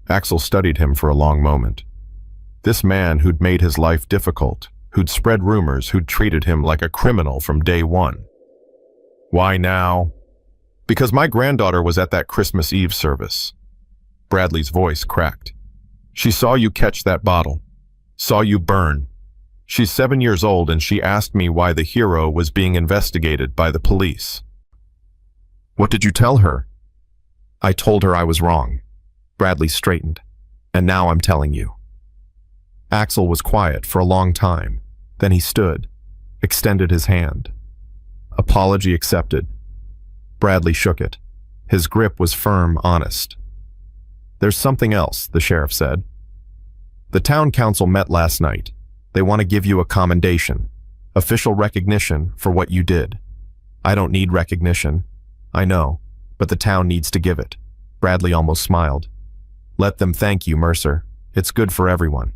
Axel studied him for a long moment. This man who'd made his life difficult, who'd spread rumors, who'd treated him like a criminal from day one. Why now? Because my granddaughter was at that Christmas Eve service. Bradley's voice cracked. She saw you catch that bottle, saw you burn. She's 7 years old and she asked me why the hero was being investigated by the police. What did you tell her? I told her I was wrong. Bradley straightened. And now I'm telling you. Axel was quiet for a long time. Then he stood, extended his hand. Apology accepted. Bradley shook it. His grip was firm, honest. There's something else, the sheriff said. The town council met last night. They want to give you a commendation, official recognition for what you did. I don't need recognition. I know, but the town needs to give it. Bradley almost smiled. Let them thank you, Mercer. It's good for everyone.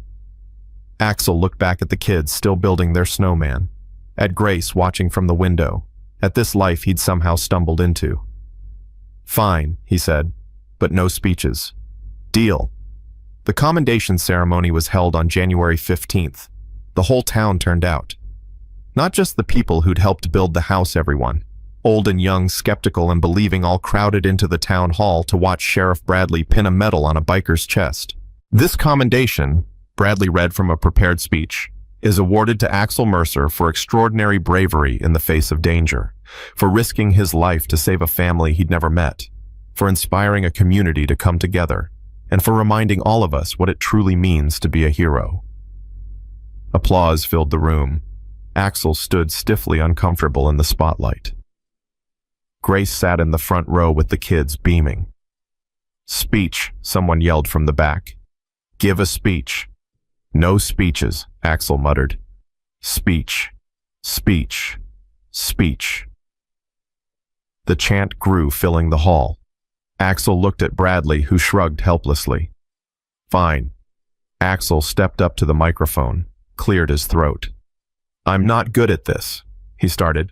Axel looked back at the kids still building their snowman, at Grace watching from the window, at this life he'd somehow stumbled into. Fine, he said, but no speeches. Deal. The commendation ceremony was held on January 15th. The whole town turned out. Not just the people who'd helped build the house, everyone. Old and young, skeptical and believing, all crowded into the town hall to watch Sheriff Bradley pin a medal on a biker's chest. This commendation, Bradley read from a prepared speech, is awarded to Axel Mercer for extraordinary bravery in the face of danger, for risking his life to save a family he'd never met, for inspiring a community to come together, and for reminding all of us what it truly means to be a hero. Applause filled the room. Axel stood stiffly uncomfortable in the spotlight. Grace sat in the front row with the kids, beaming. Speech, someone yelled from the back. Give a speech. No speeches, Axel muttered. Speech, speech, speech. The chant grew, filling the hall. Axel looked at Bradley, who shrugged helplessly. Fine. Axel stepped up to the microphone, cleared his throat. I'm not good at this, he started.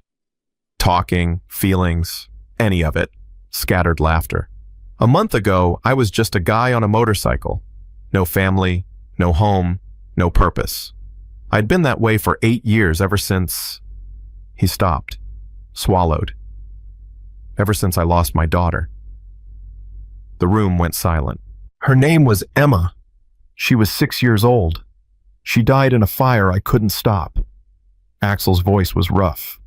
Talking, feelings, any of it. Scattered laughter. A month ago, I was just a guy on a motorcycle. No family, no home, no purpose. I'd been that way for 8 years, ever since... He stopped, swallowed. Ever since I lost my daughter. The room went silent. Her name was Emma. She was 6 years old. She died in a fire I couldn't stop. Axel's voice was rough.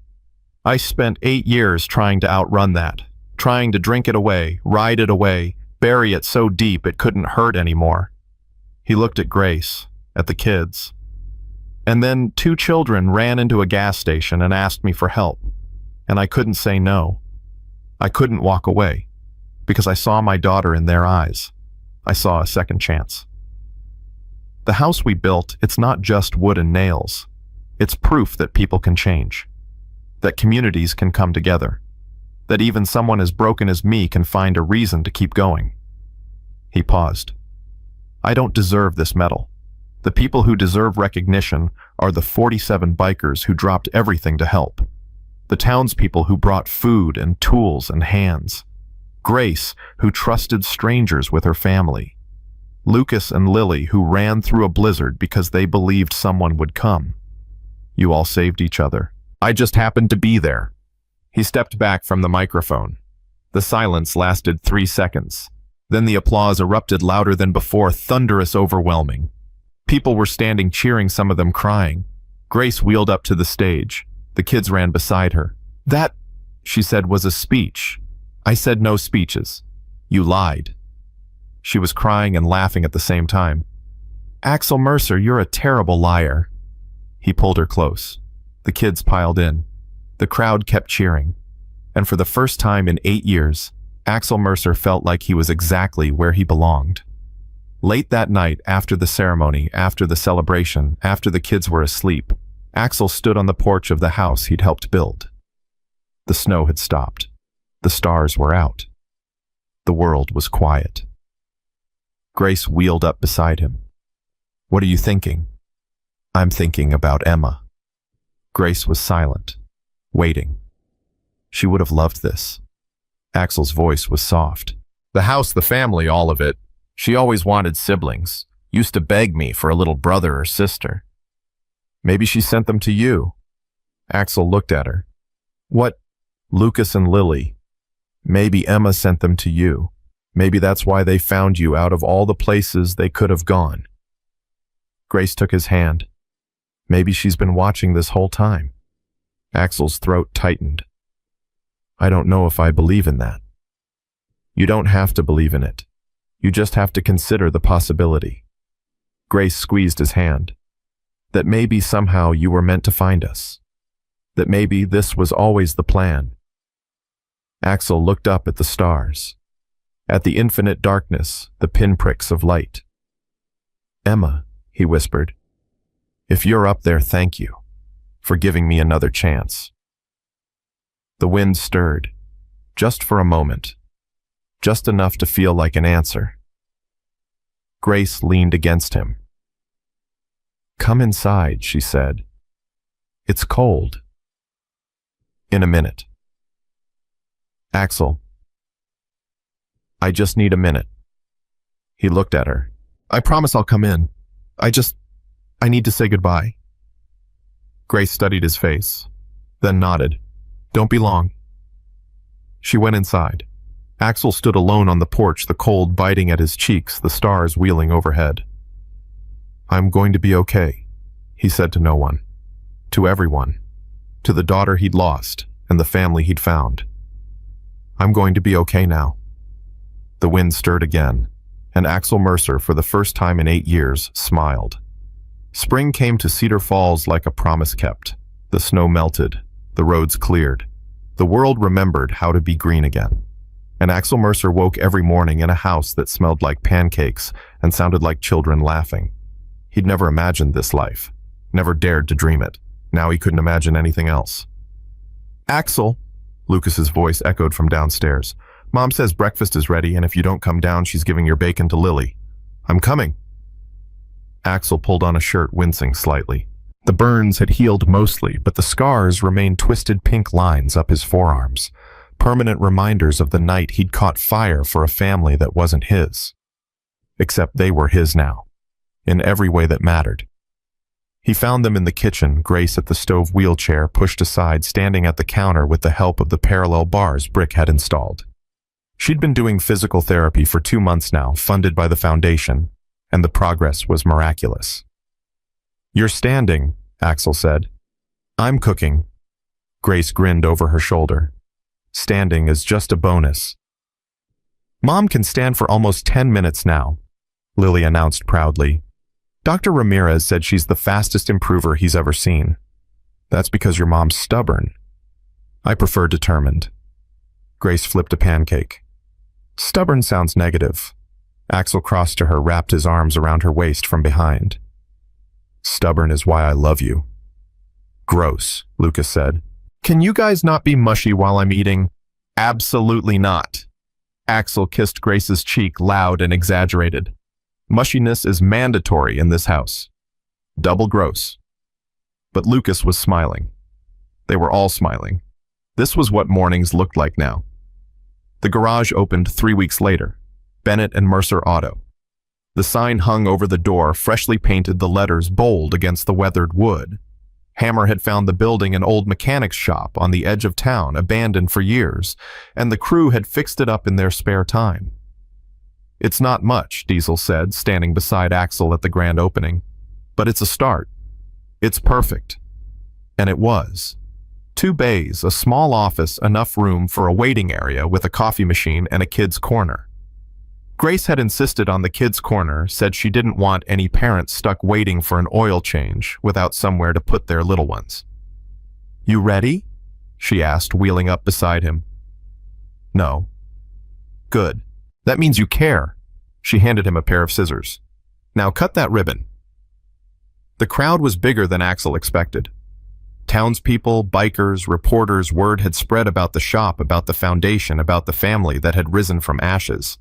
I spent 8 years trying to outrun that, trying to drink it away, ride it away, bury it so deep it couldn't hurt anymore. He looked at Grace, at the kids. And then 2 children ran into a gas station and asked me for help, and I couldn't say no. I couldn't walk away, because I saw my daughter in their eyes. I saw a second chance. The house we built, it's not just wood and nails. It's proof that people can change. that communities can come together, that even someone as broken as me can find a reason to keep going. He paused. I don't deserve this medal. The people who deserve recognition are the 47 bikers who dropped everything to help. The townspeople who brought food and tools and hands. Grace, who trusted strangers with her family. Lucas and Lily, who ran through a blizzard because they believed someone would come. You all saved each other. I just happened to be there. He stepped back from the microphone. The silence lasted 3 seconds. Then the applause erupted louder than before, thunderous, overwhelming. People were standing cheering, some of them crying. Grace wheeled up to the stage. The kids ran beside her. That, she said, was a speech. I said no speeches. You lied. She was crying and laughing at the same time. Axel Mercer, you're a terrible liar. He pulled her close. The kids piled in. The crowd kept cheering. And for the first time in 8 years, Axel Mercer felt like he was exactly where he belonged. Late that night, after the ceremony, after the celebration, after the kids were asleep, Axel stood on the porch of the house he'd helped build. The snow had stopped. The stars were out. The world was quiet. Grace wheeled up beside him. What are you thinking? I'm thinking about Emma. Grace was silent, waiting. She would have loved this. Axel's voice was soft. The house, the family, all of it. She always wanted siblings, used to beg me for a little brother or sister. Maybe she sent them to you. Axel looked at her. What? Lucas and Lily. Maybe Emma sent them to you. Maybe that's why they found you out of all the places they could have gone. Grace took his hand. Maybe she's been watching this whole time. Axel's throat tightened. I don't know if I believe in that. You don't have to believe in it. You just have to consider the possibility. Grace squeezed his hand. That maybe somehow you were meant to find us. That maybe this was always the plan. Axel looked up at the stars, at the infinite darkness, the pinpricks of light. Emma, he whispered, if you're up there, thank you for giving me another chance. The wind stirred, just for a moment, just enough to feel like an answer. Grace leaned against him. Come inside, she said. It's cold. In a minute. Axel. I just need a minute. He looked at her. I promise I'll come in. I need to say goodbye. Grace studied his face, then nodded. Don't be long. She went inside. Axel stood alone on the porch, the cold biting at his cheeks, the stars wheeling overhead. I'm going to be okay, he said to no one. To everyone. To the daughter he'd lost and the family he'd found. I'm going to be okay now. The wind stirred again, and Axel Mercer, for the first time in 8 years, smiled. Spring came to Cedar Falls like a promise kept. The snow melted. The roads cleared. The world remembered how to be green again. And Axel Mercer woke every morning in a house that smelled like pancakes and sounded like children laughing. He'd never imagined this life, never dared to dream it. Now he couldn't imagine anything else. Axel, Lucas's voice echoed from downstairs. Mom says breakfast is ready, and if you don't come down, she's giving your bacon to Lily. I'm coming. Axel pulled on a shirt, wincing slightly. The burns had healed mostly, but the scars remained twisted pink lines up his forearms, permanent reminders of the night he'd caught fire for a family that wasn't his. Except they were his now, in every way that mattered. He found them in the kitchen, Grace at the stove wheelchair pushed aside, standing at the counter with the help of the parallel bars Brick had installed. She'd been doing physical therapy for 2 months now, funded by the foundation, and the progress was miraculous. You're standing, Axel said. I'm cooking. Grace grinned over her shoulder. Standing is just a bonus. Mom can stand for almost 10 minutes now, Lily announced proudly. Dr. Ramirez said she's the fastest improver he's ever seen. That's because your mom's stubborn. I prefer determined. Grace flipped a pancake. Stubborn sounds negative. Axel crossed to her, wrapped his arms around her waist from behind. Stubborn is why I love you. Gross, Lucas said. Can you guys not be mushy while I'm eating? Absolutely not. Axel kissed Grace's cheek loud and exaggerated. Mushiness is mandatory in this house. Double gross. But Lucas was smiling. They were all smiling. This was what mornings looked like now. The garage opened 3 weeks later. Bennett and Mercer Auto. The sign hung over the door, freshly painted, the letters bold against the weathered wood. Hammer had found the building an old mechanic's shop on the edge of town, abandoned for years, and the crew had fixed it up in their spare time. It's not much, Diesel said, standing beside Axel at the grand opening. But it's a start. It's perfect. And it was. 2 bays, a small office, enough room for a waiting area with a coffee machine and a kid's corner. Grace had insisted on the kids' corner, said she didn't want any parents stuck waiting for an oil change without somewhere to put their little ones. "You ready?" she asked, wheeling up beside him. "No." "Good. That means you care." She handed him a pair of scissors. "Now cut that ribbon." The crowd was bigger than Axel expected. Townspeople, bikers, reporters, word had spread about the shop, about the foundation, about the family that had risen from ashes.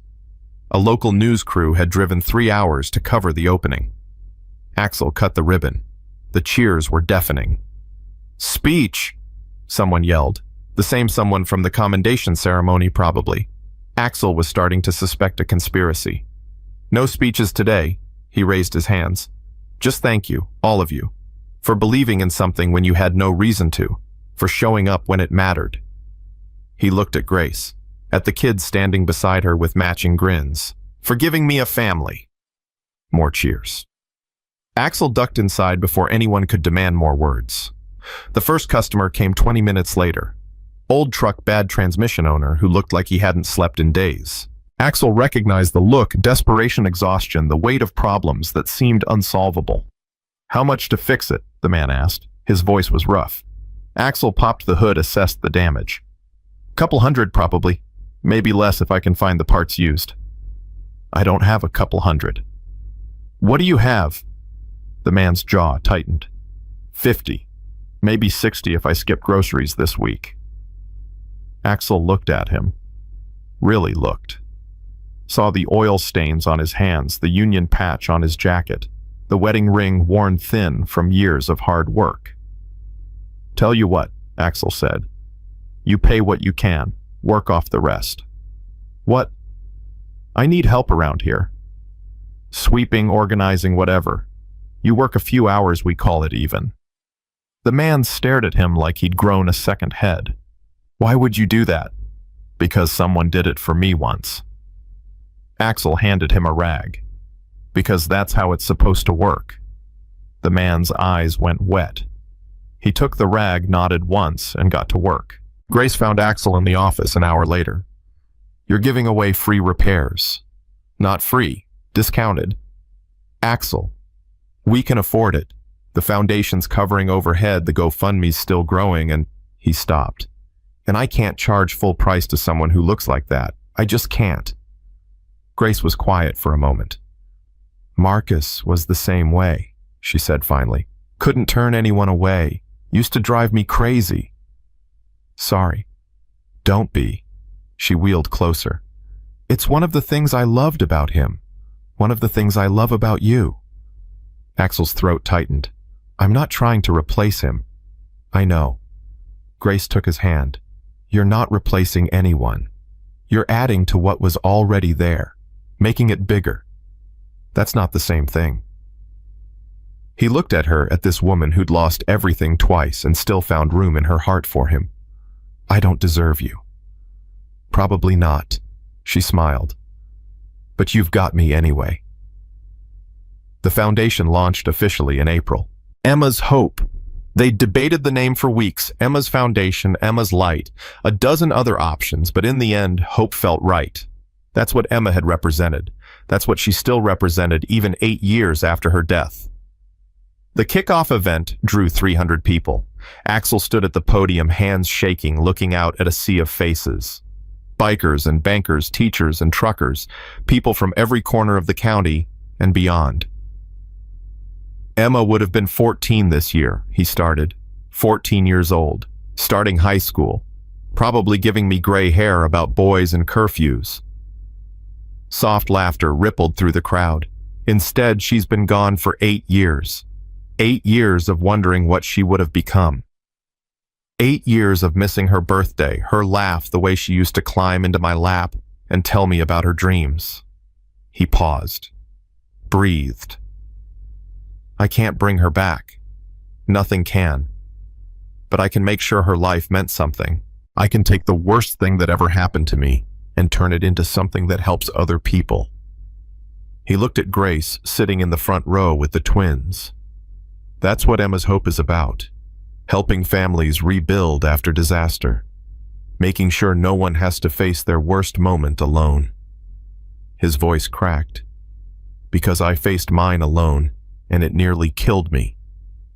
A local news crew had driven 3 hours to cover the opening. Axel cut the ribbon. The cheers were deafening. "Speech!" someone yelled. The same someone from the commendation ceremony, probably. Axel was starting to suspect a conspiracy. "No speeches today," he raised his hands. "Just thank you, all of you, for believing in something when you had no reason to, for showing up when it mattered." He looked at Grace, at the kids standing beside her with matching grins. "For giving me a family." More cheers. Axel ducked inside before anyone could demand more words. The first customer came 20 minutes later. Old truck, bad transmission owner who looked like he hadn't slept in days. Axel recognized the look, desperation, exhaustion, the weight of problems that seemed unsolvable. "How much to fix it?" the man asked. His voice was rough. Axel popped the hood, assessed the damage. "Couple hundred, probably. Maybe less if I can find the parts used." "I don't have a couple hundred." "What do you have?" The man's jaw tightened. 50. Maybe 60 if I skip groceries this week." Axel looked at him. Really looked. Saw the oil stains on his hands, the union patch on his jacket, the wedding ring worn thin from years of hard work. "Tell you what," Axel said. "You pay what you can. Work off the rest." "What?" "I need help around here. Sweeping, organizing, whatever. You work a few hours, we call it even." The man stared at him like he'd grown a second head. "Why would you do that?" "Because someone did it for me once." Axel handed him a rag. "Because that's how it's supposed to work." The man's eyes went wet. He took the rag, nodded once, and got to work. Grace found Axel in the office an hour later. "You're giving away free repairs." "Not free, discounted." "Axel, we can afford it. The foundation's covering overhead, the GoFundMe's still growing," and he stopped. "And I can't charge full price to someone who looks like that. I just can't." Grace was quiet for a moment. "Marcus was the same way," she said finally. "Couldn't turn anyone away. Used to drive me crazy." "Sorry." "Don't be." She wheeled closer. "It's one of the things I loved about him. One of the things I love about you." Axel's throat tightened. "I'm not trying to replace him." "I know." Grace took his hand. "You're not replacing anyone. You're adding to what was already there, making it bigger. That's not the same thing." He looked at her, at this woman who'd lost everything twice and still found room in her heart for him. "I don't deserve you." "Probably not," she smiled. "But you've got me anyway." The foundation launched officially in April. Emma's Hope. They'd debated the name for weeks. Emma's Foundation, Emma's Light, a dozen other options, but in the end, Hope felt right. That's what Emma had represented. That's what she still represented even 8 years after her death. The kickoff event drew 300 people. Axel stood at the podium, hands shaking, looking out at a sea of faces. Bikers and bankers, teachers and truckers, people from every corner of the county and beyond. Emma would have been 14 this year, he started. 14 years old. Starting high school, probably giving me gray hair about boys and curfews. Soft laughter rippled through the crowd. Instead, she's been gone for 8 years. 8 years of wondering what she would have become. 8 years of missing her birthday, her laugh, the way she used to climb into my lap and tell me about her dreams. He paused, breathed. I can't bring her back. Nothing can. But I can make sure her life meant something. I can take the worst thing that ever happened to me and turn it into something that helps other people. He looked at Grace, sitting in the front row with the twins. That's what Emma's hope is about. Helping families rebuild after disaster. Making sure no one has to face their worst moment alone. His voice cracked. Because I faced mine alone, and it nearly killed me.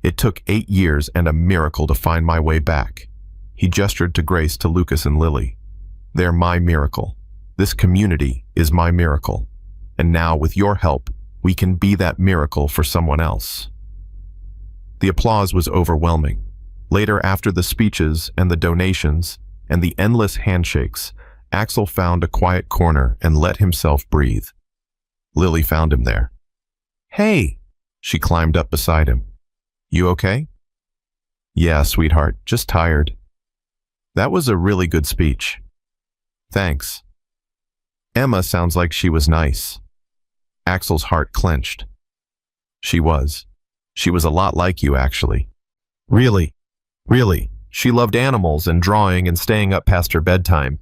It took 8 years and a miracle to find my way back. He gestured to Grace, to Lucas and Lily. They're my miracle. This community is my miracle. And now, with your help, we can be that miracle for someone else. The applause was overwhelming. Later, after the speeches and the donations and the endless handshakes, Axel found a quiet corner and let himself breathe. Lily found him there. Hey! She climbed up beside him. You okay? Yeah, sweetheart, just tired. That was a really good speech. Thanks. Emma sounds like she was nice. Axel's heart clenched. She was. She was a lot like you, actually. Really? Really? She loved animals and drawing and staying up past her bedtime.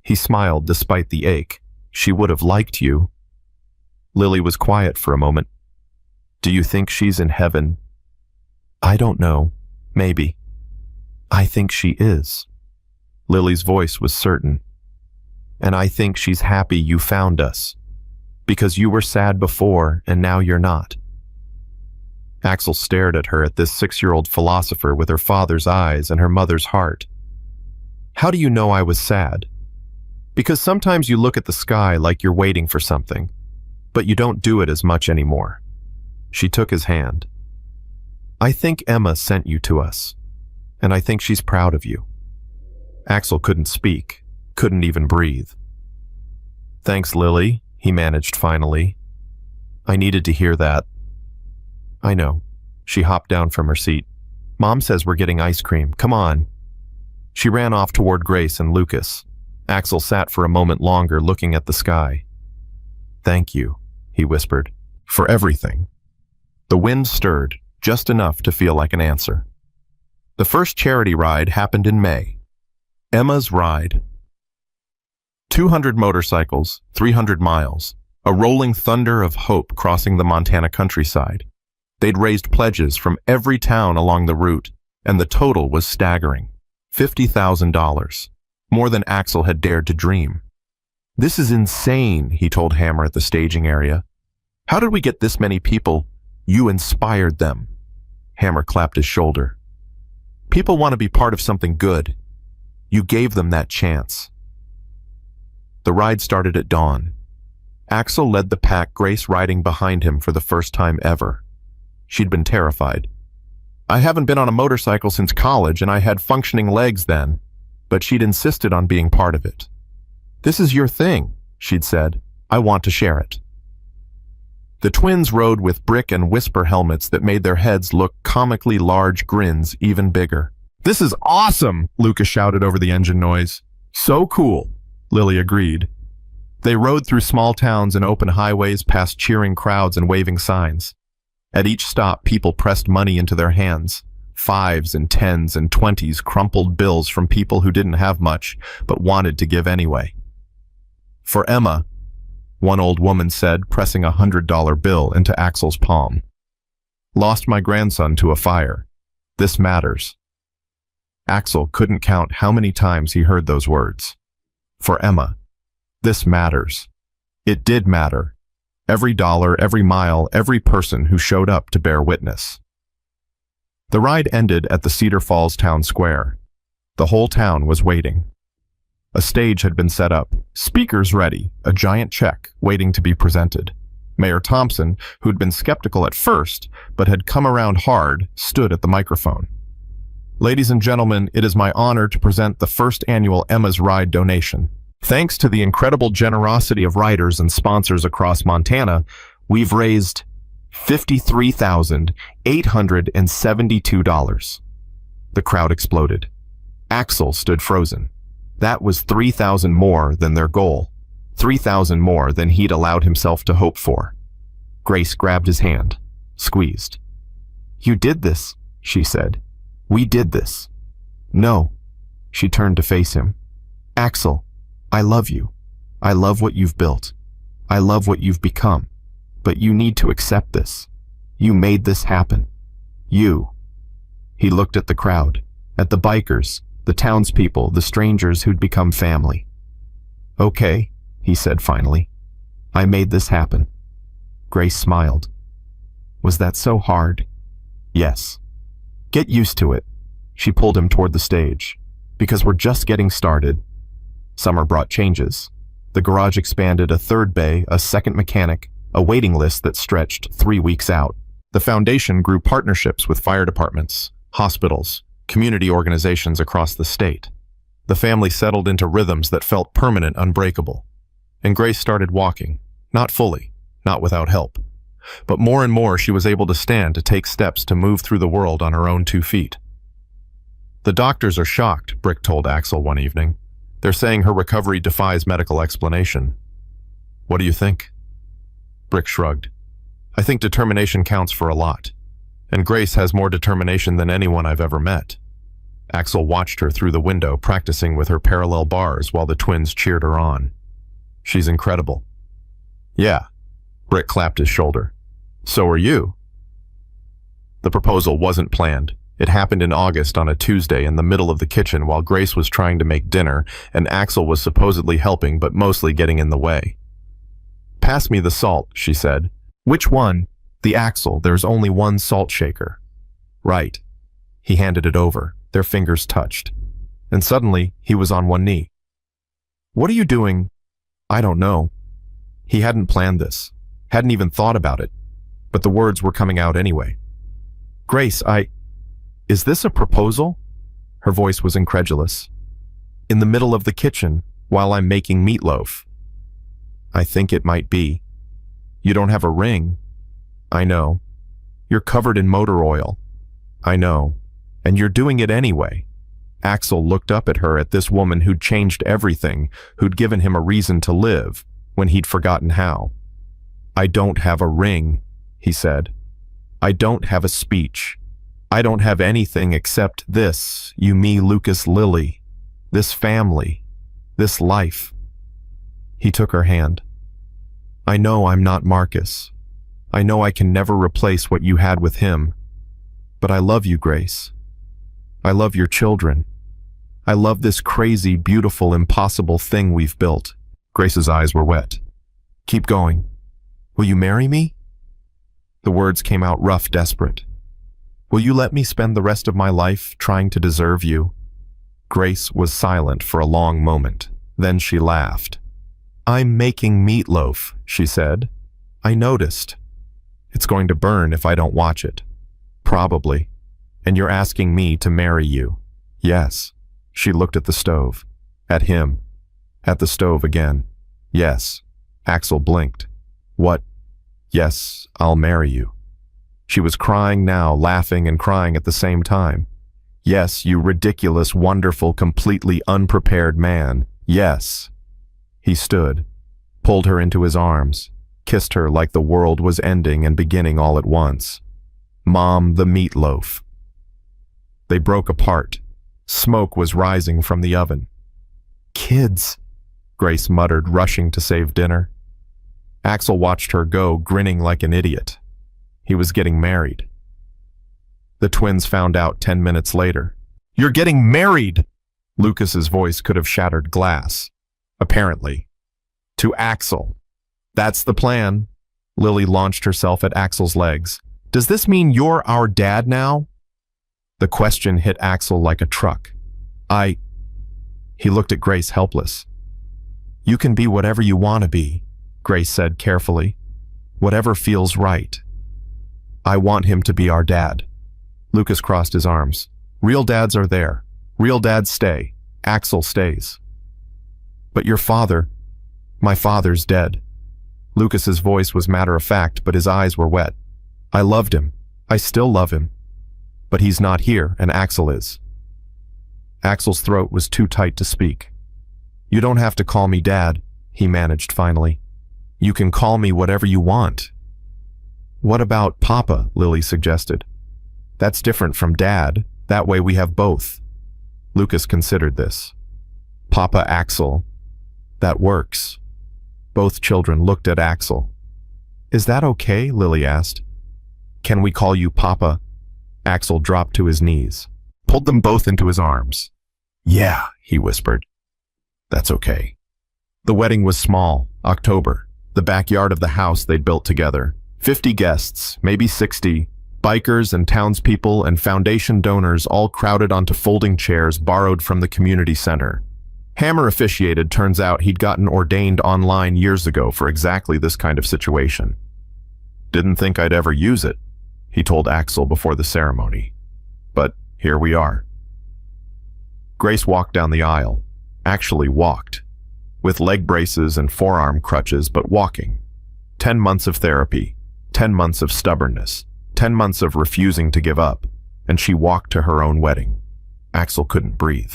He smiled despite the ache. She would have liked you. Lily was quiet for a moment. Do you think she's in heaven? I don't know. Maybe. I think she is. Lily's voice was certain. And I think she's happy you found us. Because you were sad before and now you're not. Axel stared at her, at this 6-year-old philosopher with her father's eyes and her mother's heart. How do you know I was sad? Because sometimes you look at the sky like you're waiting for something, but you don't do it as much anymore. She took his hand. I think Emma sent you to us, and I think she's proud of you. Axel couldn't speak, couldn't even breathe. Thanks, Lily, he managed finally. I needed to hear that. I know. She hopped down from her seat. Mom says we're getting ice cream. Come on. She ran off toward Grace and Lucas. Axel sat for a moment longer, looking at the sky. Thank you, he whispered, for everything. The wind stirred, just enough to feel like an answer. The first charity ride happened in May. Emma's ride. 200 motorcycles, 300 miles, a rolling thunder of hope crossing the Montana countryside. They'd raised pledges from every town along the route, and the total was staggering. $50,000. More than Axel had dared to dream. This is insane, he told Hammer at the staging area. How did we get this many people? You inspired them. Hammer clapped his shoulder. People want to be part of something good. You gave them that chance. The ride started at dawn. Axel led the pack, Grace riding behind him for the first time ever. She'd been terrified. I haven't been on a motorcycle since college, and I had functioning legs then, but she'd insisted on being part of it. This is your thing, she'd said. I want to share it. The twins rode with brick and whisper helmets that made their heads look comically large, grins even bigger. This is awesome, Lucas shouted over the engine noise. So cool, Lily agreed. They rode through small towns and open highways, past cheering crowds and waving signs. At each stop, people pressed money into their hands. 5s and 10s and 20s, crumpled bills from people who didn't have much, but wanted to give anyway. For Emma, one old woman said, pressing a $100 bill into Axel's palm. Lost my grandson to a fire. This matters. Axel couldn't count how many times he heard those words. For Emma, this matters. It did matter. Every dollar, every mile, every person who showed up to bear witness. The ride ended at the Cedar Falls town square. The whole town was waiting. A stage had been set up, speakers ready, a giant check waiting to be presented. Mayor Thompson, who'd been skeptical at first, but had come around hard, stood at the microphone. Ladies and gentlemen, it is my honor to present the first annual Emma's Ride donation. Thanks to the incredible generosity of riders and sponsors across Montana, we've raised $53,872. The crowd exploded. Axel stood frozen. That was $3,000 more than their goal, $3,000 more than he'd allowed himself to hope for. Grace grabbed his hand, squeezed. "You did this," she said. "We did this." "No." She turned to face him. "Axel, I love you. I love what you've built. I love what you've become. But you need to accept this. You made this happen. You." He looked at the crowd, at the bikers, the townspeople, the strangers who'd become family. "Okay," he said finally. "I made this happen." Grace smiled. "Was that so hard?" "Yes." "Get used to it." She pulled him toward the stage. "Because we're just getting started." Summer brought changes. The garage expanded, a third bay, a second mechanic, a waiting list that stretched 3 weeks out. The foundation grew partnerships with fire departments, hospitals, community organizations across the state. The family settled into rhythms that felt permanent, unbreakable. And Grace started walking, not fully, not without help. But more and more she was able to stand, to take steps, to move through the world on her own 2 feet. "The doctors are shocked," Brick told Axel one evening. "They're saying her recovery defies medical explanation." "What do you think?" Brick shrugged. "I think determination counts for a lot. And Grace has more determination than anyone I've ever met." Axel watched her through the window, practicing with her parallel bars while the twins cheered her on. "She's incredible." "Yeah." Brick clapped his shoulder. "So are you." The proposal wasn't planned. It happened in August on a Tuesday in the middle of the kitchen while Grace was trying to make dinner and Axel was supposedly helping but mostly getting in the way. "Pass me the salt," she said. "Which one?" "The Axel. There's only one salt shaker." "Right." He handed it over. Their fingers touched. And suddenly, he was on one knee. "What are you doing?" "I don't know." He hadn't planned this. Hadn't even thought about it. But the words were coming out anyway. "Grace, Is this a proposal?" Her voice was incredulous. "In the middle of the kitchen, while I'm making meatloaf." "I think it might be." "You don't have a ring." "I know." "You're covered in motor oil." "I know. And you're doing it anyway." Axel looked up at her, at this woman who'd changed everything, who'd given him a reason to live, when he'd forgotten how. "I don't have a ring," he said. "I don't have a speech. I don't have anything except this, you, me, Lucas, Lily, this family, this life." He took her hand. "I know I'm not Marcus. I know I can never replace what you had with him. But I love you, Grace. I love your children. I love this crazy, beautiful, impossible thing we've built." Grace's eyes were wet. "Keep going. Will you marry me?" The words came out rough, desperate. "Will you let me spend the rest of my life trying to deserve you?" Grace was silent for a long moment. Then she laughed. "I'm making meatloaf," she said. "I noticed. It's going to burn if I don't watch it." "Probably. And you're asking me to marry you?" "Yes." She looked at the stove. At him. At the stove again. "Yes." Axel blinked. "What?" "Yes, I'll marry you." She was crying now, laughing and crying at the same time. "Yes, you ridiculous, wonderful, completely unprepared man. Yes." He stood, pulled her into his arms, kissed her like the world was ending and beginning all at once. "Mom, the meatloaf." They broke apart. Smoke was rising from the oven. "Kids," Grace muttered, rushing to save dinner. Axel watched her go, grinning like an idiot. He was getting married. The twins found out 10 minutes later. "You're getting married!" Lucas's voice could have shattered glass. "Apparently. To Axel." "That's the plan." Lily launched herself at Axel's legs. "Does this mean you're our dad now?" The question hit Axel like a truck. He looked at Grace, helpless. "You can be whatever you want to be," Grace said carefully. "Whatever feels right." "I want him to be our dad." Lucas crossed his arms. Real dads are there. Real dads stay. Axel stays. But your father, my father's dead. Lucas's voice was matter-of-fact, but his eyes were wet. I loved him. I still love him. But he's not here, and Axel is. Axel's throat was too tight to speak. You don't have to call me Dad, he managed finally. You can call me whatever you want. What about Papa, Lily suggested. That's different from Dad. That way we have both. Lucas considered this. Papa Axel. That works. Both children looked at Axel. Is that okay? Lily asked. Can we call you Papa? Axel dropped to his knees, pulled them both into his arms. Yeah, he whispered. That's okay. The wedding was small, October, the backyard of the house they'd built together. 50 guests, maybe 60, bikers and townspeople and foundation donors all crowded onto folding chairs borrowed from the community center. Hammer officiated. Turns out he'd gotten ordained online years ago for exactly this kind of situation. Didn't think I'd ever use it, he told Axel before the ceremony. But here we are. Grace walked down the aisle. Actually walked. With leg braces and forearm crutches, but walking. 10 months of therapy. 10 months of stubbornness. 10 months of refusing to give up. And she walked to her own wedding. Axel couldn't breathe.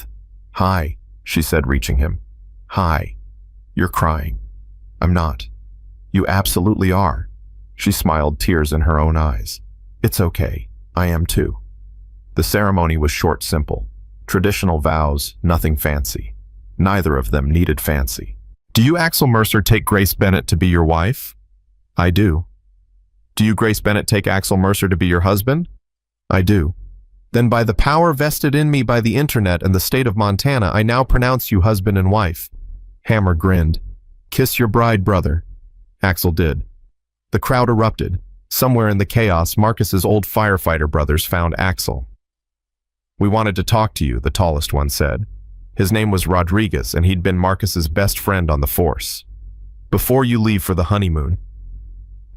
Hi, she said, reaching him. Hi. You're crying. I'm not. You absolutely are. She smiled, tears in her own eyes. It's okay. I am too. The ceremony was short, simple. Traditional vows, nothing fancy. Neither of them needed fancy. Do you, Axel Mercer, take Grace Bennett to be your wife? I do. Do you, Grace Bennett, take Axel Mercer to be your husband? I do. Then by the power vested in me by the internet and the state of Montana, I now pronounce you husband and wife. Hammer grinned. Kiss your bride, brother. Axel did. The crowd erupted. Somewhere in the chaos, Marcus's old firefighter brothers found Axel. We wanted to talk to you, the tallest one said. His name was Rodriguez, and he'd been Marcus's best friend on the force. Before you leave for the honeymoon.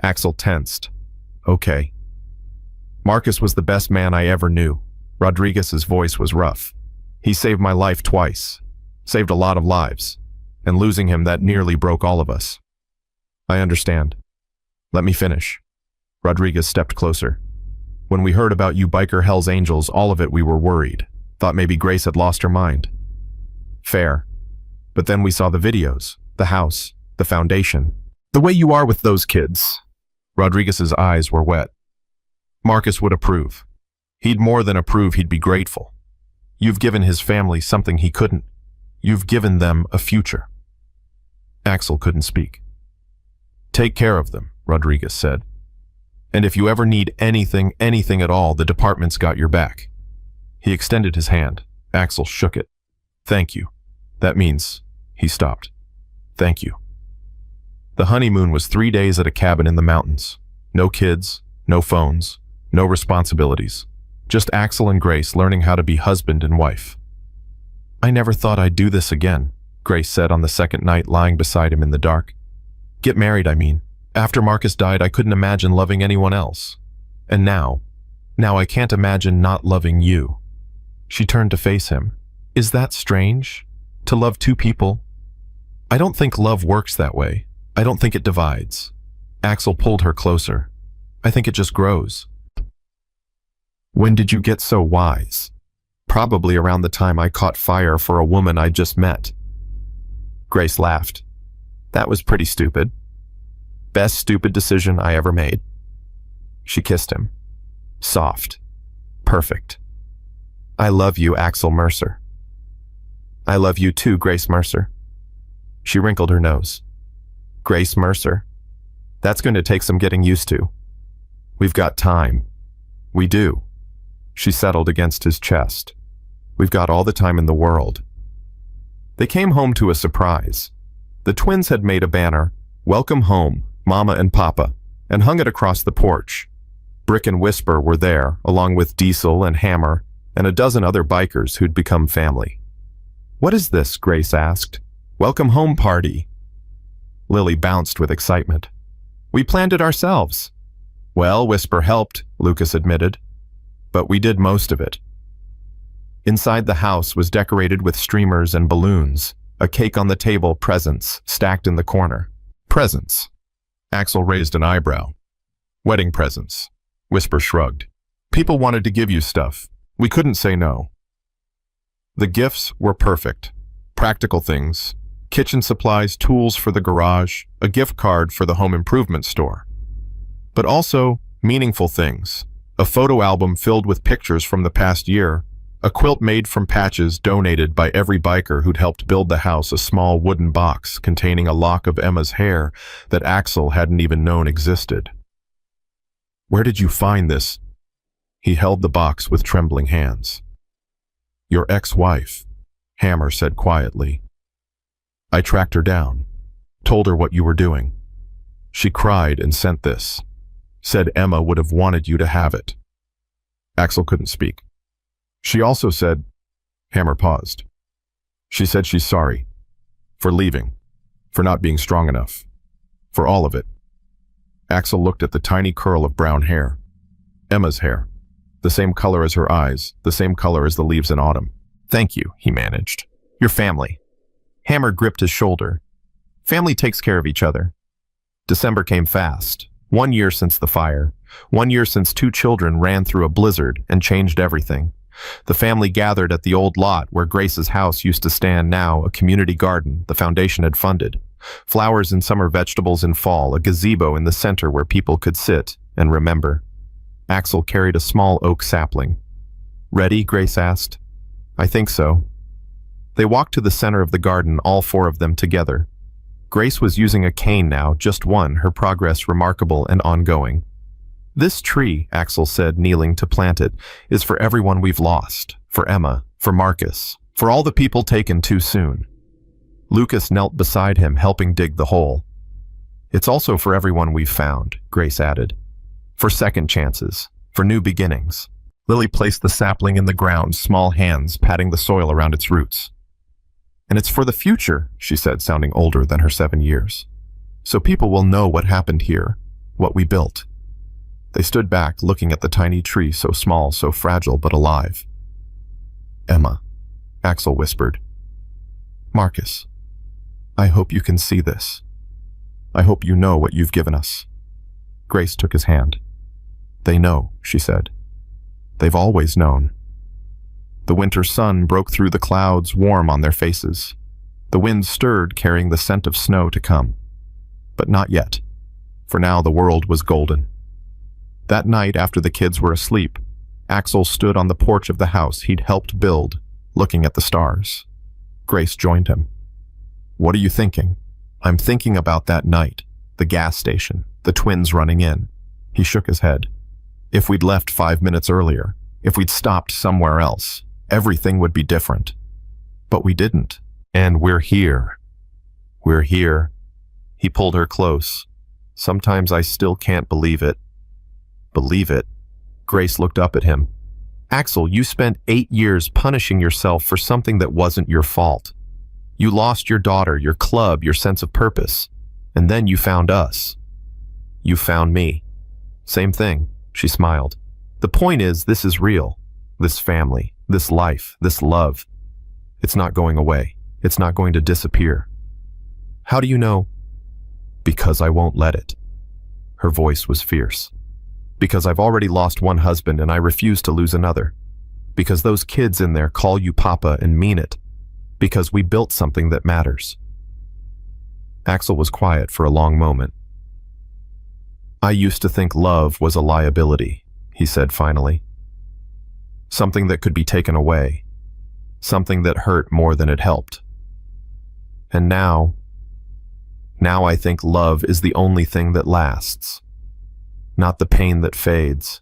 Axel tensed. Okay. Marcus was the best man I ever knew. Rodriguez's voice was rough. He saved my life twice. Saved a lot of lives. And losing him, that nearly broke all of us. I understand. Let me finish. Rodriguez stepped closer. When we heard about you biker Hell's Angels, all of it, we were worried. Thought maybe Grace had lost her mind. Fair. But then we saw the videos, the house, the foundation. The way you are with those kids. Rodriguez's eyes were wet. Marcus would approve. He'd more than approve, he'd be grateful. You've given his family something he couldn't. You've given them a future. Axel couldn't speak. Take care of them, Rodriguez said. And if you ever need anything at all, the department's got your back. He extended his hand. Axel shook it. Thank you. That means... He stopped. Thank you. The honeymoon was 3 days at a cabin in the mountains. No kids, no phones, no responsibilities. Just Axel and Grace learning how to be husband and wife. I never thought I'd do this again, Grace said on the second night, lying beside him in the dark. Get married, I mean. After Marcus died, I couldn't imagine loving anyone else. And now I can't imagine not loving you. She turned to face him. Is that strange? To love two people? I don't think love works that way. I don't think it divides. Axel pulled her closer. I think it just grows. When did you get so wise? Probably around the time I caught fire for a woman I just met. Grace laughed. That was pretty stupid. Best stupid decision I ever made. She kissed him. Soft. Perfect. I love you, Axel Mercer. I love you too, Grace Mercer. She wrinkled her nose. Grace Mercer. That's going to take some getting used to. We've got time. We do. She settled against his chest. We've got all the time in the world. They came home to a surprise. The twins had made a banner, Welcome Home, Mama and Papa, and hung it across the porch. Brick and Whisper were there, along with Diesel and Hammer, and a dozen other bikers who'd become family. What is this? Grace asked. Welcome home party. Lily bounced with excitement. We planned it ourselves. Well, Whisper helped, Lucas admitted. But we did most of it. Inside the house was decorated with streamers and balloons, a cake on the table, presents stacked in the corner. Presents. Axel raised an eyebrow. Wedding presents. Whisper shrugged. People wanted to give you stuff. We couldn't say no. The gifts were perfect. Practical things. Kitchen supplies, tools for the garage, a gift card for the home improvement store. But also meaningful things. A photo album filled with pictures from the past year, a quilt made from patches donated by every biker who'd helped build the house, a small wooden box containing a lock of Emma's hair that Axel hadn't even known existed. Where did you find this? He held the box with trembling hands. Your ex-wife, Hammer said quietly. I tracked her down, told her what you were doing. She cried and sent this. Said Emma would have wanted you to have it. Axel couldn't speak. She also said, Hammer paused. She said she's sorry. For leaving. For not being strong enough. For all of it. Axel looked at the tiny curl of brown hair. Emma's hair. The same color as her eyes, the same color as the leaves in autumn. Thank you, he managed. Your family. Hammer gripped his shoulder. Family takes care of each other. December came fast. 1 year since the fire. 1 year since 2 children ran through a blizzard and changed everything. The family gathered at the old lot where Grace's house used to stand, now a community garden the foundation had funded. Flowers and summer vegetables in fall, a gazebo in the center where people could sit and remember. Axel carried a small oak sapling. Ready? Grace asked. I think so. They walked to the center of the garden, all 4 of them together. Grace was using a cane now, just one, her progress remarkable and ongoing. This tree, Axel said, kneeling to plant it, is for everyone we've lost, for Emma, for Marcus, for all the people taken too soon. Lucas knelt beside him, helping dig the hole. It's also for everyone we've found, Grace added. For second chances, for new beginnings. Lily placed the sapling in the ground, small hands patting the soil around its roots. And it's for the future, she said, sounding older than her 7 years. So people will know what happened here, what we built. They stood back, looking at the tiny tree, so small, so fragile, but alive. Emma, Axel whispered. Marcus, I hope you can see this. I hope you know what you've given us. Grace took his hand. They know, she said. They've always known. The winter sun broke through the clouds, warm on their faces. The wind stirred, carrying the scent of snow to come. But not yet. For now the world was golden. That night, after the kids were asleep, Axel stood on the porch of the house he'd helped build, looking at the stars. Grace joined him. What are you thinking? I'm thinking about that night, the gas station, the twins running in. He shook his head. If we'd left 5 minutes earlier, if we'd stopped somewhere else, everything would be different. But we didn't. And we're here. We're here. He pulled her close. Sometimes I still can't believe it. Believe it? Grace looked up at him. Axel, you spent 8 years punishing yourself for something that wasn't your fault. You lost your daughter, your club, your sense of purpose. And then you found us. You found me. Same thing, she smiled. The point is, this is real. This family, this life, this love. It's not going away. It's not going to disappear. How do you know? Because I won't let it. Her voice was fierce. Because I've already lost one husband and I refuse to lose another. Because those kids in there call you Papa and mean it. Because we built something that matters. Axel was quiet for a long moment. I used to think love was a liability, he said finally. Something that could be taken away. Something that hurt more than it helped. And now I think love is the only thing that lasts. Not the pain that fades.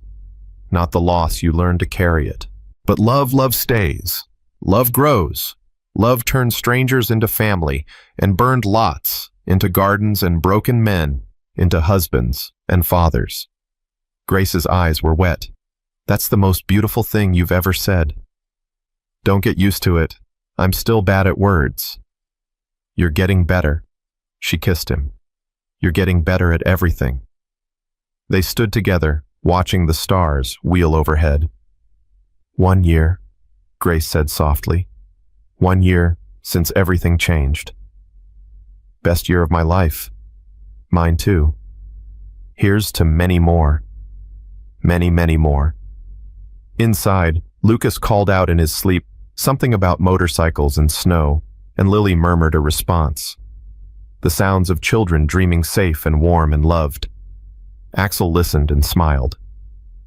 Not the loss you learn to carry it. But love stays. Love grows. Love turned strangers into family and burned lots into gardens and broken men into husbands and fathers. Grace's eyes were wet. That's the most beautiful thing you've ever said. Don't get used to it. I'm still bad at words. You're getting better. She kissed him. You're getting better at everything. They stood together, watching the stars wheel overhead. 1 year, Grace said softly. 1 year since everything changed. Best year of my life. Mine too. Here's to many more. Many, many more. Inside, Lucas called out in his sleep something about motorcycles and snow, and Lily murmured a response. The sounds of children dreaming safe and warm and loved. Axel listened and smiled.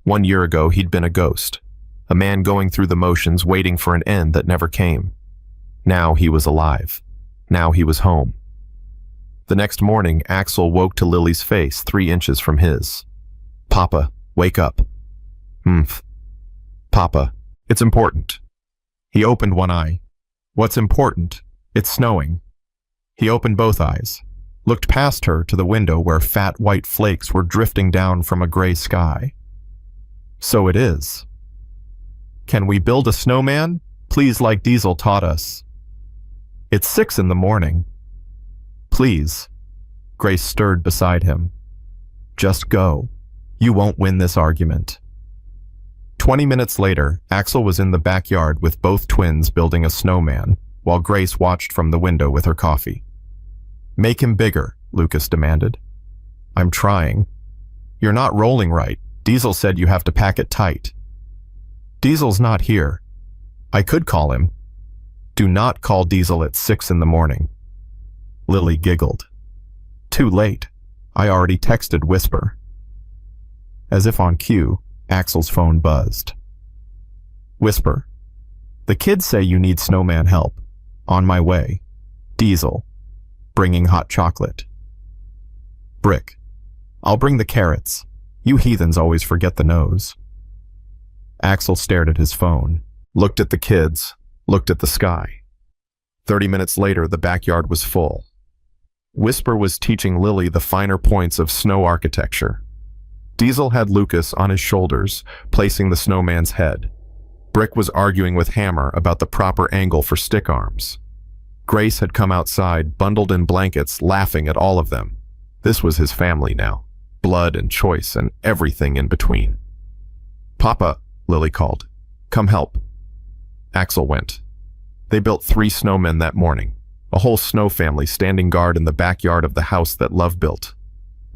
1 year ago, he'd been a ghost, a man going through the motions waiting for an end that never came. Now he was alive. Now he was home. The next morning, Axel woke to Lily's face 3 inches from his. Papa, wake up. Humph. Papa, it's important. He opened one eye. What's important? It's snowing. He opened both eyes, looked past her to the window where fat white flakes were drifting down from a gray sky. So it is. Can we build a snowman? Please, like Diesel taught us. It's 6 in the morning. Please. Grace stirred beside him. Just go. You won't win this argument. 20 minutes later, Axel was in the backyard with both twins building a snowman, while Grace watched from the window with her coffee. Make him bigger, Lucas demanded. I'm trying. You're not rolling right. Diesel said you have to pack it tight. Diesel's not here. I could call him. Do not call Diesel at 6 in the morning. Lily giggled. Too late. I already texted Whisper. As if on cue, Axel's phone buzzed. Whisper. The kids say you need snowman help. On my way. Diesel. Bringing hot chocolate. Brick. I'll bring the carrots. You heathens always forget the nose. Axel stared at his phone, looked at the kids, looked at the sky. 30 minutes later, the backyard was full. Whisper was teaching Lily the finer points of snow architecture. Diesel had Lucas on his shoulders, placing the snowman's head. Brick was arguing with Hammer about the proper angle for stick arms. Grace had come outside, bundled in blankets, laughing at all of them. This was his family now. Blood and choice and everything in between. Papa, Lily called. Come help. Axel went. They built 3 snowmen that morning, a whole snow family standing guard in the backyard of the house that Love built.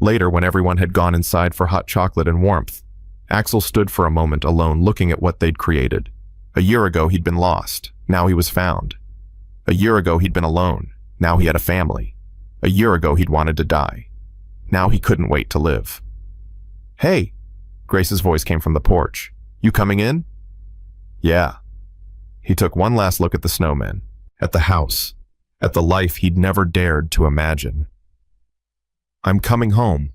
Later, when everyone had gone inside for hot chocolate and warmth, Axel stood for a moment alone looking at what they'd created. A year ago, he'd been lost. Now he was found. A year ago, he'd been alone. Now he had a family. A year ago, he'd wanted to die. Now he couldn't wait to live. Hey, Grace's voice came from the porch. You coming in? Yeah. He took one last look at the snowmen, at the house, at the life he'd never dared to imagine. I'm coming home.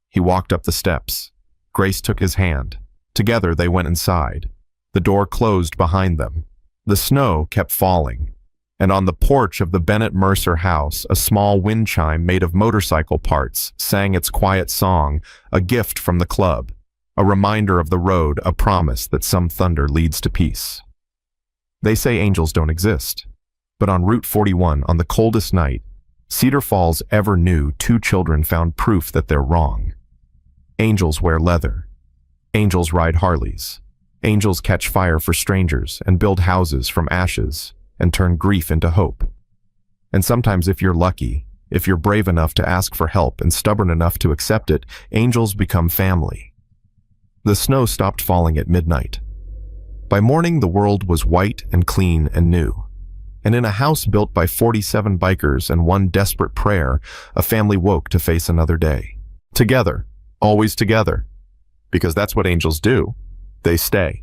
He walked up the steps. Grace took his hand. Together they went inside. The door closed behind them. The snow kept falling. And on the porch of the Bennett Mercer house, a small wind chime made of motorcycle parts sang its quiet song, a gift from the club, a reminder of the road, a promise that some thunder leads to peace. They say angels don't exist, but on Route 41, on the coldest night, Cedar Falls ever knew, 2 children found proof that they're wrong. Angels wear leather. Angels ride Harleys. Angels catch fire for strangers and build houses from ashes and turn grief into hope. And sometimes if you're lucky, if you're brave enough to ask for help and stubborn enough to accept it, angels become family. The snow stopped falling at midnight. By morning, the world was white and clean and new. And in a house built by 47 bikers and one desperate prayer, a family woke to face another day. Together, always together. Because that's what angels do. They stay.